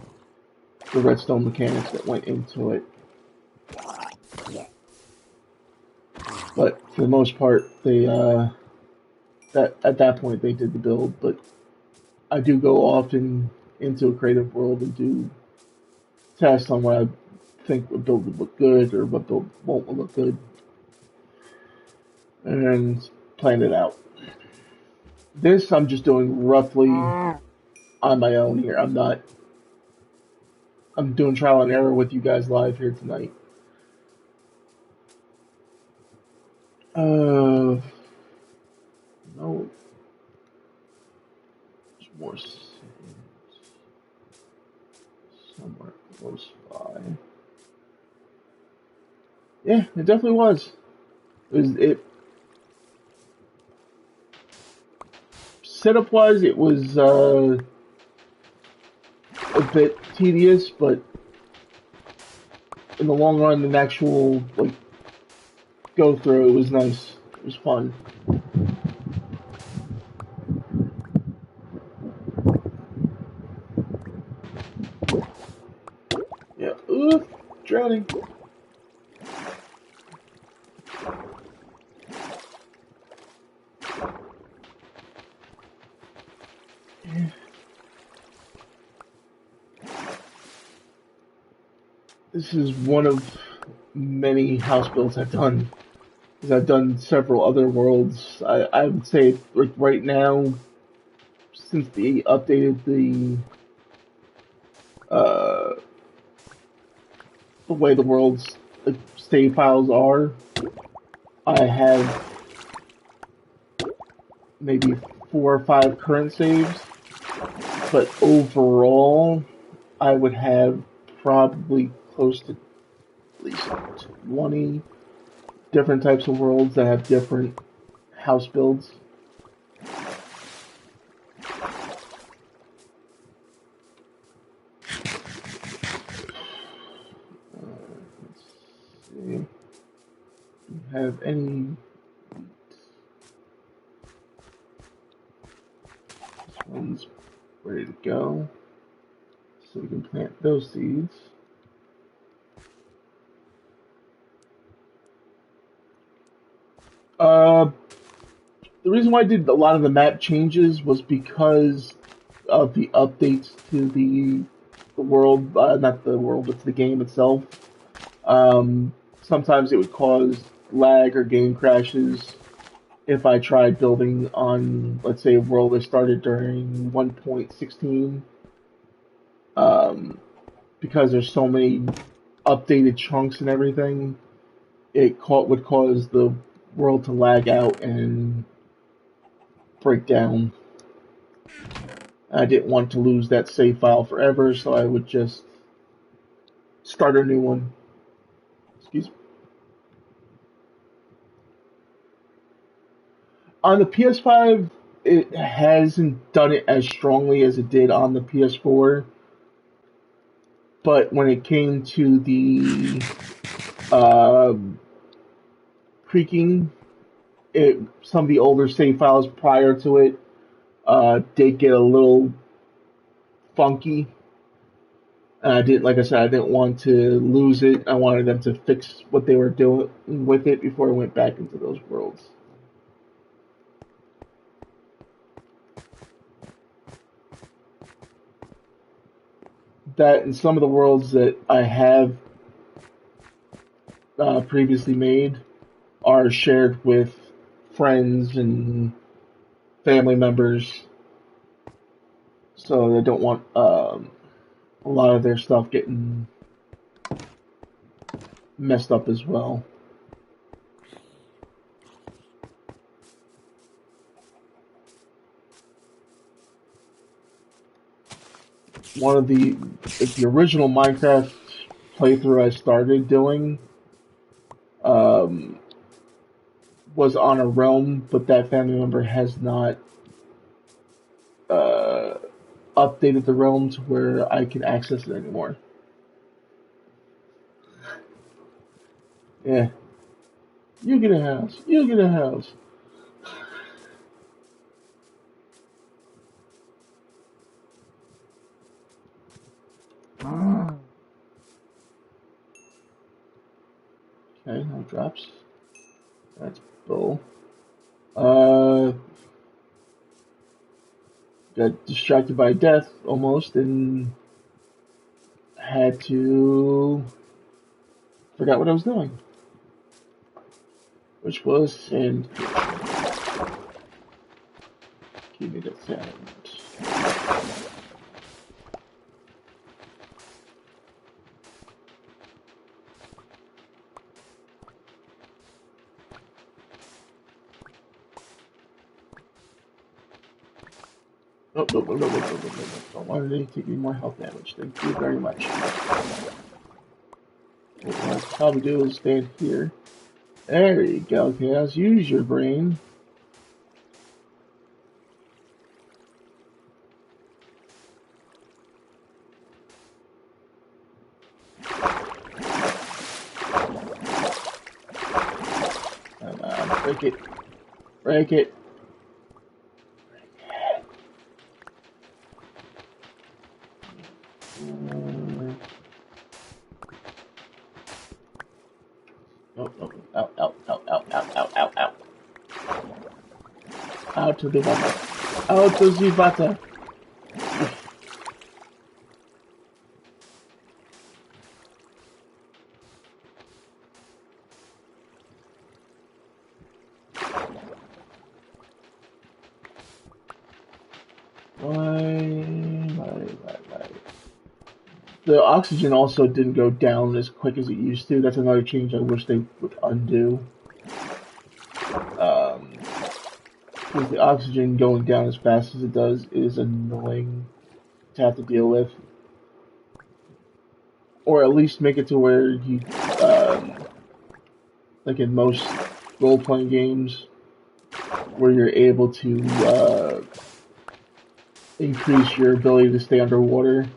the redstone mechanics that went into it. But for the most part, they that at that point they did the build. But I do go often into a creative world and do tests on what I think would build would look good or what build won't look good, and plan it out. This I'm just doing roughly on my own here. I'm not. I'm doing trial and error with you guys live here tonight. No, there's more somewhere close by. Yeah, it definitely was. It setup wise, it was a bit tedious, but in the long run, the actual like go through, it was nice. It was fun. Yeah. Ooh, drowning. Yeah. This is one of many house builds I've done. Because I've done several other worlds. I would say like right now, since they updated uh, the way the world's like, save files are, I have maybe 4 or 5 current saves. But overall, I would have probably close to at least 20 different types of worlds that have different house builds. Let's see. Do you have any? This one's ready to go. So we can plant those seeds. Uh, the reason why I did a lot of the map changes was because of the updates to the world, not the world, but to the game itself. Sometimes it would cause lag or game crashes if I tried building on, let's say, a world that started during 1.16, um, because there's so many updated chunks and everything, would cause the world to lag out and break down. I didn't want to lose that save file forever, so I would just start a new one. Excuse me. On the PS5, it hasn't done it as strongly as it did on the PS4. But when it came to the uh, creaking, some of the older save files prior to it did get a little funky. And I did, like I said, I didn't want to lose it. I wanted them to fix what they were doing with it before I went back into those worlds. That and some of the worlds that I have previously made are shared with friends and family members, so I don't want a lot of their stuff getting messed up as well. One of the original Minecraft playthrough I started doing um, was on a realm, but that family member has not uh, updated the realm to where I can access it anymore. Yeah, you get a house. You get a house. Okay, no drops. That's bull. Uh, got distracted by death almost and had to forgot what I was doing, which was and give me the sound. Nope, nope, nope, nope, nope, nope, nope, nope. Don't want to take any more health damage. Thank you very much. What I'll probably do is stand here. There you go, Chaos. Use your brain. Come on, break it. Break it. Nope, nope. Out, out, out, out, out, out, out, out. Out to the water. Out to the water. Why? The oxygen also didn't go down as quick as it used to. That's another change I wish they would undo. Because the oxygen going down as fast as it does is annoying to have to deal with. Or at least make it to where you, like in most role-playing games, where you're able to increase your ability to stay underwater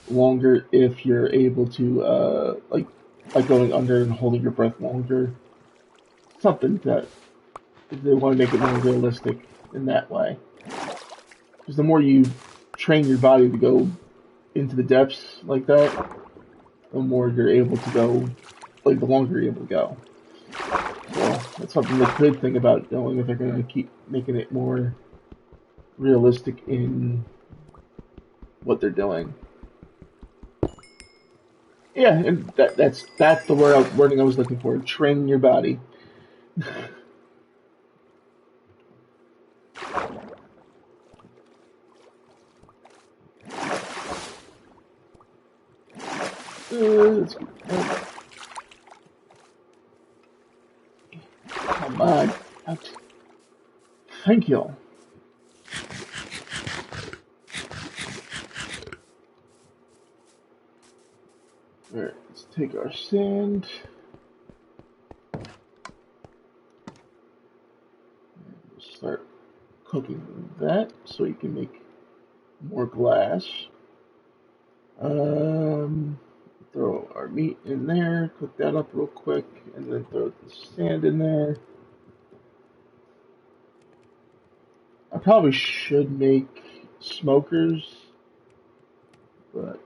longer if you're able to, like going under and holding your breath longer. Something that they want to make it more realistic in that way. Because the more you train your body to go into the depths like that, the more you're able to go, like the longer you're able to go. So that's something they could think about doing if they're going to keep making it more realistic in what they're doing. Yeah, and that's the wording I was looking for. Train your body. Come on. Out. Thank you. Alright, let's take our sand. We'll start cooking that so we can make more glass. Throw our meat in there, cook that up real quick, and then throw the sand in there. I probably should make smokers, but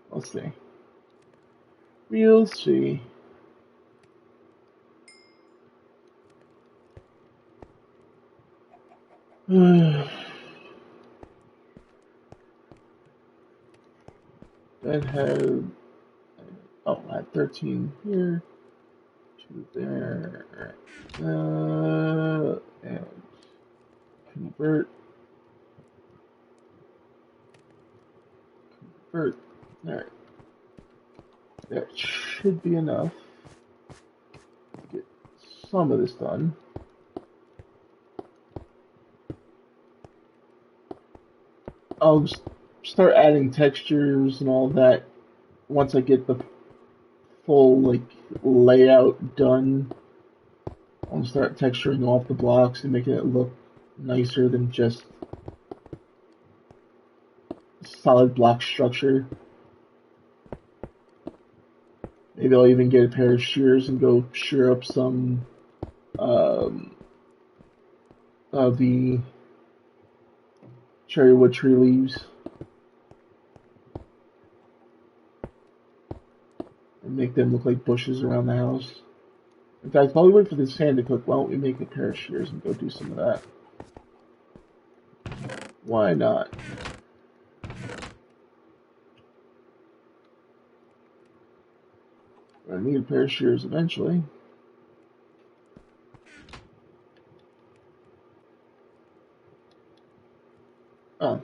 we'll see. We'll see. That had, oh, I had 13 here, 2 there, and convert, convert. Alright, that should be enough to get some of this done. I'll start adding textures and all that once I get the full like layout done. I'll start texturing off the blocks and making it look nicer than just solid block structure. Maybe I'll even get a pair of shears and go shear up some of the cherry wood tree leaves and make them look like bushes around the house. In fact, while we wait for the sand to cook, why don't we make a pair of shears and go do some of that? Why not? I need a pair of shears eventually. Oh,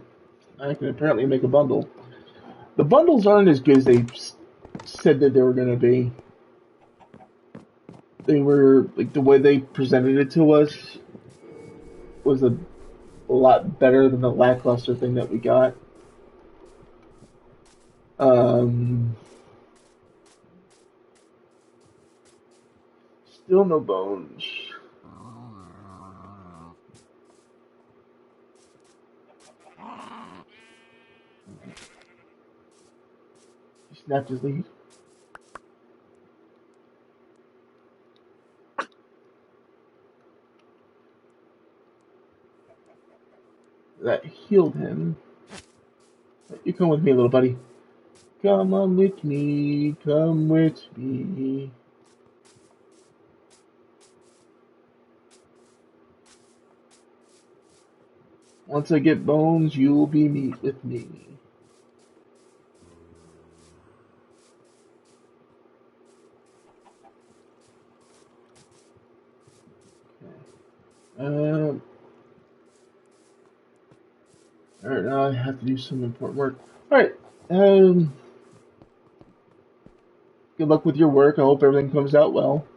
I can apparently make a bundle. The bundles aren't as good as they said that they were going to be. They were, like, the way they presented it to us was a lot better than the lackluster thing that we got. Still no bones. He snapped his lead. That healed him. You come with me, little buddy. Come on with me. Come with me. Once I get bones, you'll be meat with me. Okay. Alright, now I have to do some important work. Alright, good luck with your work. I hope everything comes out well.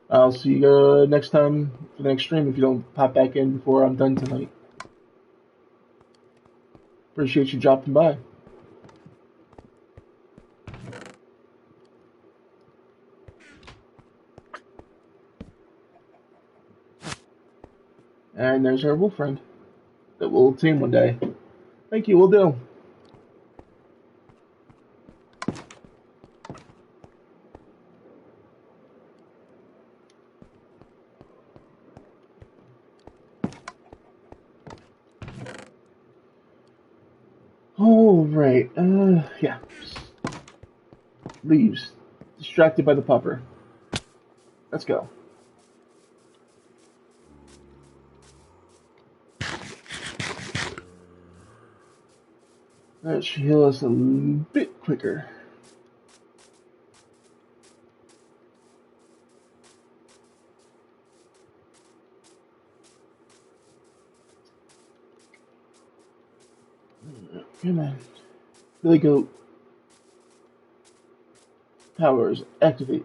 I'll see you next time for the next stream if you don't pop back in before I'm done tonight. Appreciate you dropping by. And there's our wolf friend that we'll team one day. Thank you, we'll do. Alright, yeah. Leaves. Distracted by the pupper. Let's go. That should heal us a bit quicker. Come on. Billy Goat. Powers activate.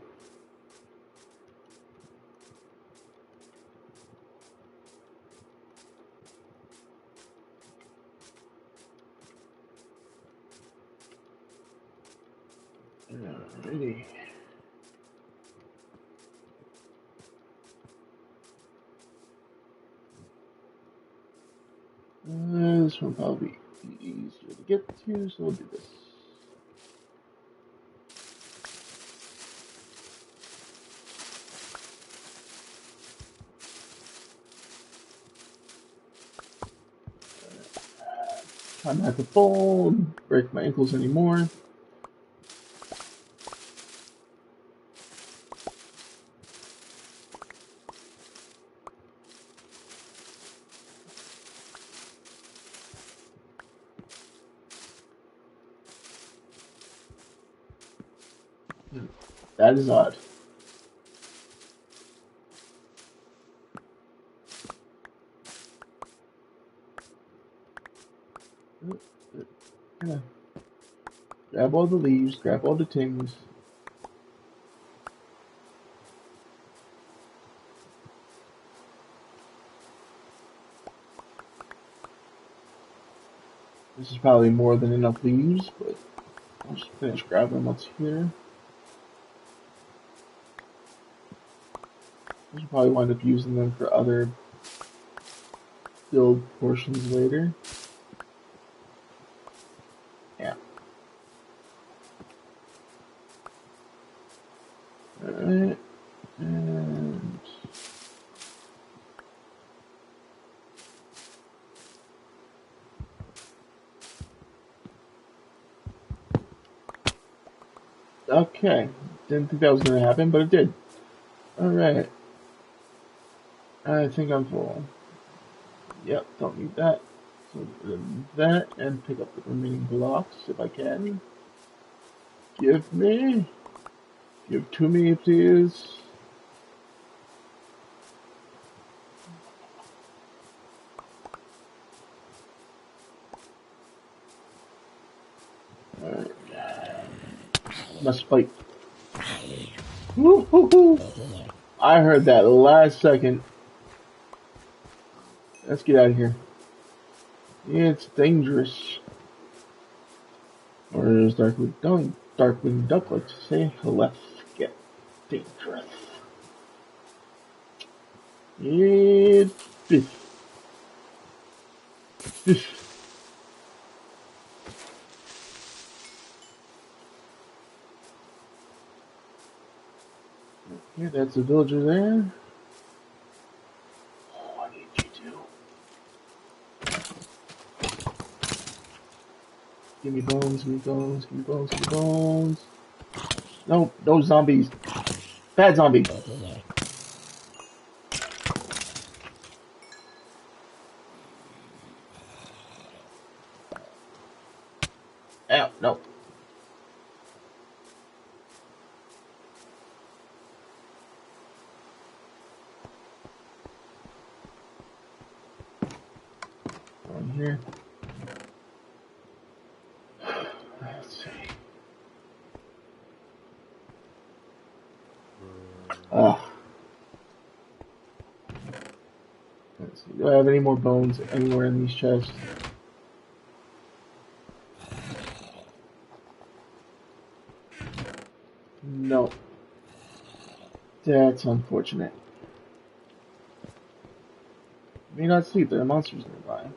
Alrighty. This one probably be easier to get to, so we'll do this. Try not to fall and break my ankles anymore. That is odd. Yeah. Grab all the leaves, grab all the things. This is probably more than enough leaves, but I'll just finish grabbing what's here. I should probably wind up using them for other build portions later. Yeah. Alright. And okay. Didn't think that was gonna happen, but it did. Alright. I think I'm full. Yep, don't need that. So that and pick up the remaining blocks if I can. Give to me, please. Alright. Must fight. Woo-hoo-hoo. I heard that last second. Let's get out of here. It's dangerous. Or as Darkwing Duck like to say, let's get dangerous. It's biff. Biff. Okay, that's a villager there. Oh, I need you to. Give me bones, give me bones, give me bones, give me bones. No, no zombies. Bad zombie. Ow, no. On here. Let's see. Let's see. Do I have any more bones anywhere in these chests? No. That's unfortunate. May not see if there are monsters nearby.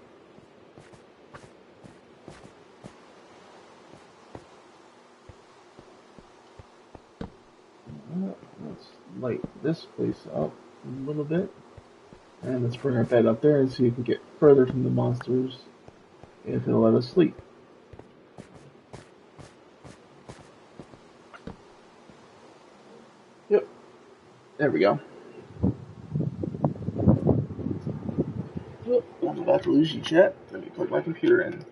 Let's light this place up a little bit. And let's bring our bed up there and see if we get further from the monsters. If it'll let us sleep. Yep. There we go. Oh, I'm about to lose you, chat. Let me plug my computer in.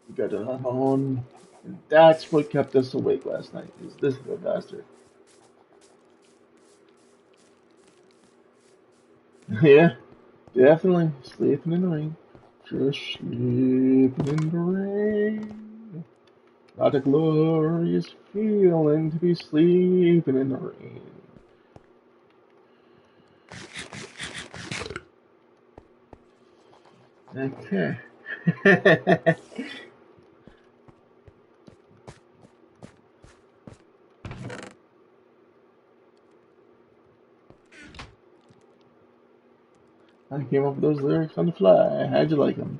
We got a bone. And that's what kept us awake last night, is this little bastard. Yeah, definitely sleeping in the rain. Just sleeping in the rain. What a glorious feeling to be sleeping in the rain. Okay. I came up with those lyrics on the fly. How'd you like them?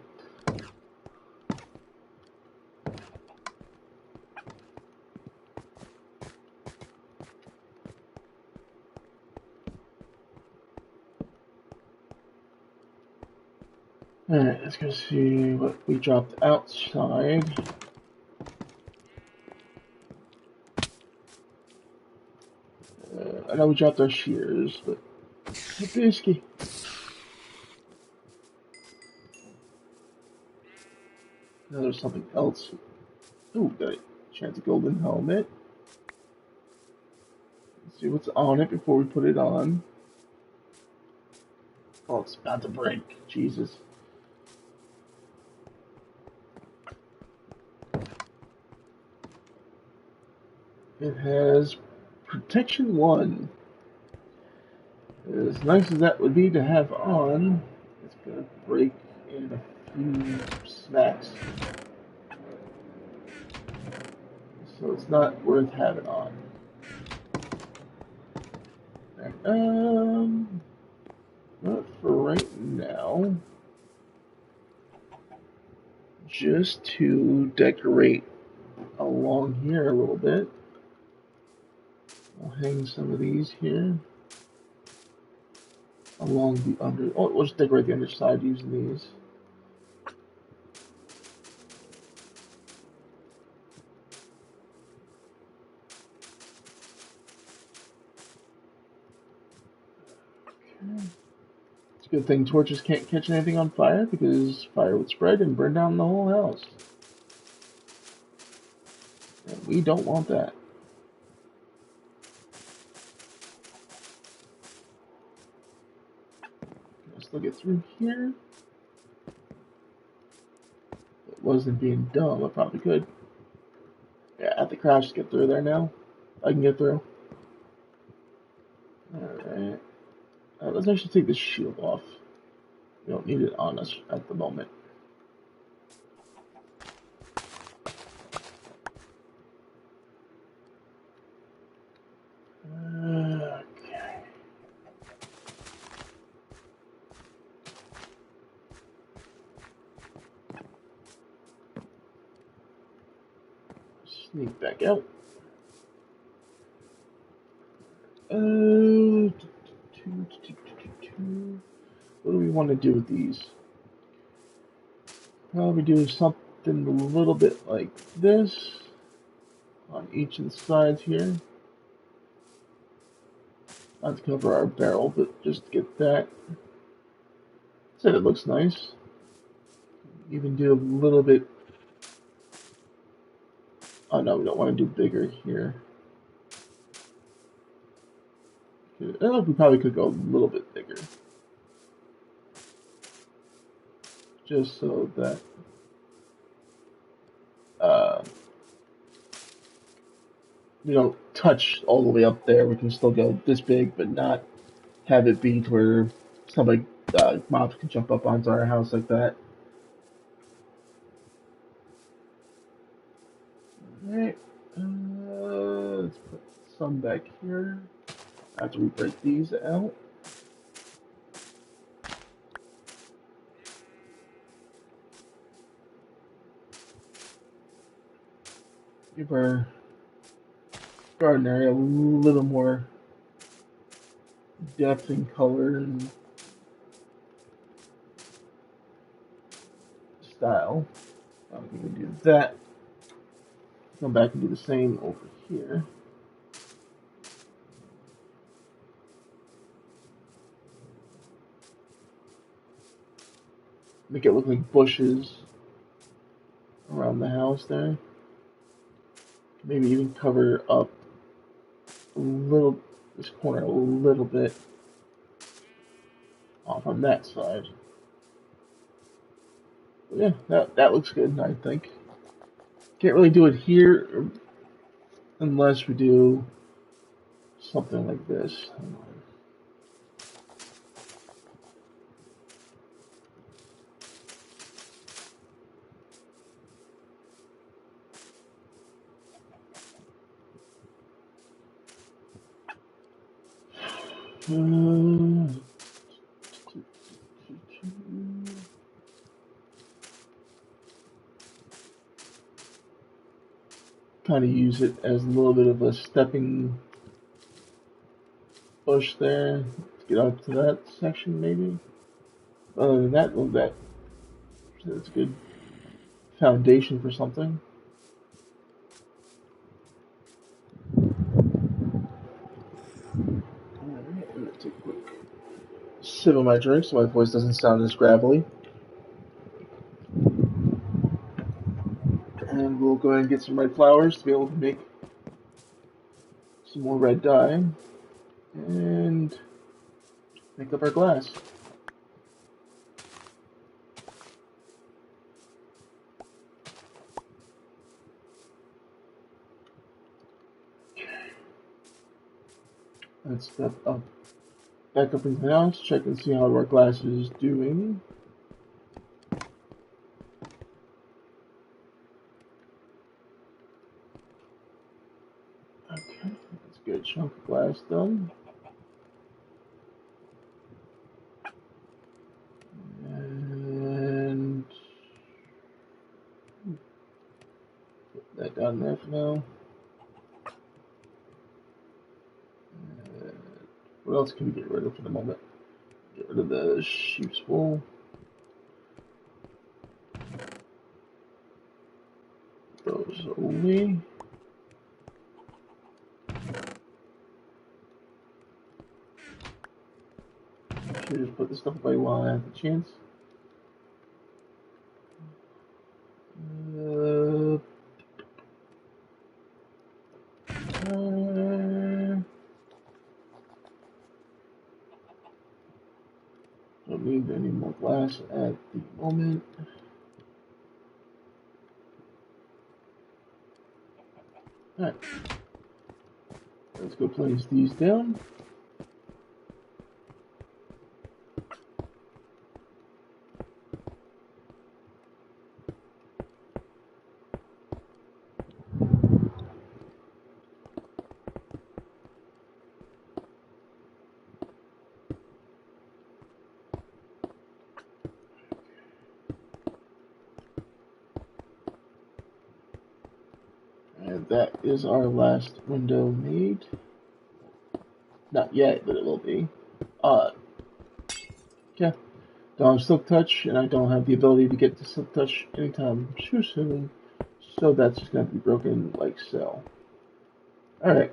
Alright, let's go see what we dropped outside. I know we dropped our shears, but Bisky. Now there's something else. Ooh, got a chance of golden helmet. Let's see what's on it before we put it on. Oh, it's about to break. Jesus. It has protection 1. As nice as that would be to have on, it's gonna break in a few smacks. So it's not worth having on. Not for right now. Just to decorate along here a little bit. I'll hang some of these here along the under. Oh, we'll just decorate the underside using these. Okay. It's a good thing torches can't catch anything on fire because fire would spread and burn down the whole house. And we don't want that. Let's look it through here. If it wasn't being dumb, I probably could. Yeah, I have to crash to get through there now. I can get through. Alright. Let's actually take this shield off. We don't need it on us at the moment. Okay. Sneak back out. What do we want to do with these? Probably do something a little bit like this on each of the sides here. Not to cover our barrel, but just to get that. Said it looks nice. Even do a little bit. Oh no, we don't want to do bigger here. I don't know if we probably could go a little bit bigger. Just so that we don't touch all the way up there. We can still go this big, but not have it be to where somebody, mobs can jump up onto our house like that. Alright, let's put some back here after we break these out. Give our garden area a little more depth and color and style. I'm going to do that. Come back and do the same over here. Make it look like bushes around the house there. Maybe even cover up a little, this corner a little bit off on that side. But yeah, that looks good, I think. Can't really do it here unless we do something like this. Kind of use it as a little bit of a stepping push there to get up to that section, maybe. Other than that, well, that's a good foundation for something. Alright, I'm gonna take a quick sip of my drink so my voice doesn't sound as gravelly. And we'll go ahead and get some red flowers to be able to make some more red dye. And make up our glass. Let's step up, back up into the house, check and see how our glass is doing. Okay, that's a good chunk of glass done. And put that down there for now. What else can we get rid of for the moment? Get rid of the sheep's wool. Those away. Should just put this stuff away while I have the chance. Don't need any more glass at the moment. Alright. Let's go place these down. And that is our last window made. Not yet, but it will be. Yeah. Don't have Silk Touch, and I don't have the ability to get to Silk Touch anytime too soon. So that's just going to be broken like so. Alright.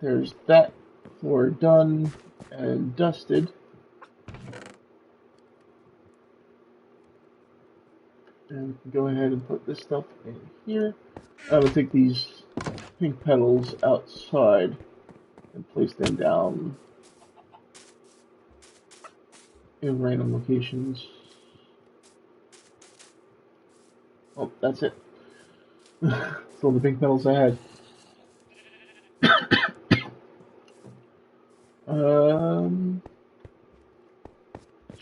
There's that floor done and dusted. And we can go ahead and put this stuff in here. I'm going to take these pink petals outside and place them down in random locations. Oh, that's it. That's all the pink petals I had.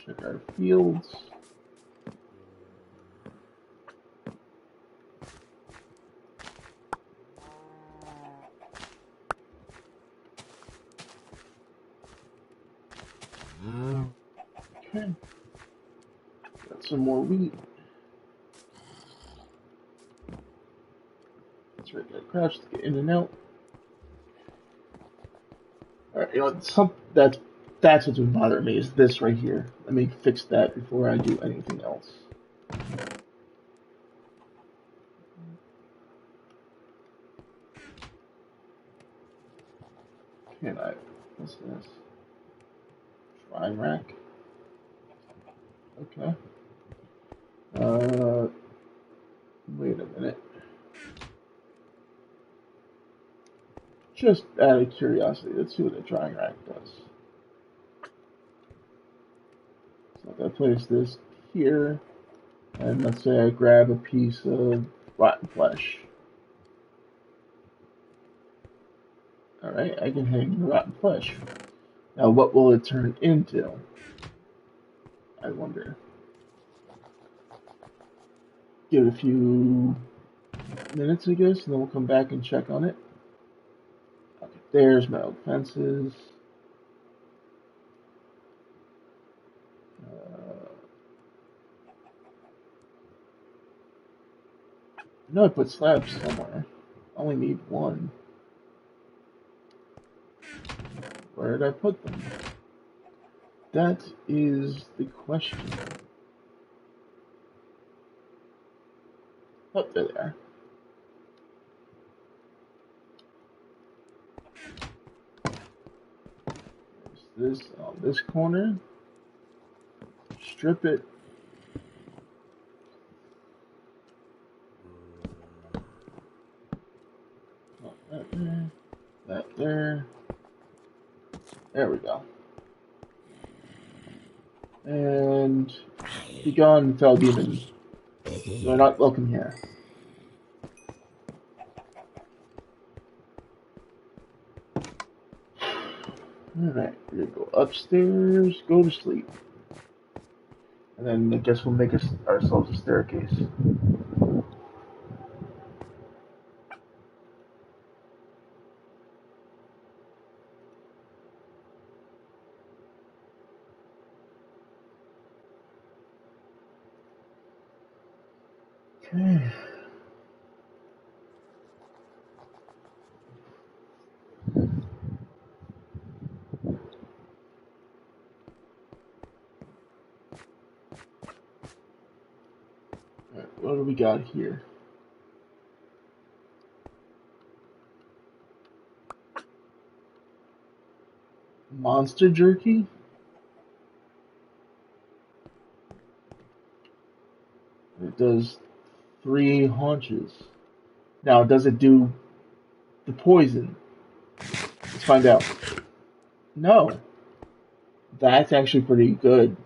Check our fields. Okay. Got some more wheat. That's right, gotta crouch to get in and out. Alright, you know, that's what's been bothering me, is this right here. Let me fix that before I do anything else. Can I, what's this? Drying rack. Okay. Wait a minute. Just out of curiosity, let's see what the drying rack does. So if I place this here, and let's say I grab a piece of rotten flesh. Alright, I can hang the rotten flesh. Now what will it turn into? I wonder. Give it a few minutes, I guess, and then we'll come back and check on it. Okay, there's metal fences. No, I put slabs somewhere. I only need one. Where did I put them? That is the question. Oh, there they are. There's this on this corner. Strip it. Oh, that there. That there. There we go. And be gone, fell demon. You're not welcome here. Alright, we're gonna go upstairs, go to sleep. And then I guess we'll make ourselves a staircase. Okay. Alright, what do we got here? Monster jerky? It does 3 haunches. Now, does it do the poison? Let's find out. No. That's actually pretty good.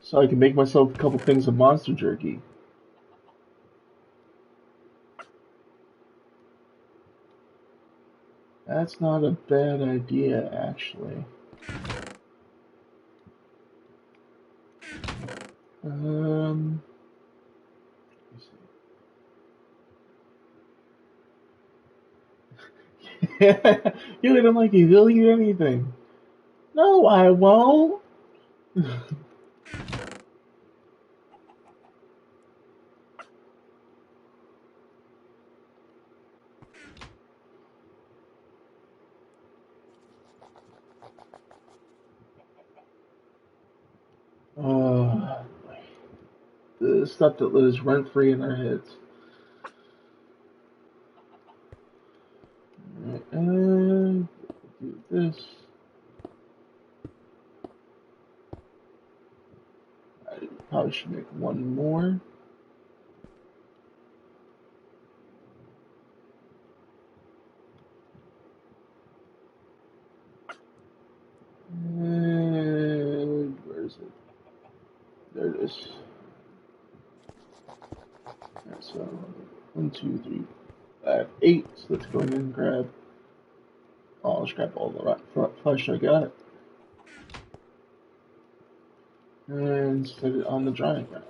So I can make myself a couple things of monster jerky. That's not a bad idea, actually. You hit him like he'll eat anything. No, I won't. Uh, the stuff that lives rent free in our heads. Alright, and do this. I probably should make one more. And where is it? There it is. Alright, so 1, 2, 3, 5, 8. So let's go ahead and grab. Oh, let's grab all the front flesh. I got it. And set it on the drying rack.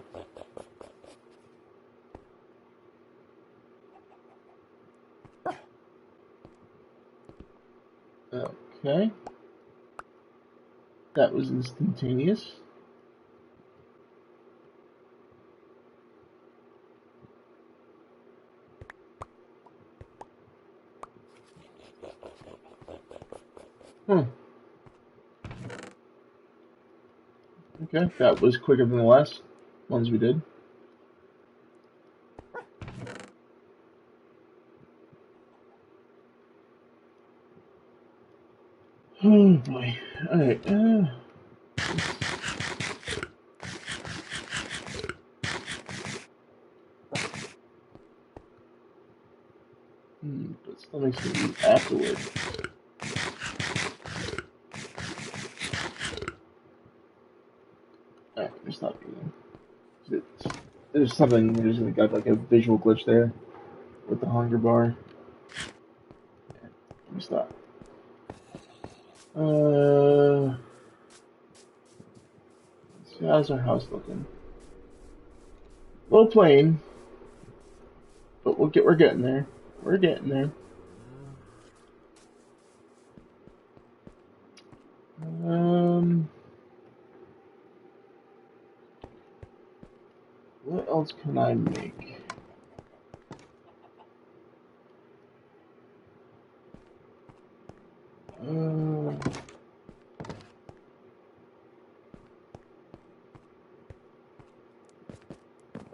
Okay. That was instantaneous. Okay, that was quicker than the last ones we did. Oh boy. Alright, but still makes me eat afterward. There's got like a visual glitch there with the hunger bar. Let me stop. Let's see, how's our house looking? A little plain, but we're getting there. We're getting there. What else can I make?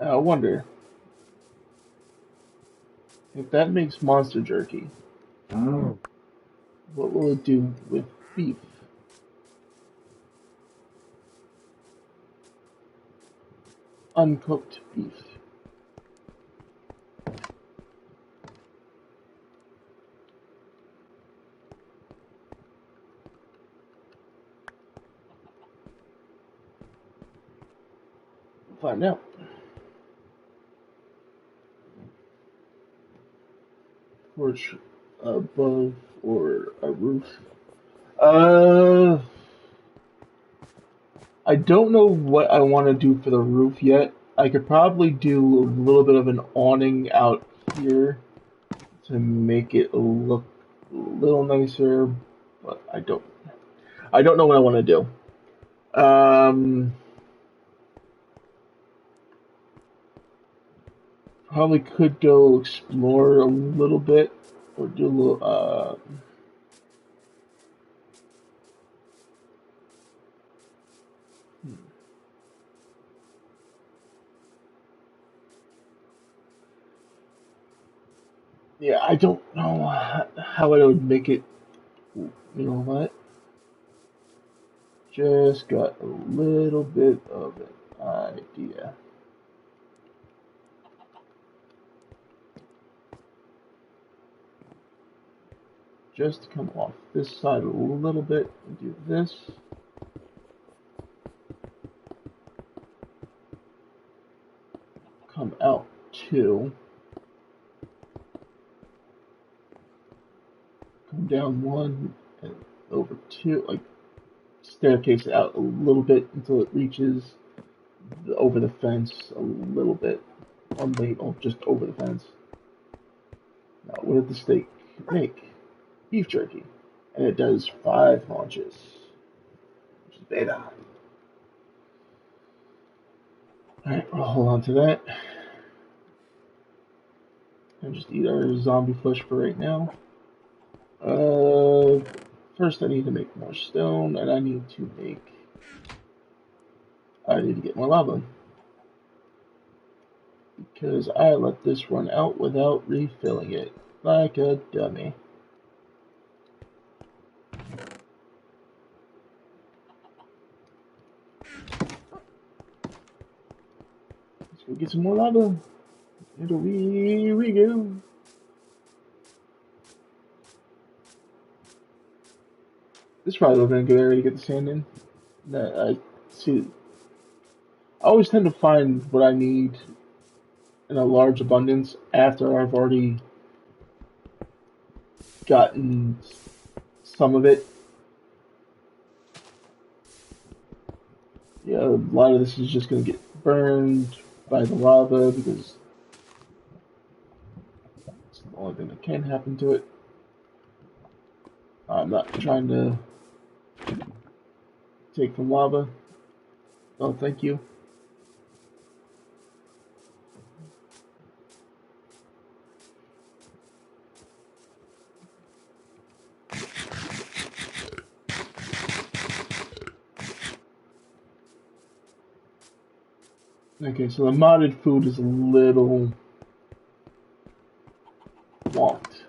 I wonder if that makes monster jerky. Oh. What will it do with beef? Uncooked beef. We'll find out. Porch above or a roof. I don't know what I want to do for the roof yet. I could probably do a little bit of an awning out here to make it look a little nicer, but I don't know what I want to do. Probably could go explore a little bit or do a little yeah, I don't know how I would make it. You know what? Just got a little bit of an idea. Just come off this side a little bit and do this. Come out two. Come down one and over two. Like staircase it out a little bit until it reaches over the fence a little bit. Just over the fence. Now, what did the steak make? Beef jerky. And it does 5 haunches, which is beta. Alright, we'll hold on to that. And just eat our zombie flesh for right now. First I need to make more stone, and I need to get more lava. Because I let this run out without refilling it. Like a dummy. Let's go get some more lava. And we go. This is probably a good area to get the sand in. I see. I always tend to find what I need in a large abundance after I've already gotten some of it. Yeah, a lot of this is just going to get burned by the lava because it's the only thing that can happen to it. I'm not trying to take from lava. Oh, thank you. Okay, so the modded food is a little whonked.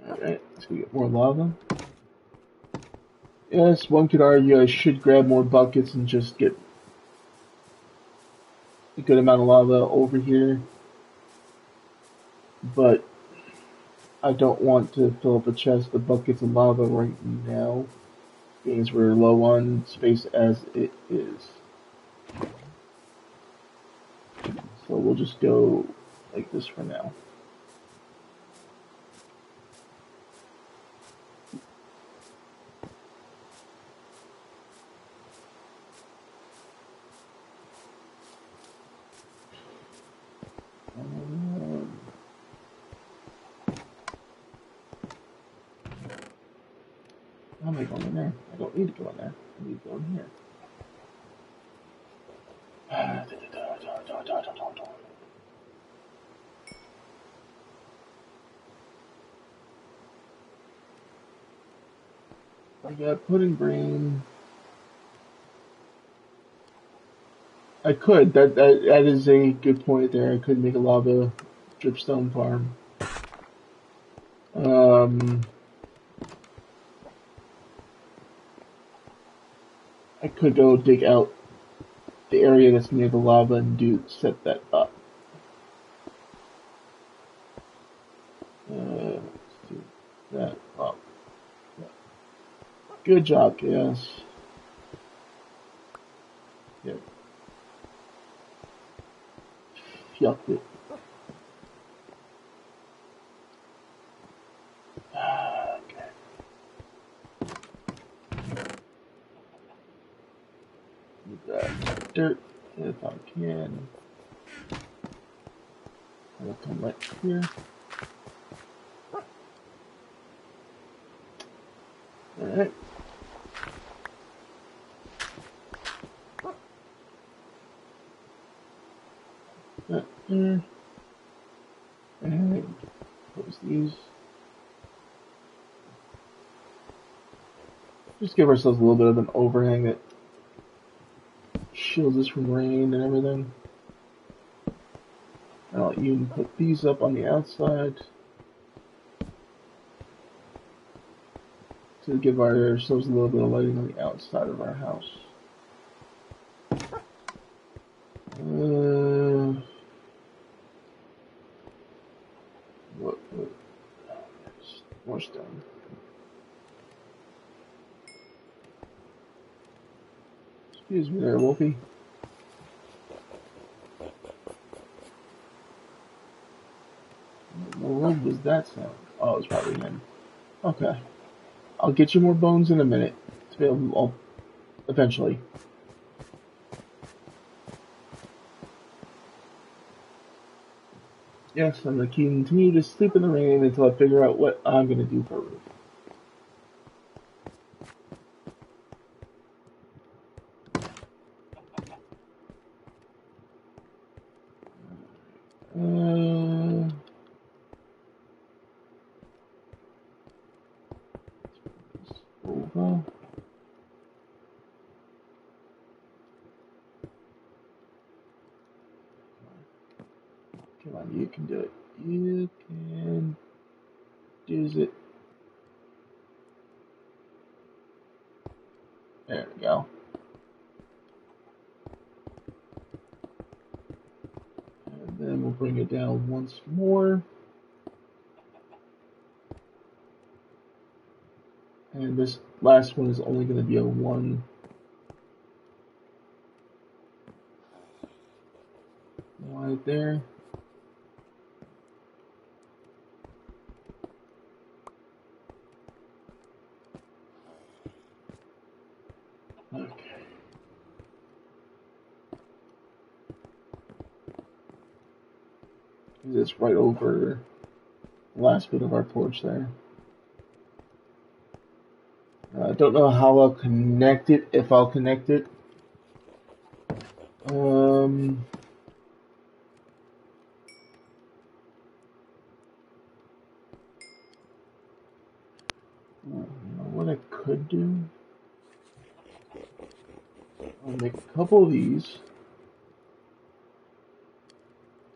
Alright, let's go get more lava. Yes, one could argue I should grab more buckets and just get a good amount of lava over here. but I don't want to fill up a chest of buckets of lava right now, being as we're low on space as it is. So we'll just go like this for now. How am I going in there? I don't need to go in there. I need to go in here. I got pudding brain. I could. That is a good point there. I could make a lava dripstone farm. I could go dig out the area that's near the lava and set that up. Let's do that up. Good job, Chaos. Yep. Yucked it. Okay. Need that dirt if I can. I'll come right here. Alright. That there. And close these. Just give ourselves a little bit of an overhang that shields us from rain and everything. I'll even put these up on the outside to give ourselves a little bit of lighting on the outside of our house. What? More stone. Excuse me there, Wolfie. What was that sound? Oh, it's probably him. Okay. I'll get you more bones in a minute. To be able, eventually. Yes, I'm going to continue to sleep in the rain until I figure out what I'm going to do for a roof. Over. Come on, you can do it. You can do it. There we go. And then we'll bring it down once more. And this last one is only going to be a 1. Right there. Okay. It's right over the last bit of our porch there. I don't know how I'll connect it, if I'll connect it. What I could do, I'll make a couple of these.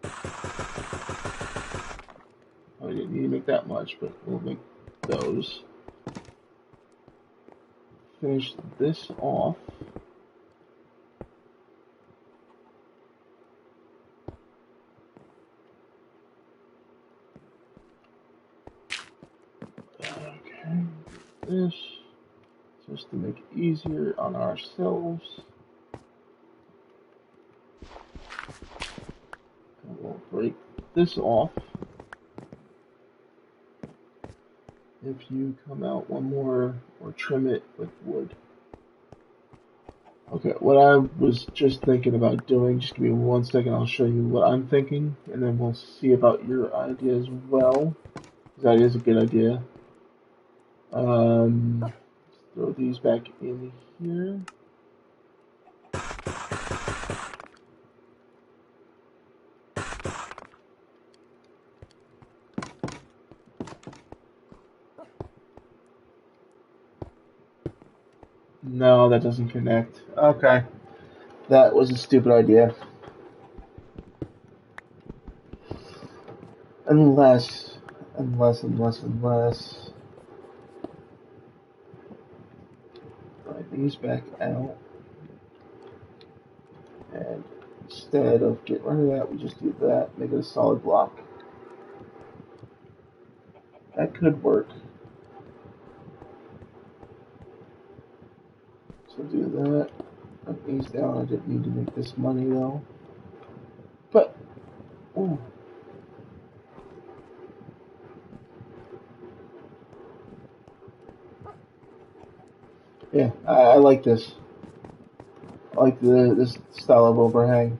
I didn't need to make that much, but we'll make those. Finish this off. Okay, this just to make it easier on ourselves. And we'll break this off. If you come out one more or trim it with wood. Okay, what I was just thinking about doing, just give me 1 second, I'll show you what I'm thinking, and then we'll see about your idea as well. That is a good idea. Throw these back in here. No, that doesn't connect. Okay, that was a stupid idea. Unless, unless. Drag these back out. And instead of getting rid of that, we just do that, make it a solid block. That could work. So do that. Put these down. I didn't need to make this money though. But, ooh. Yeah, I like this. I like this style of overhang.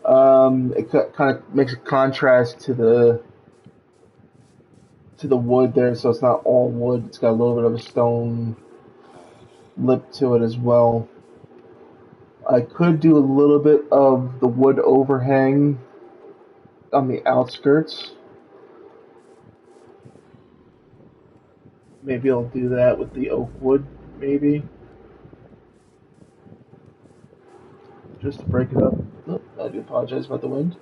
It kind of makes a contrast to the wood there, so it's not all wood. It's got a little bit of a stone lip to it as well. I could do a little bit of the wood overhang on the outskirts. Maybe I'll do that with the oak wood, maybe. Just to break it up. Oh, I do apologize about the wind.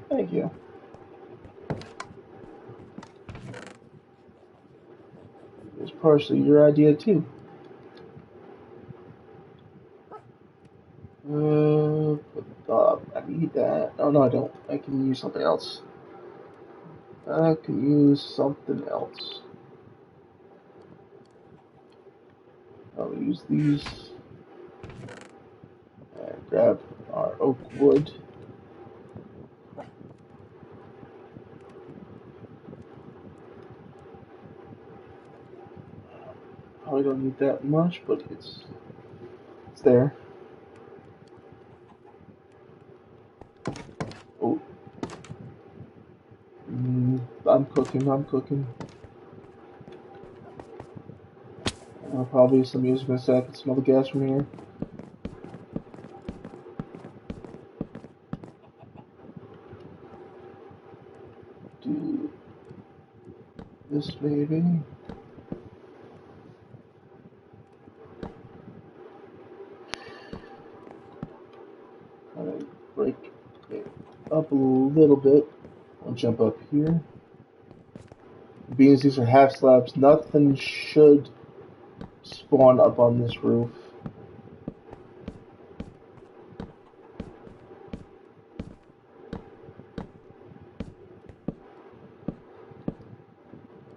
Thank you. It was partially your idea too. I need that. Oh no, I don't. I can use something else. I can use something else. I'll use these and grab our oak wood. Probably don't need that much, but it's there. Oh, I'm cooking. I'm cooking. Probably some music in a sec. I can smell the gas from here. Do this maybe. Kind of break it up a little bit. I'll jump up here. Being these are half slabs, nothing should spawn up on this roof.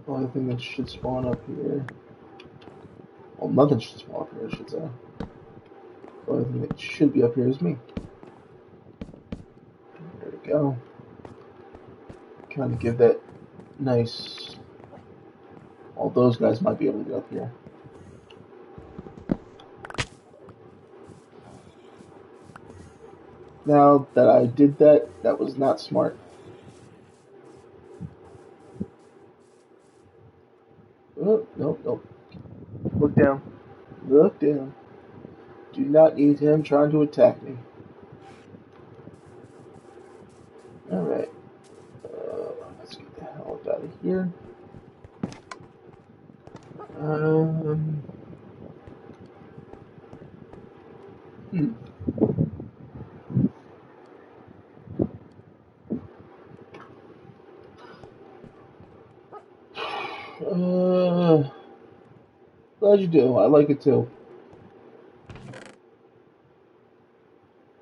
The only thing that should spawn up here. Well, nothing should spawn up here, I should say. The only thing that should be up here is me. There we go. Kind of give that nice. All those guys might be able to get up here. Now that I did that, that was not smart. Oh, nope, nope. Look down. Look down. Do not need him trying to attack me. Alright. Let's get the hell out of here. Hmm. Glad you do. I like it too.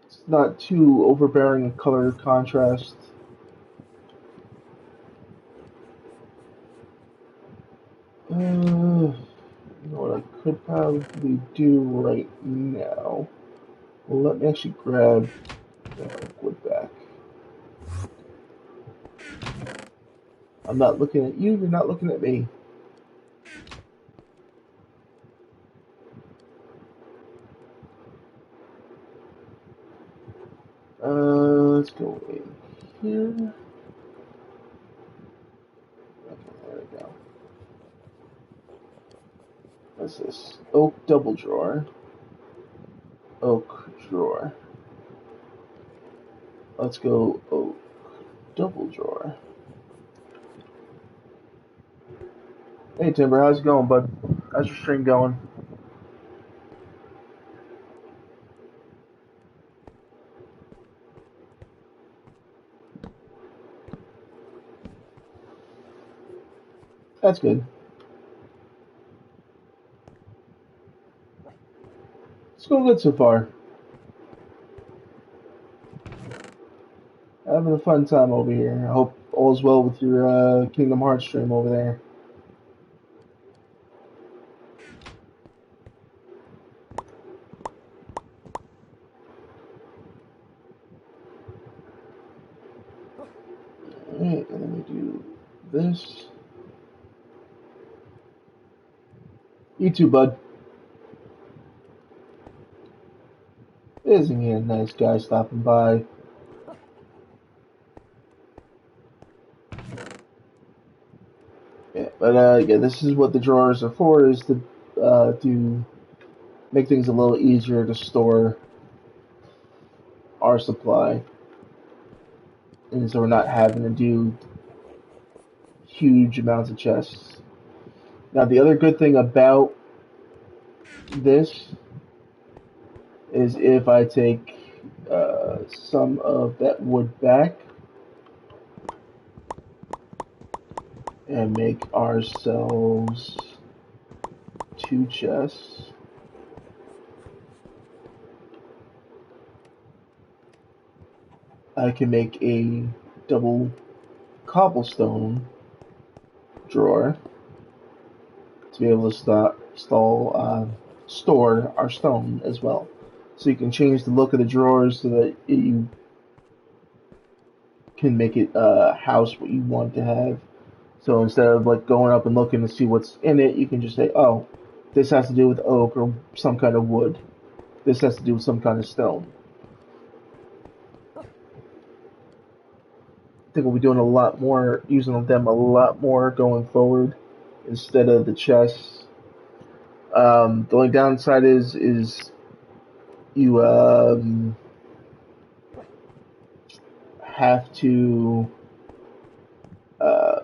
It's not too overbearing a color contrast. You know what I could probably do right now? Well, let me actually grab that wood back. I'm not looking at you, you're not looking at me. Let's go in here. Okay, there we go. What's this? Oak double drawer. Oak drawer. Let's go oak double drawer. Hey Timber, how's it going, bud? How's your stream going? That's good. It's going good so far. Having a fun time over here. I hope all's well with your Kingdom Hearts stream over there. Alright, and then we do this. You too, bud. Isn't he a nice guy stopping by? Yeah, but yeah, this is what the drawers are for, is to make things a little easier to store our supply. And so we're not having to do huge amounts of chests. Now, the other good thing about this is if I take some of that wood back and make ourselves 2 chests. I can make a double cobblestone drawer to be able to store our stone as well. So you can change the look of the drawers so that you can make it house what you want to have. So instead of like going up and looking to see what's in it, you can just say, oh, this has to do with oak or some kind of wood. This has to do with some kind of stone. I think we'll be doing a lot more, using them a lot more going forward instead of the chests. The only downside is you have to uh,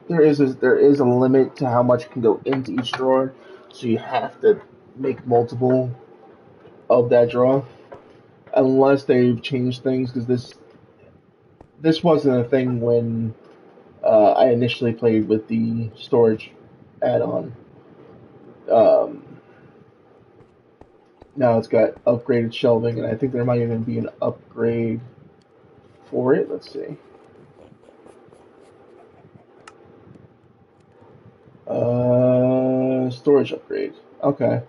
there is a limit to how much can go into each drawer, so you have to make multiple of that drawer unless they've changed things, because this wasn't a thing when I initially played with the storage add-on. Um, Now it's got upgraded shelving, and I think there might even be an upgrade for it. Let's see. Storage upgrade. Okay.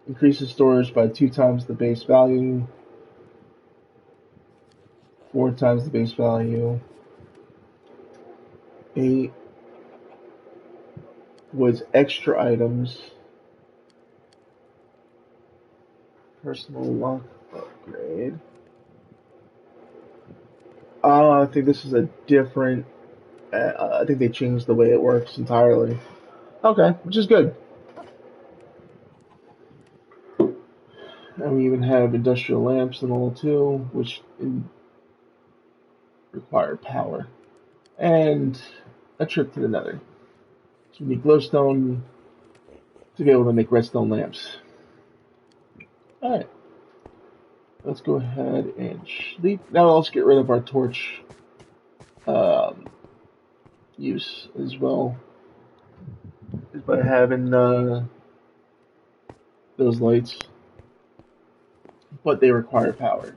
Increases storage by 2 times the base value, 4 times the base value. 8 was extra items. Personal lock upgrade. I think this is a different. I think they changed the way it works entirely. Okay, which is good. And we even have industrial lamps and all too, which require power. And a trip to the nether. So we need glowstone to be able to make redstone lamps. Alright. Let's go ahead and sleep. Now let's get rid of our torch use as well. Just by having those lights. But they require power.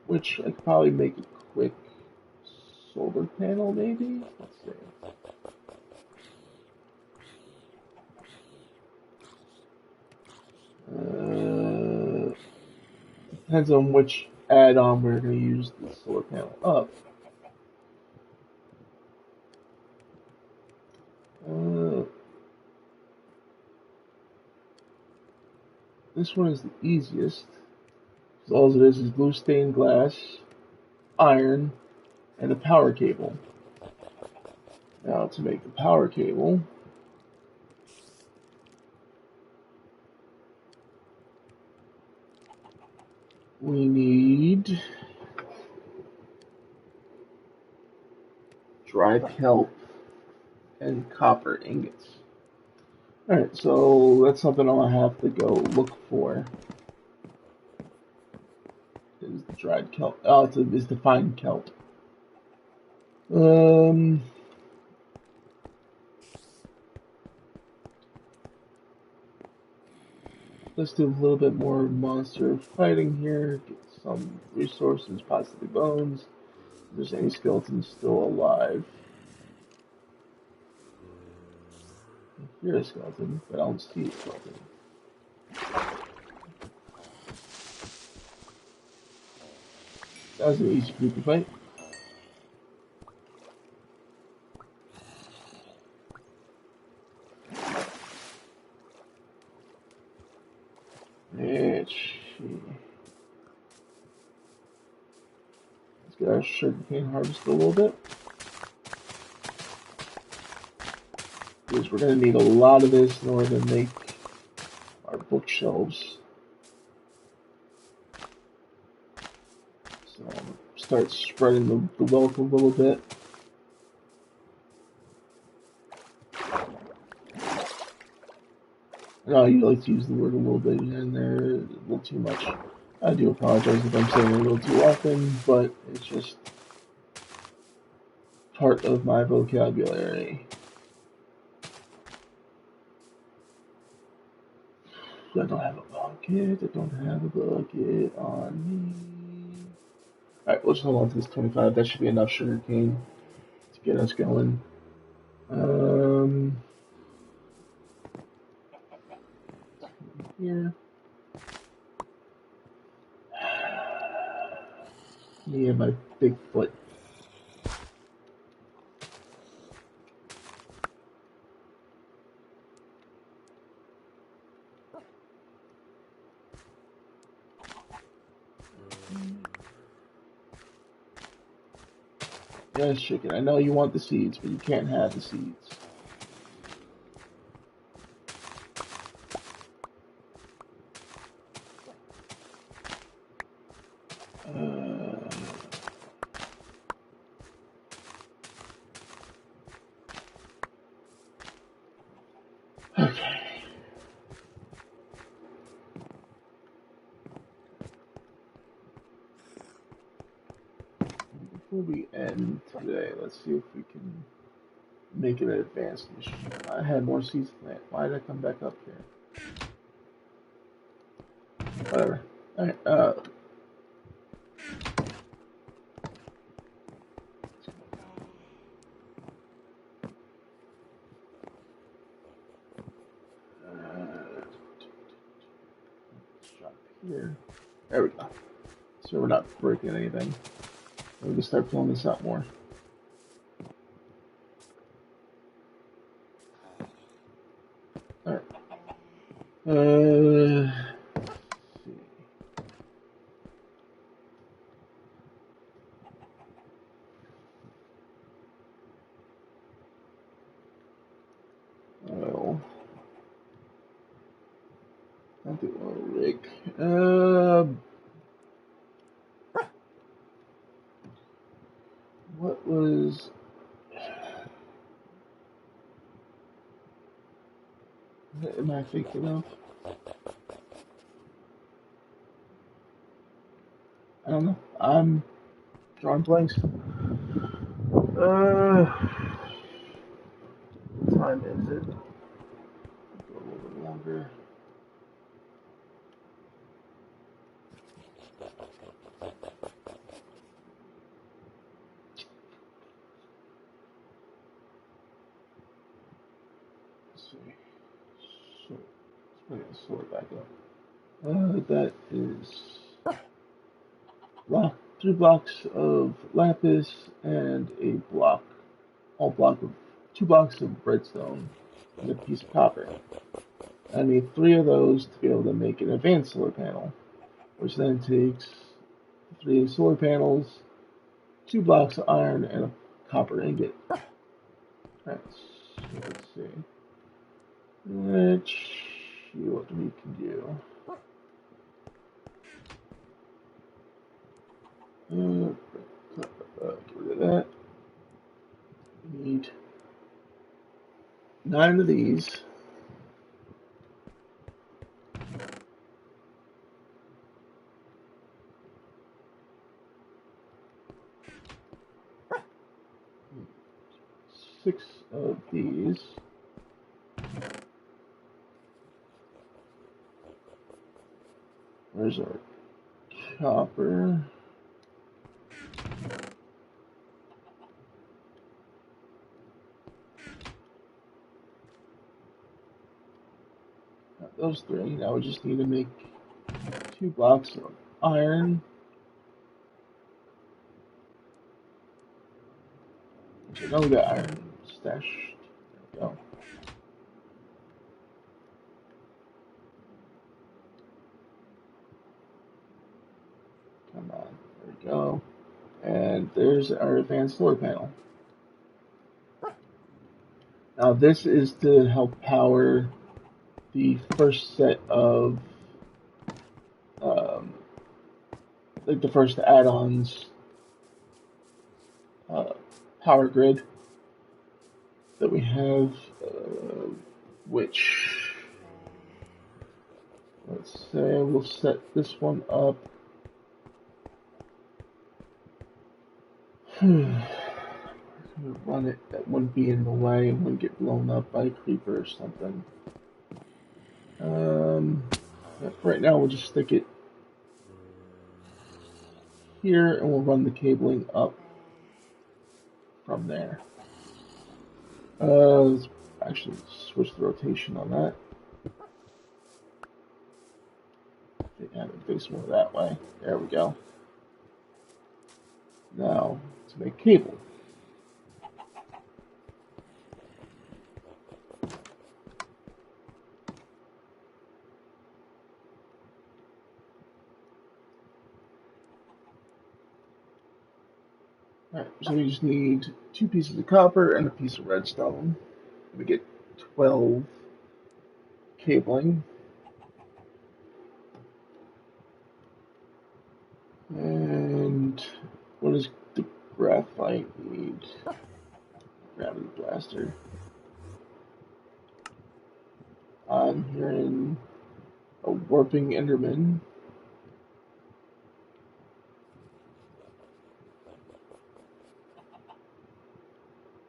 which I could probably make a quick solar panel, maybe? Let's see. Depends on which add-on we're going to use the solar panel up. This one is the easiest. All it is blue stained glass, iron, and a power cable. Now to make the power cable, we need dried kelp and copper ingots. Alright, so that's something I'm gonna have to go look for. Is the dried kelp. Oh, it's the fine kelp. Let's do a little bit more monster fighting here. Get some resources, possibly bones. If there's any skeletons still alive. I hear a skeleton, but I don't see a skeleton. That was an easy creepy fight. Let's get our sugarcane harvested a little bit. Because we're going to need a lot of this in order to make our bookshelves. So I'm going to start spreading the wealth a little bit. I know you like to use the word a little bit in there, a little too much. I do apologize if I'm saying it a little too often, but it's just part of my vocabulary. I don't have a bucket. I don't have a bucket on me. Alright, let's hold on to this 25. That should be enough sugarcane to get us going. Here. Me and my big foot. Yes, chicken. I know you want the seeds, but you can't have the seeds. Okay. Before we end today, let's see if we can make it an advanced mission. I had more seeds than that. Why did I come back up here? Whatever. Alright, here. There we go. So we're not breaking anything. We can start pulling this out more. Alright. Let's see. Oil. Not the oil rig. What was... Am I fake enough? I don't know. I'm drawing blanks. What time is it? Go a little bit longer. see. So let's bring the sword back up. That is block, 3 blocks of lapis and a block, all block of 2 blocks of redstone and a piece of copper. I need 3 of those to be able to make an advanced solar panel, which then takes 3 solar panels, 2 blocks of iron, and a copper ingot. Let's see. Let's see what we can do. Get rid of that. We need 9 of these. Six of these. Where's our copper? Got those 3. Now we just need to make 2 blocks of iron. Which I know we got iron stashed. There we go. Come on. There we go. And there's our advanced solar panel. Now this is to help power the first set of like the first add-ons power grid that we have, which let's say we'll set this one up. Run it that wouldn't be in the way and wouldn't get blown up by a creeper or something. Right now we'll just stick it here and we'll run the cabling up from there. Let's actually switch the rotation on that. Have it face more that way. There we go. Now to make cable. Alright, so we just need 2 pieces of copper and a piece of redstone. We get 12 cabling. And what does the graphite need? Gravity blaster. I'm hearing a warping Enderman.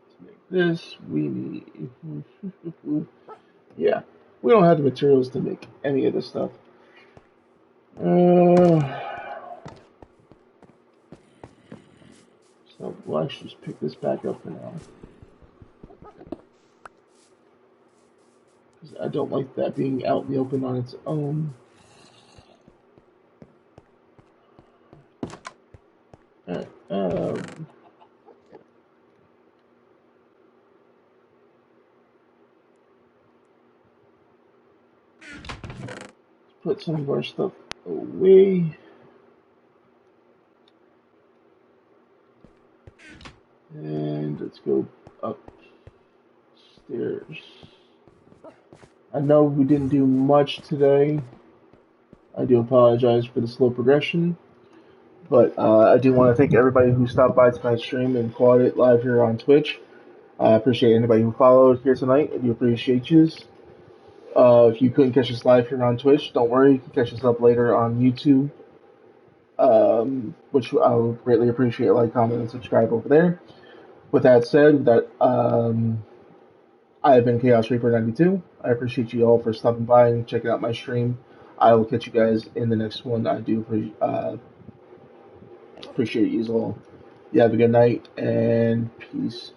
To make this, we need. Yeah, we don't have the materials to make any of this stuff. So we'll actually just pick this back up for now. Because I don't like that being out in the open on its own. Alright, let's put some of our stuff away. And let's go upstairs. I know we didn't do much today. I do apologize for the slow progression. But I do want to thank everybody who stopped by tonight's stream and caught it live here on Twitch. I appreciate anybody who followed here tonight. I do appreciate you. If you couldn't catch us live here on Twitch, don't worry. You can catch us up later on YouTube, which I would greatly appreciate. Like, comment, and subscribe over there. With that said, I have been Chaos Reaper 92. I appreciate you all for stopping by and checking out my stream. I will catch you guys in the next one. I do appreciate you all. You have a good night and peace.